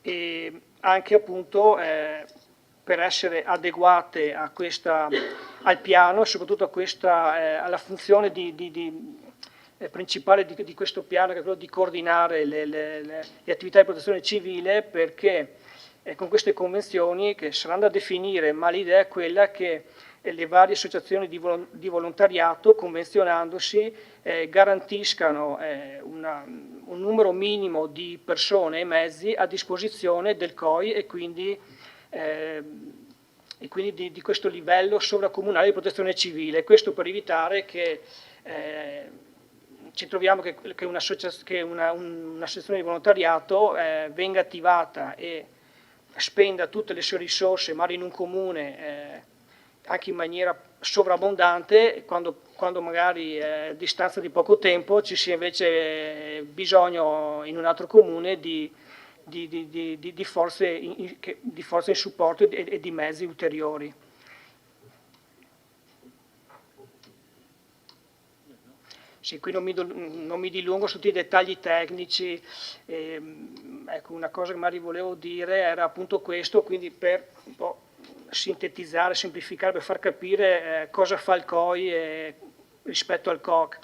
e anche appunto per essere adeguate al piano e soprattutto alla funzione principale di questo piano, che è quello di coordinare le attività di protezione civile, perché con queste convenzioni, che saranno da definire, ma l'idea è quella che le varie associazioni di volontariato, convenzionandosi, garantiscano un numero minimo di persone e mezzi a disposizione del COI e quindi di questo livello sovracomunale di protezione civile. Questo per evitare che ci troviamo che un'associazione di volontariato venga attivata e spenda tutte le sue risorse magari in un comune anche in maniera sovrabbondante, quando magari a distanza di poco tempo ci sia invece bisogno in un altro comune di forze in supporto e di mezzi ulteriori. Sì, qui non mi dilungo su tutti i dettagli tecnici, ecco, una cosa che magari volevo dire era appunto questo, quindi per un po' sintetizzare, semplificare, per far capire cosa fa il COI rispetto al COC.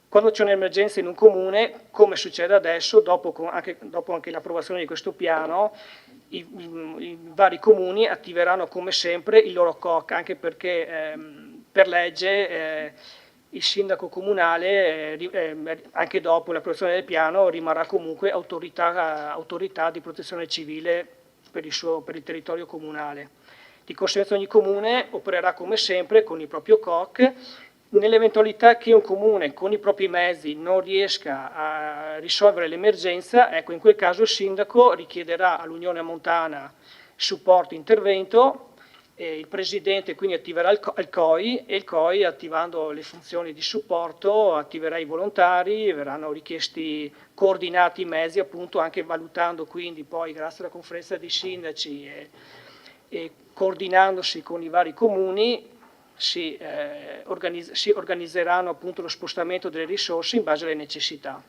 Quando c'è un'emergenza in un comune, come succede adesso, dopo anche l'approvazione di questo piano, i vari comuni attiveranno come sempre il loro COC, anche perché per legge il sindaco comunale, anche dopo l'approvazione del piano, rimarrà comunque autorità di protezione civile per il territorio comunale. Di conseguenza ogni comune opererà come sempre con il proprio COC. Nell'eventualità che un comune con i propri mezzi non riesca a risolvere l'emergenza, ecco, in quel caso il sindaco richiederà all'Unione Montana supporto intervento il Presidente quindi attiverà il COI e il COI, attivando le funzioni di supporto, attiverà i volontari, verranno richiesti coordinati i mezzi, appunto anche valutando quindi poi grazie alla conferenza dei sindaci e coordinandosi con i vari comuni si organizzeranno appunto lo spostamento delle risorse in base alle necessità.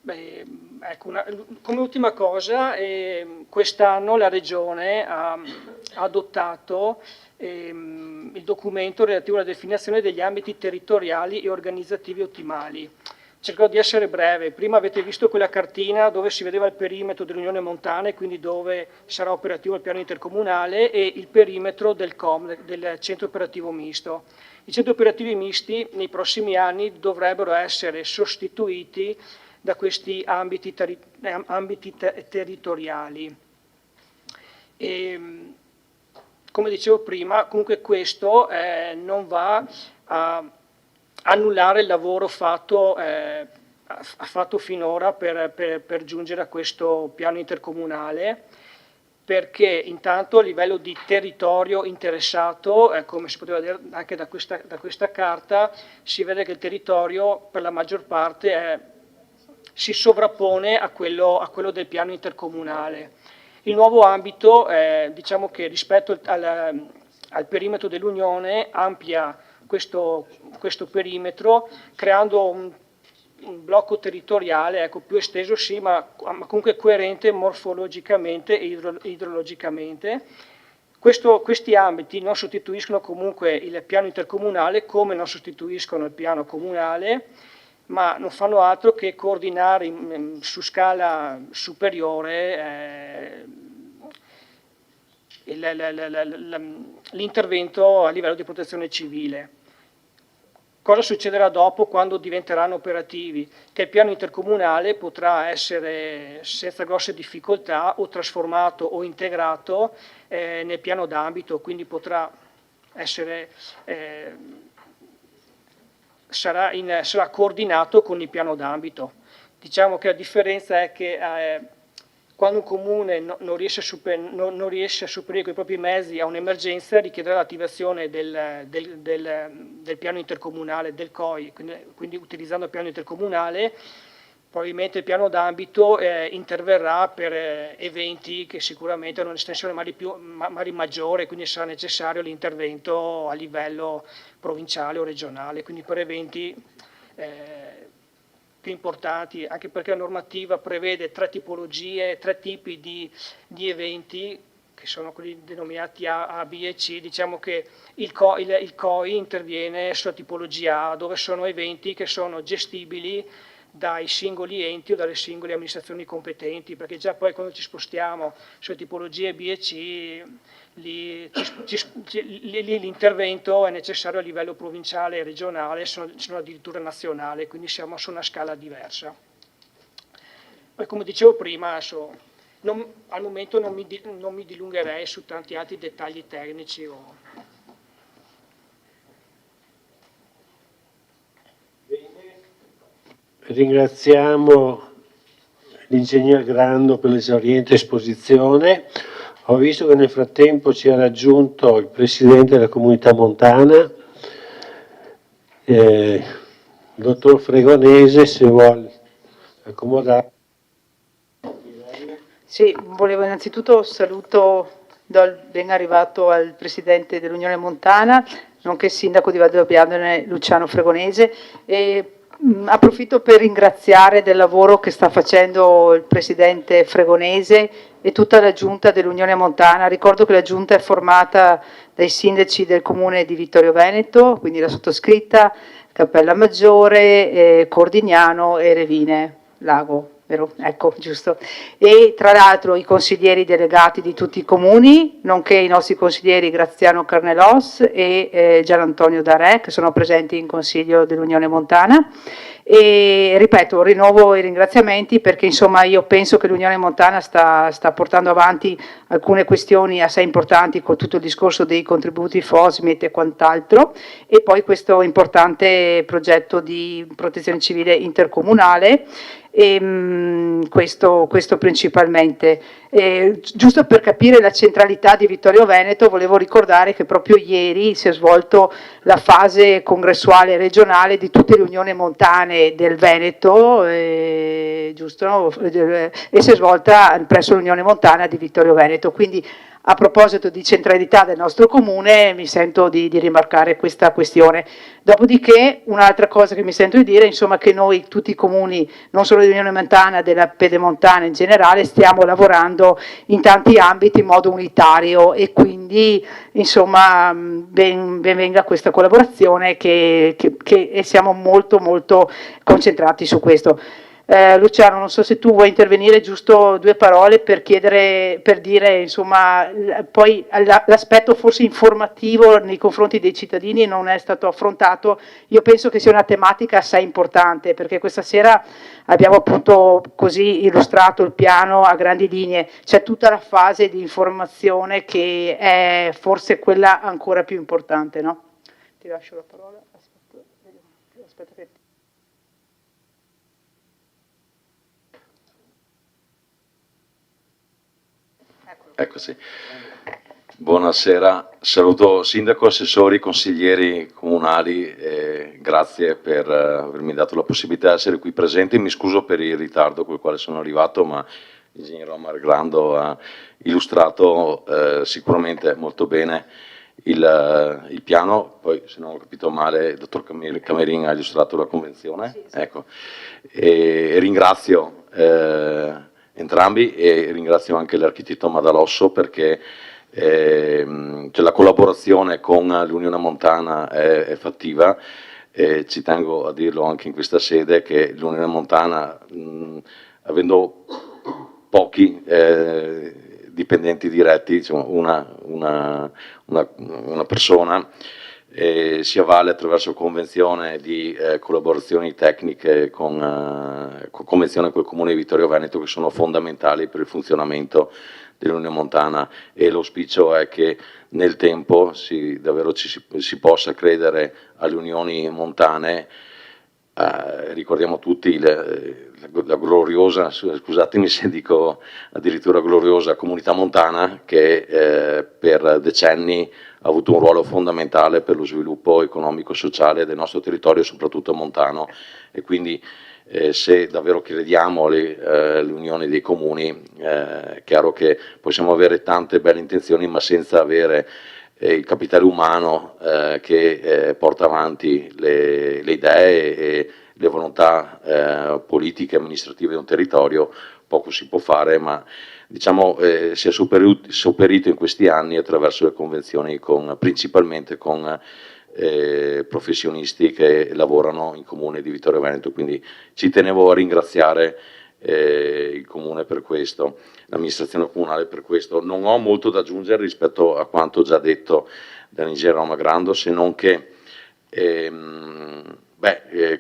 Beh, ecco, come ultima cosa, quest'anno la Regione ha adottato il documento relativo alla definizione degli ambiti territoriali e organizzativi ottimali. Cercherò di essere breve. Prima avete visto quella cartina dove si vedeva il perimetro dell'Unione Montana e quindi dove sarà operativo il piano intercomunale e il perimetro del centro operativo misto. I centri operativi misti nei prossimi anni dovrebbero essere sostituiti da questi ambiti territoriali. Come dicevo prima, comunque questo non va a annullare il lavoro fatto finora per giungere a questo piano intercomunale, perché intanto a livello di territorio interessato, come si poteva vedere anche da questa carta, si vede che il territorio per la maggior parte si sovrappone a quello del piano intercomunale. Il nuovo ambito, diciamo che rispetto al perimetro dell'Unione, amplia questo perimetro, creando un blocco territoriale più esteso, sì, ma comunque coerente morfologicamente e idrologicamente. Questi ambiti non sostituiscono comunque il piano intercomunale, come non sostituiscono il piano comunale, ma non fanno altro che coordinare su scala superiore l'intervento a livello di protezione civile. Cosa succederà dopo, quando diventeranno operativi? Che il piano intercomunale potrà essere senza grosse difficoltà o trasformato o integrato nel piano d'ambito, quindi potrà essere sarà coordinato con il piano d'ambito. Diciamo che la differenza è che quando un comune non riesce a superare con i propri mezzi a un'emergenza, richiederà l'attivazione del piano intercomunale, del COI, quindi utilizzando il piano intercomunale. Probabilmente il piano d'ambito interverrà per eventi che sicuramente hanno un'estensione magari maggiore, quindi sarà necessario l'intervento a livello provinciale o regionale, quindi per eventi più importanti, anche perché la normativa prevede tre tipi di eventi, che sono quelli denominati A, B e C. Diciamo che il COI interviene sulla tipologia A, dove sono eventi che sono gestibili dai singoli enti o dalle singole amministrazioni competenti, perché già poi quando ci spostiamo sulle tipologie B e C, l'intervento è necessario a livello provinciale e regionale, se non addirittura nazionale, quindi siamo su una scala diversa. Poi, come dicevo prima, al momento non mi dilungherei su tanti altri dettagli tecnici. Ringraziamo l'ingegner Grando per l'esauriente esposizione. Ho visto che nel frattempo ci ha raggiunto il presidente della comunità montana, dottor Fregonese, se vuole accomodare. Sì, volevo innanzitutto do il ben arrivato al presidente dell'Unione Montana, nonché sindaco di Valdobbiadene Luciano Fregonese, e approfitto per ringraziare del lavoro che sta facendo il presidente Fregonese e tutta la giunta dell'Unione Montana. Ricordo che la giunta è formata dai sindaci del comune di Vittorio Veneto, quindi la sottoscritta, Cappella Maggiore, Cordignano e Revine Lago. Vero? Ecco, giusto. E tra l'altro i consiglieri delegati di tutti i comuni, nonché i nostri consiglieri Graziano Carnelos e Gian Antonio Darè, che sono presenti in Consiglio dell'Unione Montana, E ripeto, rinnovo i ringraziamenti perché insomma io penso che l'Unione Montana sta portando avanti alcune questioni assai importanti con tutto il discorso dei contributi FOSMIT e quant'altro, e poi questo importante progetto di protezione civile intercomunale. Questo principalmente. Giusto per capire la centralità di Vittorio Veneto, volevo ricordare che proprio ieri si è svolto la fase congressuale regionale di tutte le unioni montane del Veneto, giusto? E si è svolta presso l'Unione Montana di Vittorio Veneto, quindi a proposito di centralità del nostro comune mi sento di rimarcare questa questione. Dopodiché un'altra cosa che mi sento di dire, insomma, che noi tutti i comuni, non solo dell'Unione Montana, della Pedemontana in generale, stiamo lavorando in tanti ambiti in modo unitario e quindi insomma ben venga questa collaborazione e siamo molto molto concentrati su questo. Luciano, non so se tu vuoi intervenire, giusto 2 parole per dire insomma, poi l'aspetto forse informativo nei confronti dei cittadini non è stato affrontato. Io penso che sia una tematica assai importante perché questa sera abbiamo appunto così illustrato il piano a grandi linee, c'è tutta la fase di informazione che è forse quella ancora più importante, no? Ti lascio la parola. Aspetta che... Eccoci. Buonasera, saluto sindaco, assessori, consiglieri comunali, grazie per avermi dato la possibilità di essere qui presente. Mi scuso per il ritardo col quale sono arrivato, ma l'ingegnere Omar Grando ha illustrato sicuramente molto bene il piano, poi se non ho capito male il dottor Camerin ha illustrato la convenzione. Sì. Ecco. E ringrazio entrambi e ringrazio anche l'architetto Madalosso perché la collaborazione con l'Unione Montana è fattiva. Ci tengo a dirlo anche in questa sede che l'Unione Montana, avendo pochi dipendenti diretti, diciamo una persona, si avvale attraverso convenzione di collaborazioni tecniche convenzione col Comune di Vittorio Veneto che sono fondamentali per il funzionamento dell'Unione Montana e l'auspicio è che nel tempo davvero si possa credere alle unioni montane. Ricordiamo tutti la gloriosa, scusatemi se dico addirittura gloriosa, Comunità Montana che per decenni ha avuto un ruolo fondamentale per lo sviluppo economico e sociale del nostro territorio, soprattutto montano, e quindi se davvero crediamo alle unioni dei comuni, è chiaro che possiamo avere tante belle intenzioni ma senza avere il capitale umano che porta avanti le idee e le volontà politiche e amministrative di un territorio, poco si può fare, ma diciamo si è sopperito in questi anni attraverso le convenzioni principalmente con professionisti che lavorano in Comune di Vittorio Veneto, quindi ci tenevo a ringraziare il Comune per questo, l'amministrazione comunale per questo. Non ho molto da aggiungere rispetto a quanto già detto dall'ingegnere Roma Grando, se non che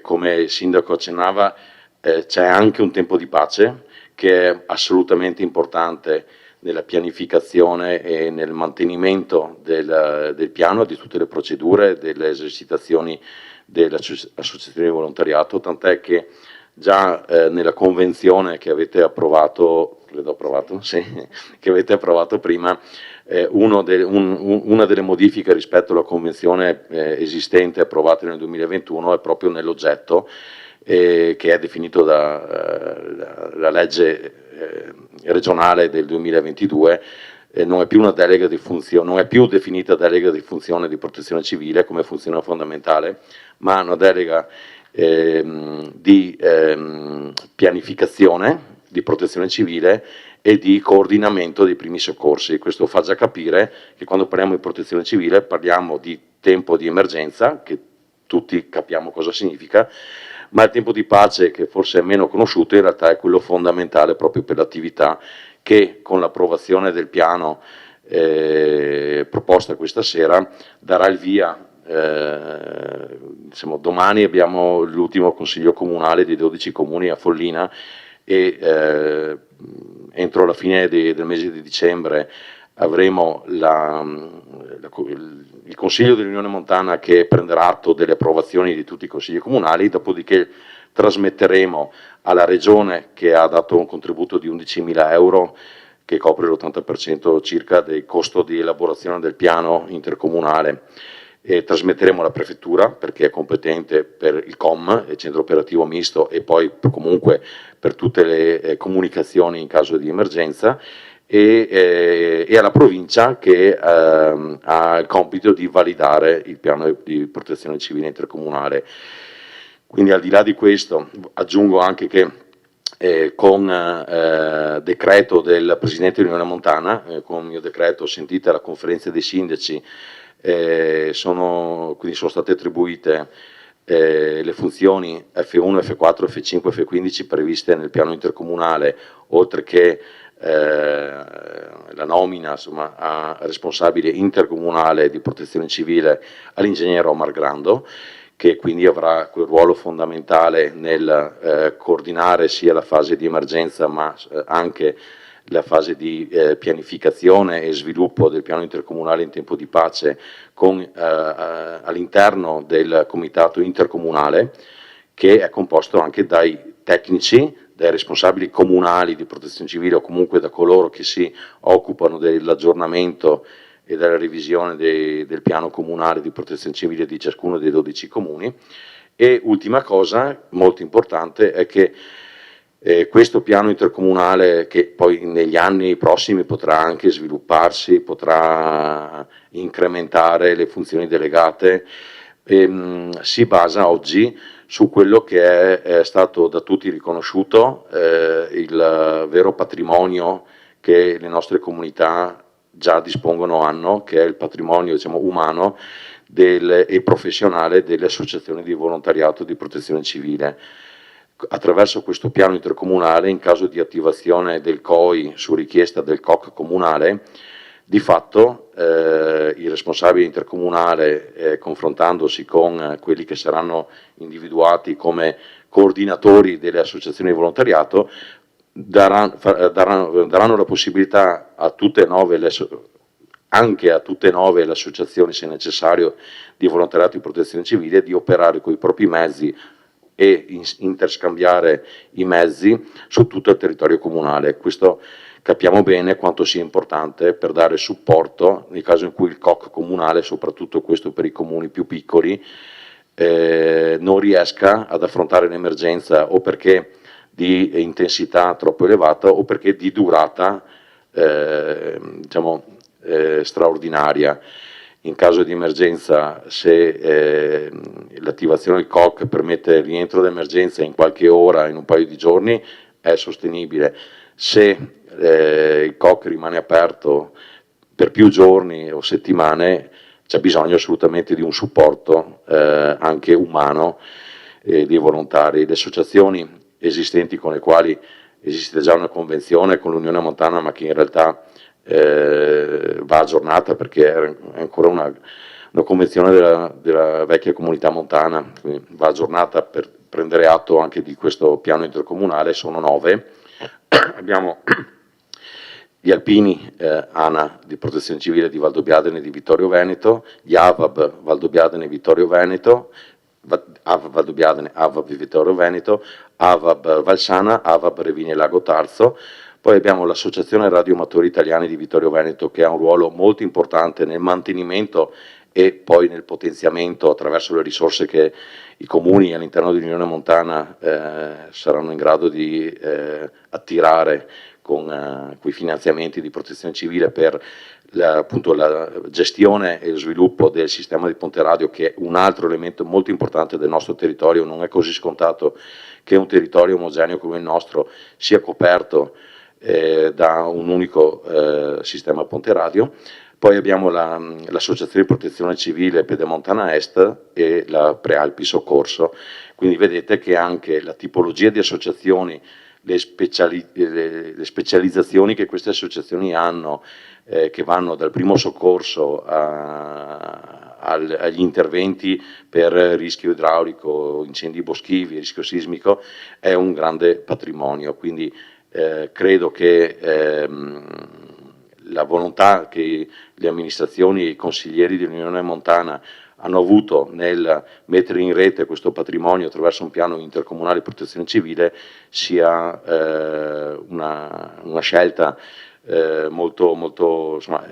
come il sindaco accennava c'è anche un tempo di pace che è assolutamente importante nella pianificazione e nel mantenimento del piano, di tutte le procedure, delle esercitazioni delle associazioni di volontariato, tant'è che già nella convenzione che avete approvato, che avete approvato prima, una delle modifiche rispetto alla convenzione esistente approvata nel 2021 è proprio nell'oggetto che è definito dalla legge regionale del 2022, non è più una delega di funzione, non è più definita delega di funzione di protezione civile come funzione fondamentale, ma una delega di pianificazione di protezione civile e di coordinamento dei primi soccorsi. Questo fa già capire che quando parliamo di protezione civile parliamo di tempo di emergenza, che tutti capiamo cosa significa, ma il tempo di pace, che forse è meno conosciuto, in realtà è quello fondamentale proprio per l'attività che con l'approvazione del piano proposta questa sera darà il via diciamo, domani abbiamo l'ultimo consiglio comunale di 12 comuni a Follina e entro la fine del mese di dicembre avremo il Consiglio dell'Unione Montana che prenderà atto delle approvazioni di tutti i consigli comunali, dopodiché trasmetteremo alla Regione, che ha dato un contributo di 11.000 euro che copre l'80% circa del costo di elaborazione del piano intercomunale, e trasmetteremo alla Prefettura perché è competente per il COM, il centro operativo misto, e poi comunque per tutte le comunicazioni in caso di emergenza, e alla provincia che ha il compito di validare il piano di protezione civile intercomunale. Quindi al di là di questo aggiungo anche che con decreto del Presidente dell'Unione Montana, con il mio decreto sentita la conferenza dei sindaci, quindi sono state attribuite le funzioni F1, F4, F5, F15 previste nel piano intercomunale, oltre che la nomina, insomma, a responsabile intercomunale di protezione civile all'ingegnere Omar Grando, che quindi avrà quel ruolo fondamentale nel coordinare sia la fase di emergenza ma anche la fase di pianificazione e sviluppo del piano intercomunale in tempo di pace all'interno del comitato intercomunale, che è composto anche dai tecnici, dai responsabili comunali di protezione civile o comunque da coloro che si occupano dell'aggiornamento e della revisione del piano comunale di protezione civile di ciascuno dei 12 comuni. E ultima cosa molto importante è che questo piano intercomunale, che poi negli anni prossimi potrà anche svilupparsi, potrà incrementare le funzioni delegate, si basa oggi su quello che è stato da tutti riconosciuto il vero patrimonio che le nostre comunità già hanno, che è il patrimonio, diciamo, umano e professionale delle associazioni di volontariato di protezione civile. Attraverso questo piano intercomunale, in caso di attivazione del COI su richiesta del COC comunale, di fatto il responsabile intercomunale, confrontandosi con quelli che saranno individuati come coordinatori delle associazioni di volontariato, daranno la possibilità a tutte e 9 anche a tutte e 9 le associazioni, se necessario, di volontariato di protezione civile, di operare con i propri mezzi e interscambiare i mezzi su tutto il territorio comunale. Questo capiamo bene quanto sia importante per dare supporto nel caso in cui il COC comunale, soprattutto questo per i comuni più piccoli, non riesca ad affrontare l'emergenza, o perché di intensità troppo elevata o perché di durata straordinaria. In caso di emergenza, se l'attivazione del COC permette il rientro d'emergenza in qualche ora, in un paio di giorni, è sostenibile. Se il COC rimane aperto per più giorni o settimane, c'è bisogno assolutamente di un supporto anche umano dei volontari. Le associazioni esistenti con le quali esiste già una convenzione con l'Unione Montana, ma che in realtà va aggiornata perché è ancora una convenzione della vecchia comunità montana, quindi va aggiornata per prendere atto anche di questo piano intercomunale. Sono 9, abbiamo gli alpini ANA di protezione civile di Valdobbiadene e di Vittorio Veneto, gli AVAB Valdobbiadene e Vittorio Veneto, AVAB Valdobbiadene, AVAB Vittorio Veneto, AVAB Valsana, AVAB Revine Lago Tarzo. Poi abbiamo l'Associazione Radioamatori Italiani di Vittorio Veneto, che ha un ruolo molto importante nel mantenimento e poi nel potenziamento attraverso le risorse che i comuni all'interno dell'Unione Montana saranno in grado di attirare con quei finanziamenti di protezione civile per appunto la gestione e lo sviluppo del sistema di ponte radio, che è un altro elemento molto importante del nostro territorio. Non è così scontato che un territorio omogeneo come il nostro sia coperto da un unico sistema ponte radio. Poi abbiamo l'Associazione di Protezione Civile Pedemontana Est e la Prealpi Soccorso. Quindi vedete che anche la tipologia di associazioni, le specializzazioni che queste associazioni hanno, che vanno dal primo soccorso agli interventi per rischio idraulico, incendi boschivi, rischio sismico, è un grande patrimonio, quindi credo che la volontà che le amministrazioni e i consiglieri dell'Unione Montana hanno avuto nel mettere in rete questo patrimonio attraverso un piano intercomunale di protezione civile sia una scelta molto insomma,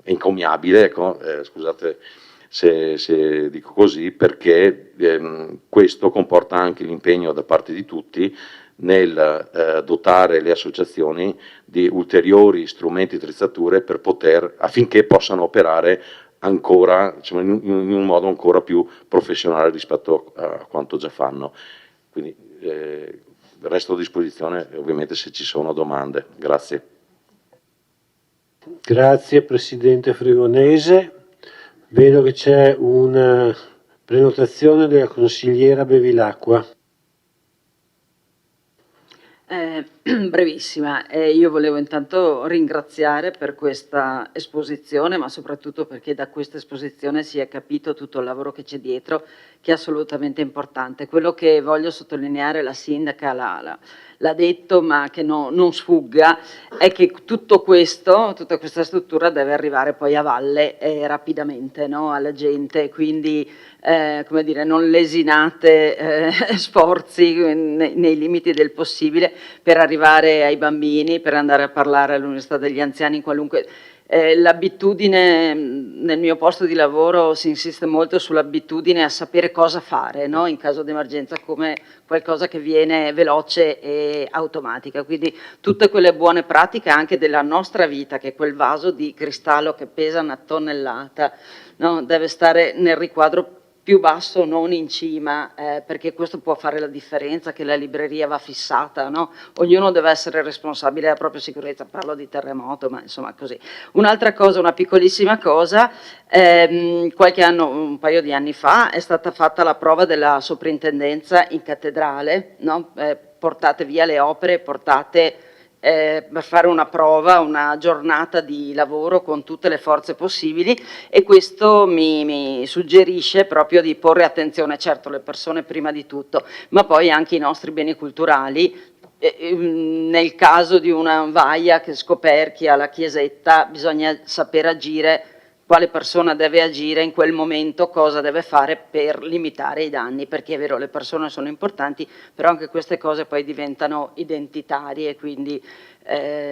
encomiabile, ecco, scusate se dico così, perché questo comporta anche l'impegno da parte di tutti nel dotare le associazioni di ulteriori strumenti e attrezzature affinché possano operare ancora, diciamo, in un modo ancora più professionale rispetto a quanto già fanno. Quindi resto a disposizione ovviamente se ci sono domande. Grazie. Grazie Presidente Fregonese. Vedo che c'è una prenotazione della consigliera Bevilacqua. Brevissima, io volevo intanto ringraziare per questa esposizione, ma soprattutto perché da questa esposizione si è capito tutto il lavoro che c'è dietro, che è assolutamente importante. Quello che voglio sottolineare, la sindaca l'ha detto, ma che non sfugga, è che tutto questo, tutta questa struttura deve arrivare poi a valle rapidamente, no? Alla gente, quindi come dire, non lesinate sforzi nei limiti del possibile per arrivare ai bambini, per andare a parlare all'Università degli Anziani, qualunque. L'abitudine, nel mio posto di lavoro si insiste molto sull'abitudine a sapere cosa fare, no? In caso di emergenza, come qualcosa che viene veloce e automatica, quindi tutte quelle buone pratiche anche della nostra vita, che quel vaso di cristallo che pesa 1 tonnellata, no? Deve stare nel riquadro più basso, non in cima, perché questo può fare la differenza, che la libreria va fissata, no? Ognuno deve essere responsabile della propria sicurezza, parlo di terremoto, ma insomma così. Un'altra cosa, una piccolissima cosa, qualche anno, un paio di anni fa, è stata fatta la prova della soprintendenza in cattedrale, no? Portate via le opere, portate per fare una prova, una giornata di lavoro con tutte le forze possibili, e questo mi suggerisce proprio di porre attenzione, certo le persone prima di tutto, ma poi anche i nostri beni culturali. Nel caso di una vaia che scoperchia la chiesetta bisogna saper agire, quale persona deve agire in quel momento, cosa deve fare per limitare i danni, perché è vero, le persone sono importanti, però anche queste cose poi diventano identitarie, quindi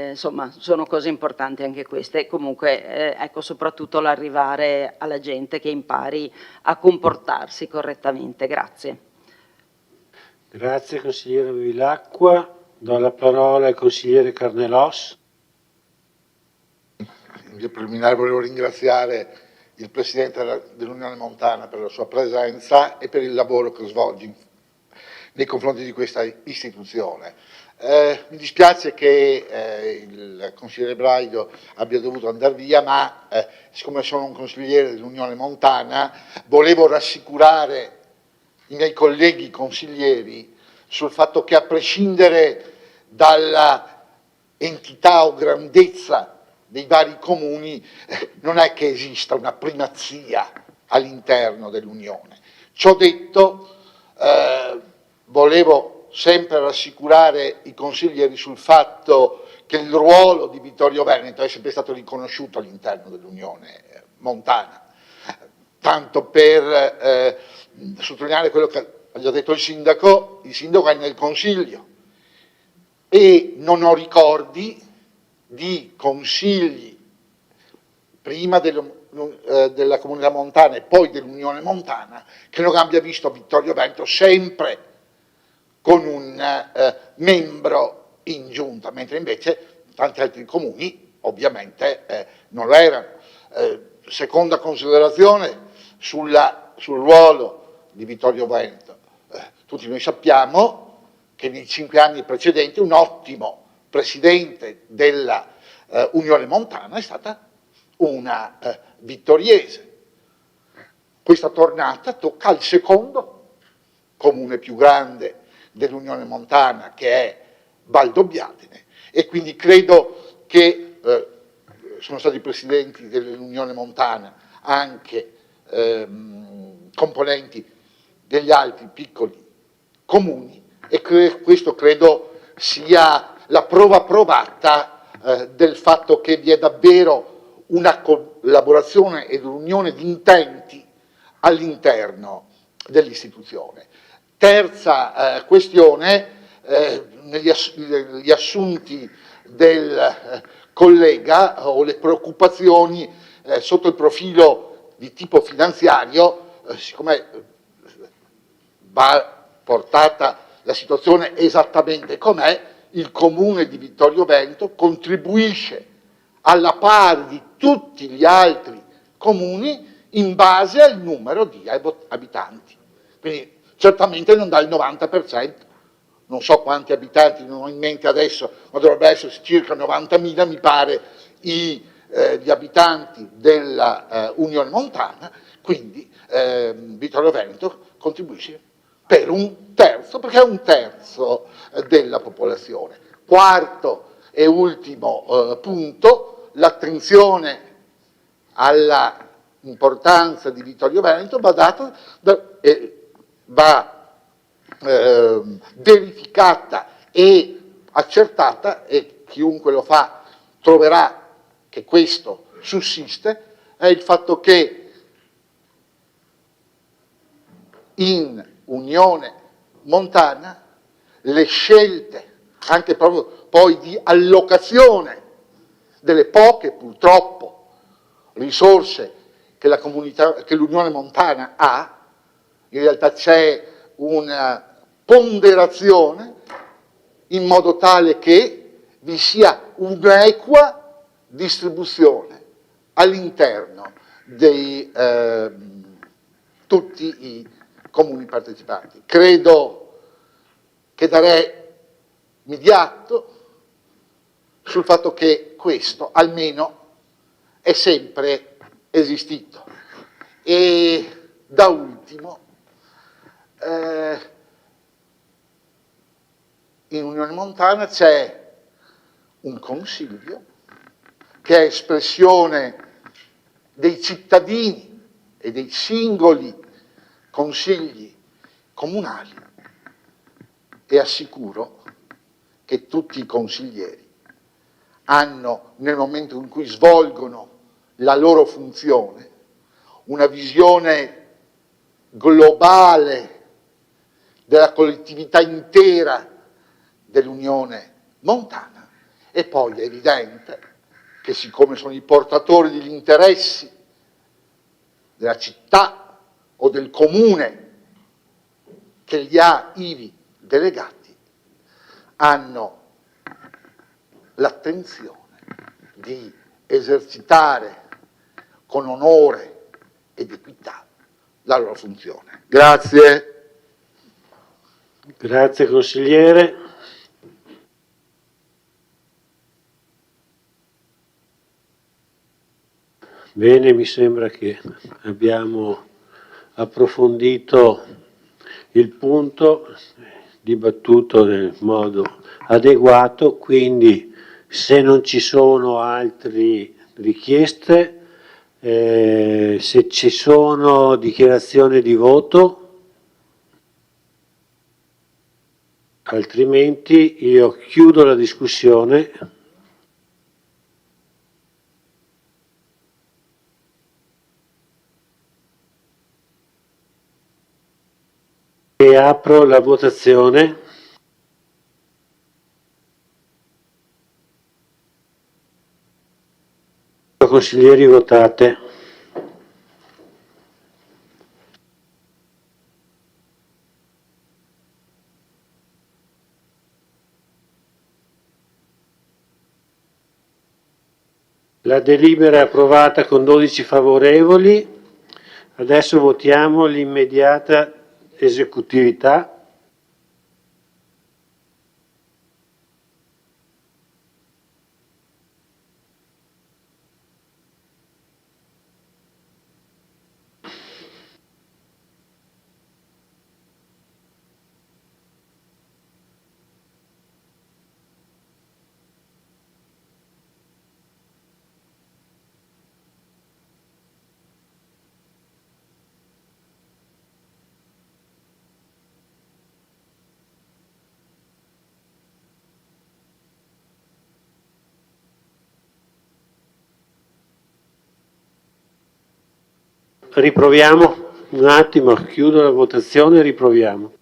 insomma sono cose importanti anche queste. Comunque ecco, soprattutto l'arrivare alla gente che impari a comportarsi correttamente. Grazie. Grazie consigliere Bevilacqua. Do la parola al consigliere Carnelos. In via preliminare volevo ringraziare il Presidente dell'Unione Montana per la sua presenza e per il lavoro che svolge nei confronti di questa istituzione. Mi dispiace che il consigliere Braido abbia dovuto andare via, ma siccome sono un consigliere dell'Unione Montana, volevo rassicurare i miei colleghi consiglieri sul fatto che, a prescindere dalla entità o grandezza dei vari comuni, non è che esista una primazia all'interno dell'Unione. Ciò detto, volevo sempre rassicurare i consiglieri sul fatto che il ruolo di Vittorio Veneto è sempre stato riconosciuto all'interno dell'Unione Montana, tanto per sottolineare quello che ha detto il sindaco è nel Consiglio e non ho ricordi di consigli prima della Comunità Montana e poi dell'Unione Montana che non abbia visto Vittorio Veneto sempre con un membro in giunta, mentre invece tanti altri comuni ovviamente non lo erano. Seconda considerazione sul ruolo di Vittorio Veneto. Tutti noi sappiamo che nei 5 anni precedenti un ottimo presidente della Unione Montana è stata una vittoriese. Questa tornata tocca al secondo comune più grande dell'Unione Montana, che è Valdobbiadene, e quindi credo che sono stati presidenti dell'Unione Montana anche componenti degli altri piccoli comuni, e questo credo sia la prova provata del fatto che vi è davvero una collaborazione ed un'unione di intenti all'interno dell'istituzione. Terza questione, negli assunti del collega o le preoccupazioni sotto il profilo di tipo finanziario, siccome va portata la situazione esattamente com'è, il Comune di Vittorio Veneto contribuisce alla pari di tutti gli altri comuni in base al numero di abitanti. Quindi certamente non dà il 90%, non so quanti abitanti, non ho in mente adesso, ma dovrebbe essere circa 90.000, mi pare, gli abitanti della Unione Montana, quindi Vittorio Veneto contribuisce per un terzo, perché è un terzo della popolazione. Quarto e ultimo punto, l'attenzione alla importanza di Vittorio Veneto va data verificata e accertata, e chiunque lo fa troverà che questo sussiste, è il fatto che in Unione Montana le scelte anche proprio poi di allocazione delle poche purtroppo risorse che l'Unione Montana ha, in realtà c'è una ponderazione in modo tale che vi sia un'equa distribuzione all'interno di tutti i comuni partecipanti. Credo che darei atto sul fatto che questo almeno è sempre esistito. E da ultimo, in Unione Montana c'è un consiglio che è espressione dei cittadini e dei singoli consigli comunali, e assicuro che tutti i consiglieri hanno, nel momento in cui svolgono la loro funzione, una visione globale della collettività intera dell'Unione Montana, e poi è evidente che, siccome sono i portatori degli interessi della città o del comune che li ha ivi delegati, hanno l'attenzione di esercitare con onore ed equità la loro funzione. Grazie. Grazie consigliere. Bene, mi sembra che abbiamo approfondito il punto, dibattuto nel modo adeguato, quindi se non ci sono altre richieste, se ci sono dichiarazioni di voto, altrimenti io chiudo la discussione. E apro la votazione. Consiglieri, votate. La delibera è approvata con 12 favorevoli. Adesso votiamo l'immediata esecutività. Riproviamo un attimo, chiudo la votazione e riproviamo.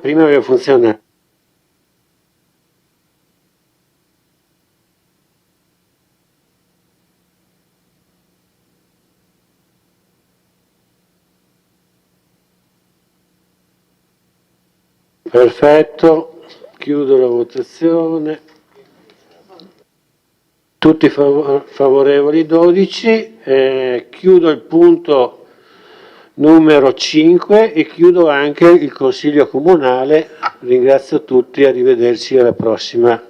Prima aveva funzionato. Perfetto, chiudo la votazione. Tutti favorevoli 12, chiudo il punto numero 5 e chiudo anche il Consiglio Comunale. Ringrazio tutti, arrivederci alla prossima.